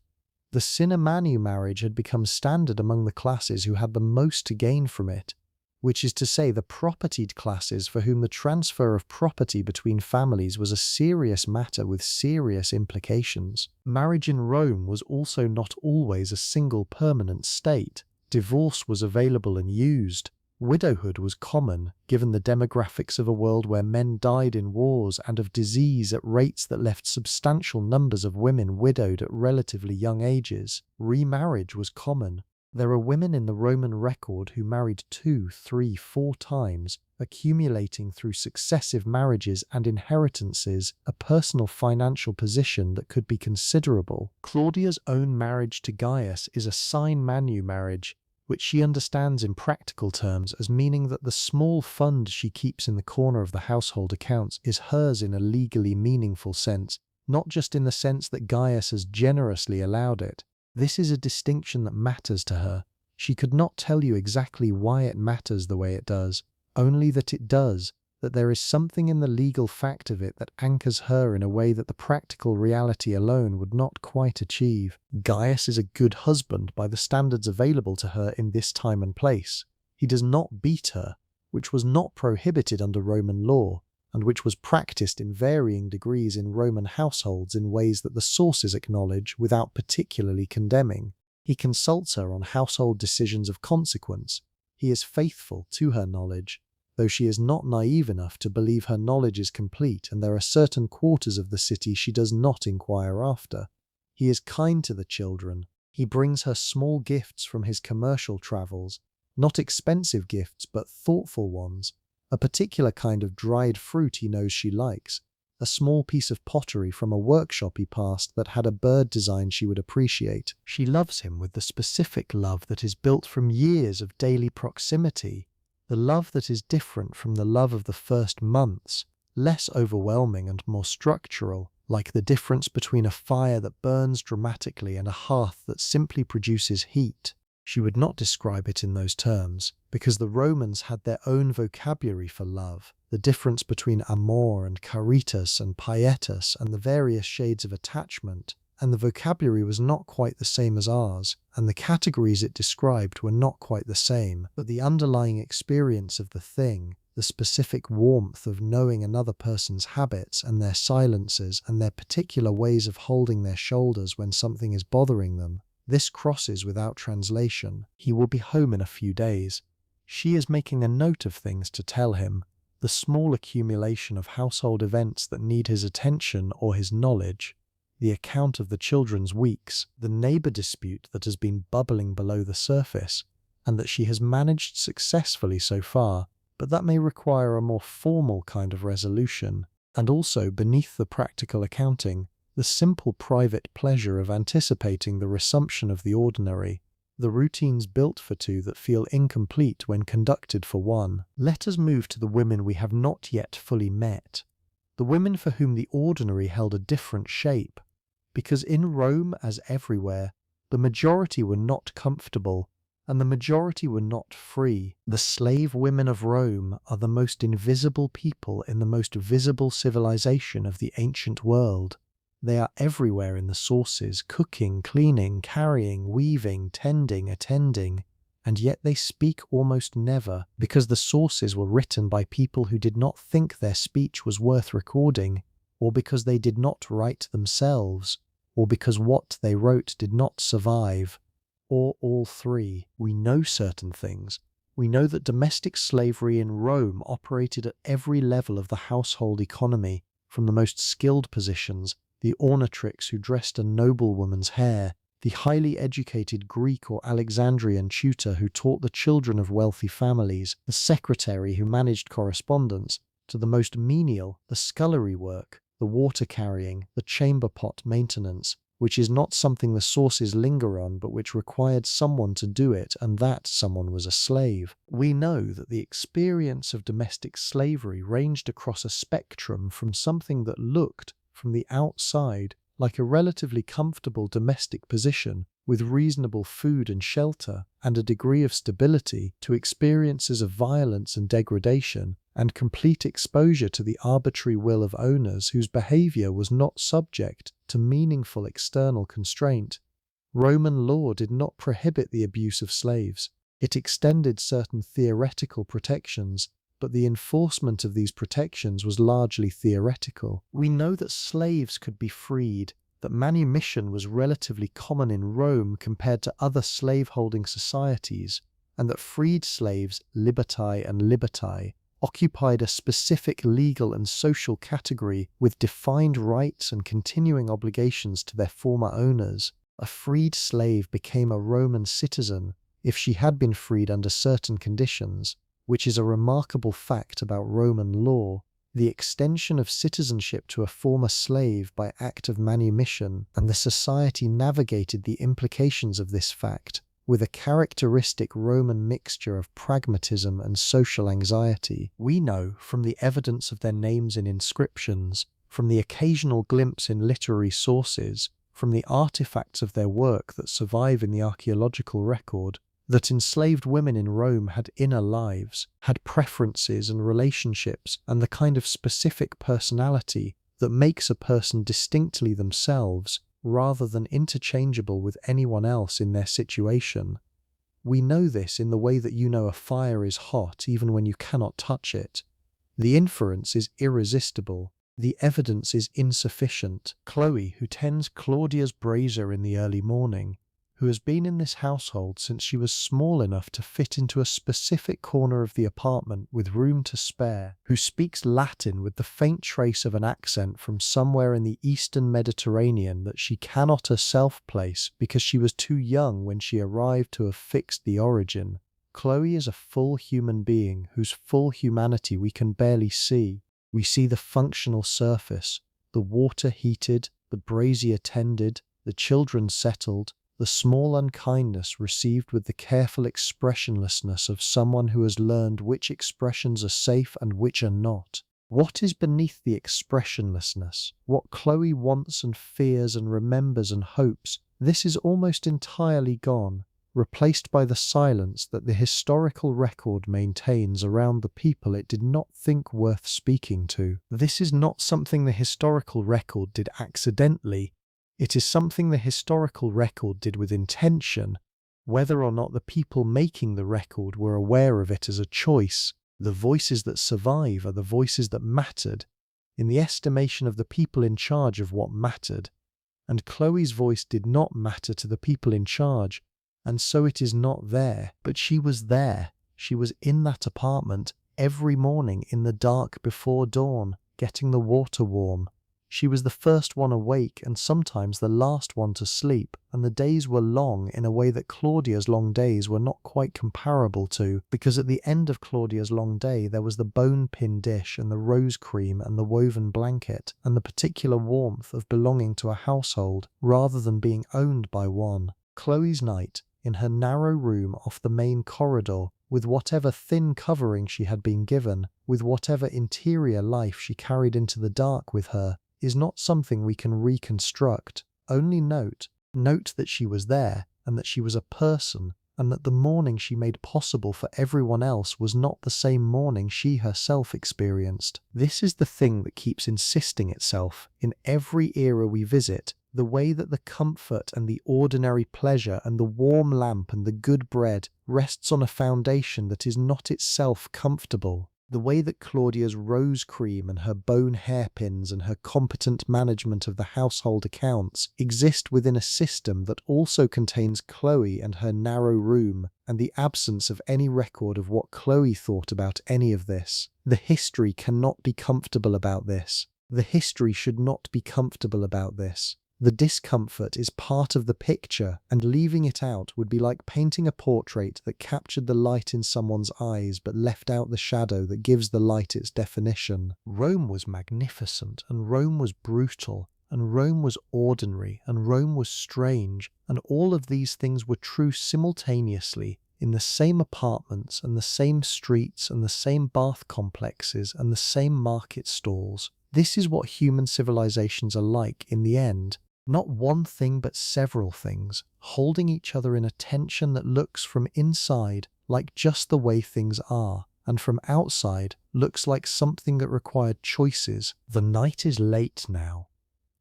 the sine manu marriage had become standard among the classes who had the most to gain from it, which is to say the propertied classes for whom the transfer of property between families was a serious matter with serious implications. Marriage in Rome was also not always a single permanent state. Divorce was available and used. Widowhood was common, given the demographics of a world where men died in wars and of disease at rates that left substantial numbers of women widowed at relatively young ages. Remarriage was common. There are women in the Roman record who married 2, 3, 4 times, accumulating through successive marriages and inheritances a personal financial position that could be considerable. Claudia's own marriage to Gaius is a sine manu marriage, which she understands in practical terms as meaning that the small fund she keeps in the corner of the household accounts is hers in a legally meaningful sense, not just in the sense that Gaius has generously allowed it. This is a distinction that matters to her. She could not tell you exactly why it matters the way it does, only that it does, that there is something in the legal fact of it that anchors her in a way that the practical reality alone would not quite achieve. Gaius is a good husband by the standards available to her in this time and place. He does not beat her, which was not prohibited under Roman law, and which was practiced in varying degrees in Roman households in ways that the sources acknowledge without particularly condemning. He consults her on household decisions of consequence. He is faithful to her knowledge, though she is not naive enough to believe her knowledge is complete and there are certain quarters of the city she does not inquire after. He is kind to the children. He brings her small gifts from his commercial travels, not expensive gifts but thoughtful ones. A particular kind of dried fruit he knows she likes, a small piece of pottery from a workshop he passed that had a bird design she would appreciate. She loves him with the specific love that is built from years of daily proximity, the love that is different from the love of the first months, less overwhelming and more structural, like the difference between a fire that burns dramatically and a hearth that simply produces heat. She would not describe it in those terms, because the Romans had their own vocabulary for love, the difference between amor and caritas and pietas and the various shades of attachment, and the vocabulary was not quite the same as ours, and the categories it described were not quite the same, but the underlying experience of the thing, the specific warmth of knowing another person's habits and their silences and their particular ways of holding their shoulders when something is bothering them, this crosses without translation. He will be home in a few days. She is making a note of things to tell him, the small accumulation of household events that need his attention or his knowledge, the account of the children's weeks, the neighbour dispute that has been bubbling below the surface, and that she has managed successfully so far, but that may require a more formal kind of resolution, and also, beneath the practical accounting, the simple private pleasure of anticipating the resumption of the ordinary, the routines built for two that feel incomplete when conducted for one. Let us move to the women we have not yet fully met, the women for whom the ordinary held a different shape, because in Rome, as everywhere, the majority were not comfortable, and the majority were not free. The slave women of Rome are the most invisible people in the most visible civilization of the ancient world. They are everywhere in the sources, cooking, cleaning, carrying, weaving, tending, attending, and yet they speak almost never, because the sources were written by people who did not think their speech was worth recording, or because they did not write themselves, or because what they wrote did not survive, or all three. We know certain things. We know that domestic slavery in Rome operated at every level of the household economy, from the most skilled positions, the ornatrix who dressed a noblewoman's hair, the highly educated Greek or Alexandrian tutor who taught the children of wealthy families, the secretary who managed correspondence, to the most menial, the scullery work, the water carrying, the chamber pot maintenance, which is not something the sources linger on but which required someone to do it, and that someone was a slave. We know that the experience of domestic slavery ranged across a spectrum from something that looked, from the outside, like a relatively comfortable domestic position with reasonable food and shelter and a degree of stability, to experiences of violence and degradation and complete exposure to the arbitrary will of owners whose behavior was not subject to meaningful external constraint. Roman law did not prohibit the abuse of slaves. It extended certain theoretical protections, but the enforcement of these protections was largely theoretical. We know that slaves could be freed, that manumission was relatively common in Rome compared to other slave-holding societies, and that freed slaves, libertae and libertae, occupied a specific legal and social category with defined rights and continuing obligations to their former owners. A freed slave became a Roman citizen if she had been freed under certain conditions, which is a remarkable fact about Roman law. The extension of citizenship to a former slave by act of manumission, and the society navigated the implications of this fact with a characteristic Roman mixture of pragmatism and social anxiety. We know, from the evidence of their names in inscriptions, from the occasional glimpse in literary sources, from the artifacts of their work that survive in the archaeological record, that enslaved women in Rome had inner lives, had preferences and relationships, and the kind of specific personality that makes a person distinctly themselves, rather than interchangeable with anyone else in their situation. We know this in the way that you know a fire is hot even when you cannot touch it. The inference is irresistible. The evidence is insufficient. Chloe, who tends Claudia's brazier in the early morning, who has been in this household since she was small enough to fit into a specific corner of the apartment with room to spare, who speaks Latin with the faint trace of an accent from somewhere in the Eastern Mediterranean that she cannot herself place because she was too young when she arrived to have fixed the origin. Chloe is a full human being whose full humanity we can barely see. We see the functional surface, the water heated, the brazier tended, the children settled, the small unkindness received with the careful expressionlessness of someone who has learned which expressions are safe and which are not. What is beneath the expressionlessness? What Chloe wants and fears and remembers and hopes, this is almost entirely gone. replaced by the silence that the historical record maintains around the people it did not think worth speaking to. This is not something the historical record did accidentally. It is something the historical record did with intention, whether or not the people making the record were aware of it as a choice. The voices that survive are the voices that mattered, in the estimation of the people in charge of what mattered. And Chloe's voice did not matter to the people in charge, and so it is not there. But she was there. She was in that apartment every morning in the dark before dawn, getting the water warm. She was the first one awake and sometimes the last one to sleep, and the days were long in a way that Claudia's long days were not quite comparable to, because at the end of Claudia's long day there was the bone-pin dish and the rose cream and the woven blanket and the particular warmth of belonging to a household rather than being owned by one. Chloe's night, in her narrow room off the main corridor, with whatever thin covering she had been given, with whatever interior life she carried into the dark with her, is not something we can reconstruct. Only note that she was there, and that she was a person, and that the morning she made possible for everyone else was not the same morning she herself experienced. This is the thing that keeps insisting itself in every era we visit, the way that the comfort and the ordinary pleasure and the warm lamp and the good bread rests on a foundation that is not itself comfortable. The way that Claudia's rose cream and her bone hairpins and her competent management of the household accounts exist within a system that also contains Chloe and her narrow room, and the absence of any record of what Chloe thought about any of this. The history cannot be comfortable about this. The history should not be comfortable about this. The discomfort is part of the picture, and leaving it out would be like painting a portrait that captured the light in someone's eyes but left out the shadow that gives the light its definition. Rome was magnificent, and Rome was brutal, and Rome was ordinary, and Rome was strange, and all of these things were true simultaneously, in the same apartments, and the same streets, and the same bath complexes, and the same market stalls. This is what human civilizations are like in the end. Not one thing but several things, holding each other in a tension that looks from inside like just the way things are, and from outside looks like something that required choices. The night is late now,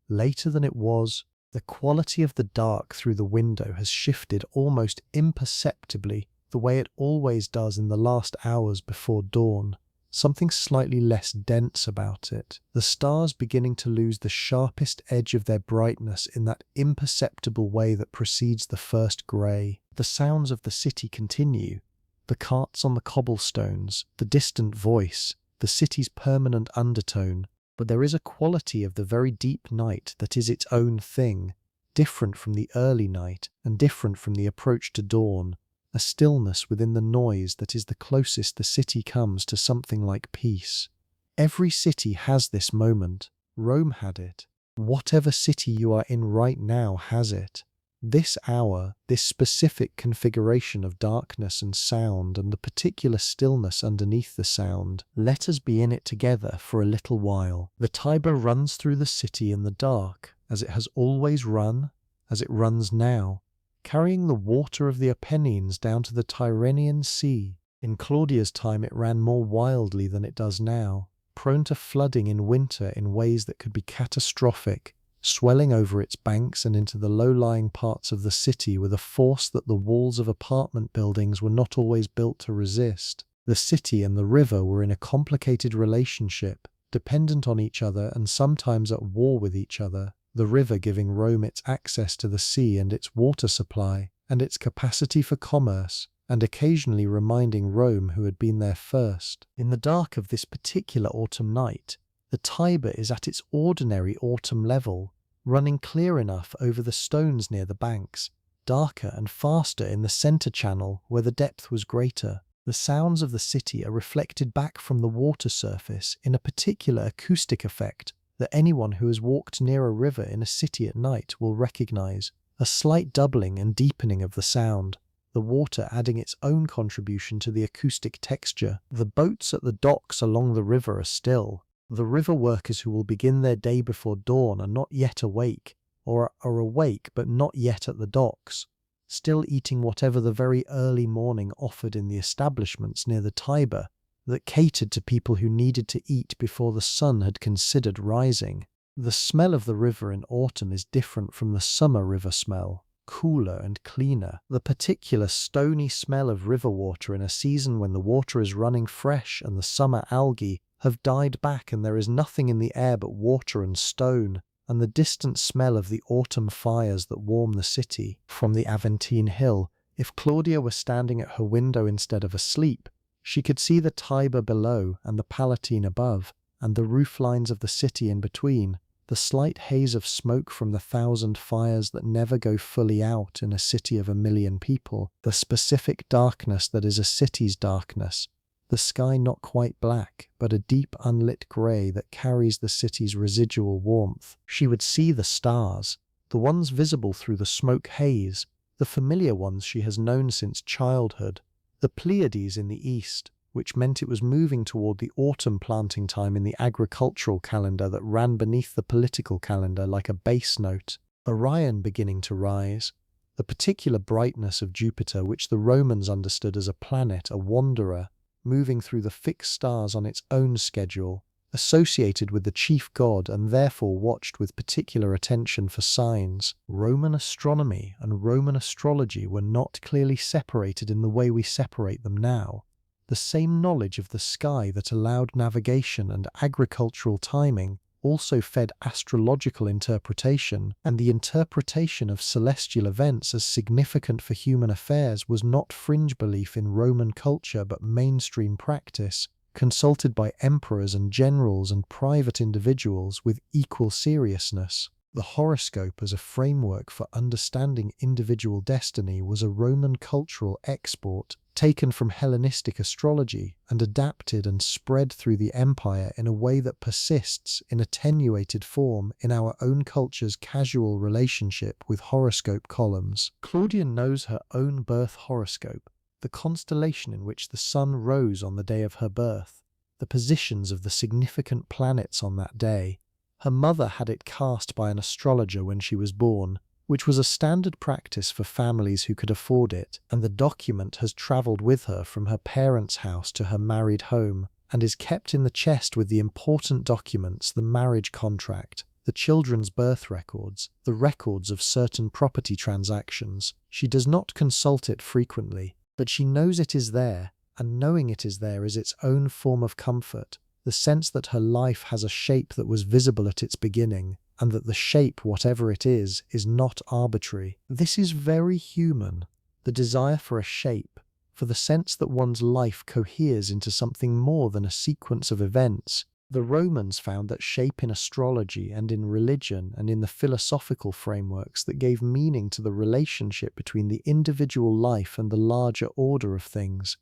later than it was. The quality of the dark through the window has shifted almost imperceptibly, the way it always does in the last hours before dawn. Something slightly less dense about it, the stars beginning to lose the sharpest edge of their brightness in that imperceptible way that precedes the first grey. The sounds of the city continue, the carts on the cobblestones, the distant voice, the city's permanent undertone, but there is a quality of the very deep night that is its own thing, different from the early night and different from the approach to dawn. A stillness within the noise that is the closest the city comes to something like peace. Every city has this moment. Rome had it. Whatever city you are in right now has it. This hour, this specific configuration of darkness and sound and the particular stillness underneath the sound, let us be in it together for a little while. The Tiber runs through the city in the dark, as it has always run, as it runs now, carrying the water of the Apennines down to the Tyrrhenian Sea. In Claudia's time it ran more wildly than it does now, prone to flooding in winter in ways that could be catastrophic, swelling over its banks and into the low-lying parts of the city with a force that the walls of apartment buildings were not always built to resist. The city and the river were in a complicated relationship, dependent on each other and sometimes at war with each other. The river giving Rome its access to the sea and its water supply, and its capacity for commerce, and occasionally reminding Rome who had been there first. In the dark of this particular autumn night, the Tiber is at its ordinary autumn level, running clear enough over the stones near the banks, darker and faster in the centre channel where the depth was greater. The sounds of the city are reflected back from the water surface in a particular acoustic effect that anyone who has walked near a river in a city at night will recognize. A slight doubling and deepening of the sound, the water adding its own contribution to the acoustic texture. The boats at the docks along the river are still. The river workers who will begin their day before dawn are not yet awake, or are awake but not yet at the docks. still eating whatever the very early morning offered in the establishments near the Tiber that catered to people who needed to eat before the sun had considered rising. The smell of the river in autumn is different from the summer river smell, cooler and cleaner. The particular stony smell of river water in a season when the water is running fresh and the summer algae have died back and there is nothing in the air but water and stone, and the distant smell of the autumn fires that warm the city. From the Aventine Hill, if Claudia were standing at her window instead of asleep, she could see the Tiber below and the Palatine above, and the roof lines of the city in between, the slight haze of smoke from the 1,000 fires that never go fully out in a city of 1,000,000 people, the specific darkness that is a city's darkness, the sky not quite black, but a deep unlit grey that carries the city's residual warmth. She would see the stars, the ones visible through the smoke haze, the familiar ones she has known since childhood, the Pleiades in the east, which meant it was moving toward the autumn planting time in the agricultural calendar that ran beneath the political calendar like a bass note, Orion beginning to rise, the particular brightness of Jupiter which the Romans understood as a planet, a wanderer, moving through the fixed stars on its own schedule, associated with the chief god and therefore watched with particular attention for signs. Roman astronomy and Roman astrology were not clearly separated in the way we separate them now. The same knowledge of the sky that allowed navigation and agricultural timing also fed astrological interpretation, and the interpretation of celestial events as significant for human affairs was not fringe belief in Roman culture but mainstream practice, consulted by emperors and generals and private individuals with equal seriousness. The horoscope as a framework for understanding individual destiny was a Roman cultural export taken from Hellenistic astrology and adapted and spread through the empire in a way that persists in attenuated form in our own culture's casual relationship with horoscope columns. Claudia knows her own birth horoscope, the constellation in which the sun rose on the day of her birth, the positions of the significant planets on that day. Her mother had it cast by an astrologer when she was born, which was a standard practice for families who could afford it, and the document has travelled with her from her parents' house to her married home, and is kept in the chest with the important documents, the marriage contract, the children's birth records, the records of certain property transactions. She does not consult it frequently, but she knows it is there, and knowing it is there is its own form of comfort, the sense that her life has a shape that was visible at its beginning, and that the shape, whatever it is not arbitrary. This is very human, the desire for a shape, for the sense that one's life coheres into something more than a sequence of events. The Romans found that shape in astrology and in religion and in the philosophical frameworks that gave meaning to the relationship between the individual life and the larger order of things.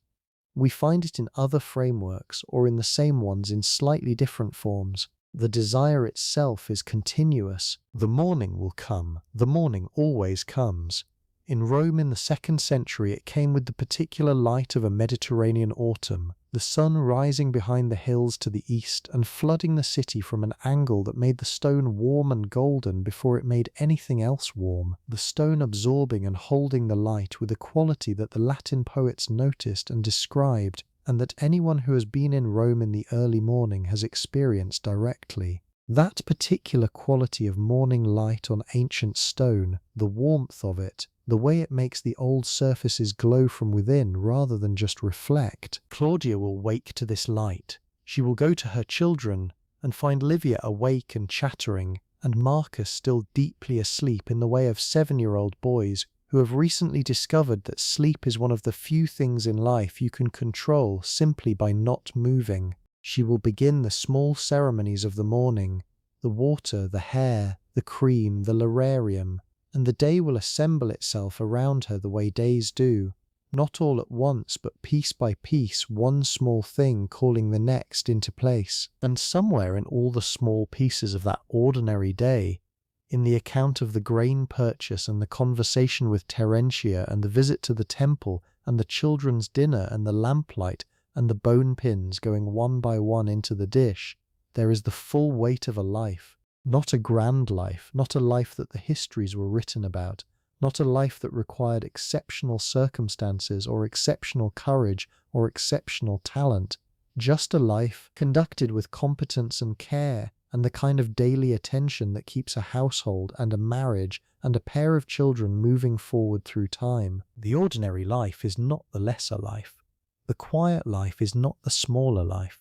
We find it in other frameworks or in the same ones in slightly different forms. The desire itself is continuous. The morning will come. The morning always comes. In Rome in the 2nd century it came with the particular light of a Mediterranean autumn, the sun rising behind the hills to the east and flooding the city from an angle that made the stone warm and golden before it made anything else warm, the stone absorbing and holding the light with a quality that the Latin poets noticed and described, and that anyone who has been in Rome in the early morning has experienced directly. That particular quality of morning light on ancient stone, the warmth of it, the way it makes the old surfaces glow from within rather than just reflect. Claudia will wake to this light. She will go to her children and find Livia awake and chattering, and Marcus still deeply asleep in the way of 7-year-old boys who have recently discovered that sleep is one of the few things in life you can control simply by not moving. She will begin the small ceremonies of the morning, the water, the hair, the cream, the lararium, and the day will assemble itself around her the way days do, not all at once but piece by piece, one small thing calling the next into place. And somewhere in all the small pieces of that ordinary day, in the account of the grain purchase and the conversation with Terentia and the visit to the temple and the children's dinner and the lamplight and the bone pins going one by one into the dish, there is the full weight of a life, not a grand life, not a life that the histories were written about, not a life that required exceptional circumstances or exceptional courage or exceptional talent, just a life conducted with competence and care and the kind of daily attention that keeps a household and a marriage and a pair of children moving forward through time. The ordinary life is not the lesser life. The quiet life is not the smaller life.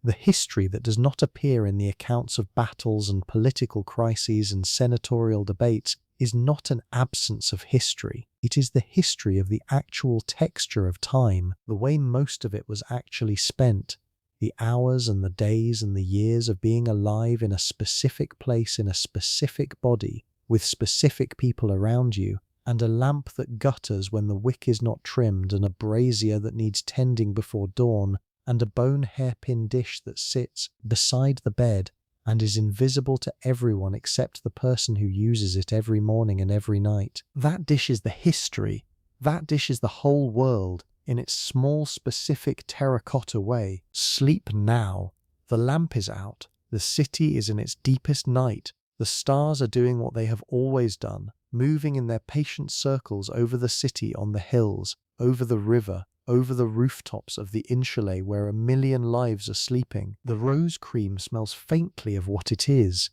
The history that does not appear in the accounts of battles and political crises and senatorial debates is not an absence of history. It is the history of the actual texture of time, the way most of it was actually spent, the hours and the days and the years of being alive in a specific place in a specific body, with specific people around you, and a lamp that gutters when the wick is not trimmed, and a brazier that needs tending before dawn, and a bone hairpin dish that sits beside the bed and is invisible to everyone except the person who uses it every morning and every night. That dish is the history. That dish is the whole world, in its small, specific terracotta way. Sleep now. The lamp is out. The city is in its deepest night. The stars are doing what they have always done, moving in their patient circles over the city, on the hills, over the river, over the rooftops of the insulae where 1,000,000 lives are sleeping. The rose cream smells faintly of what it is.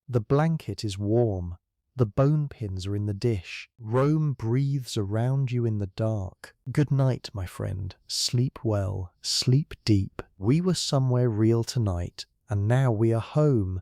The blanket is warm. The bone pins are in the dish. Rome breathes around you in the dark. Good night, my friend. Sleep well. Sleep deep. We were somewhere real tonight, and now we are home.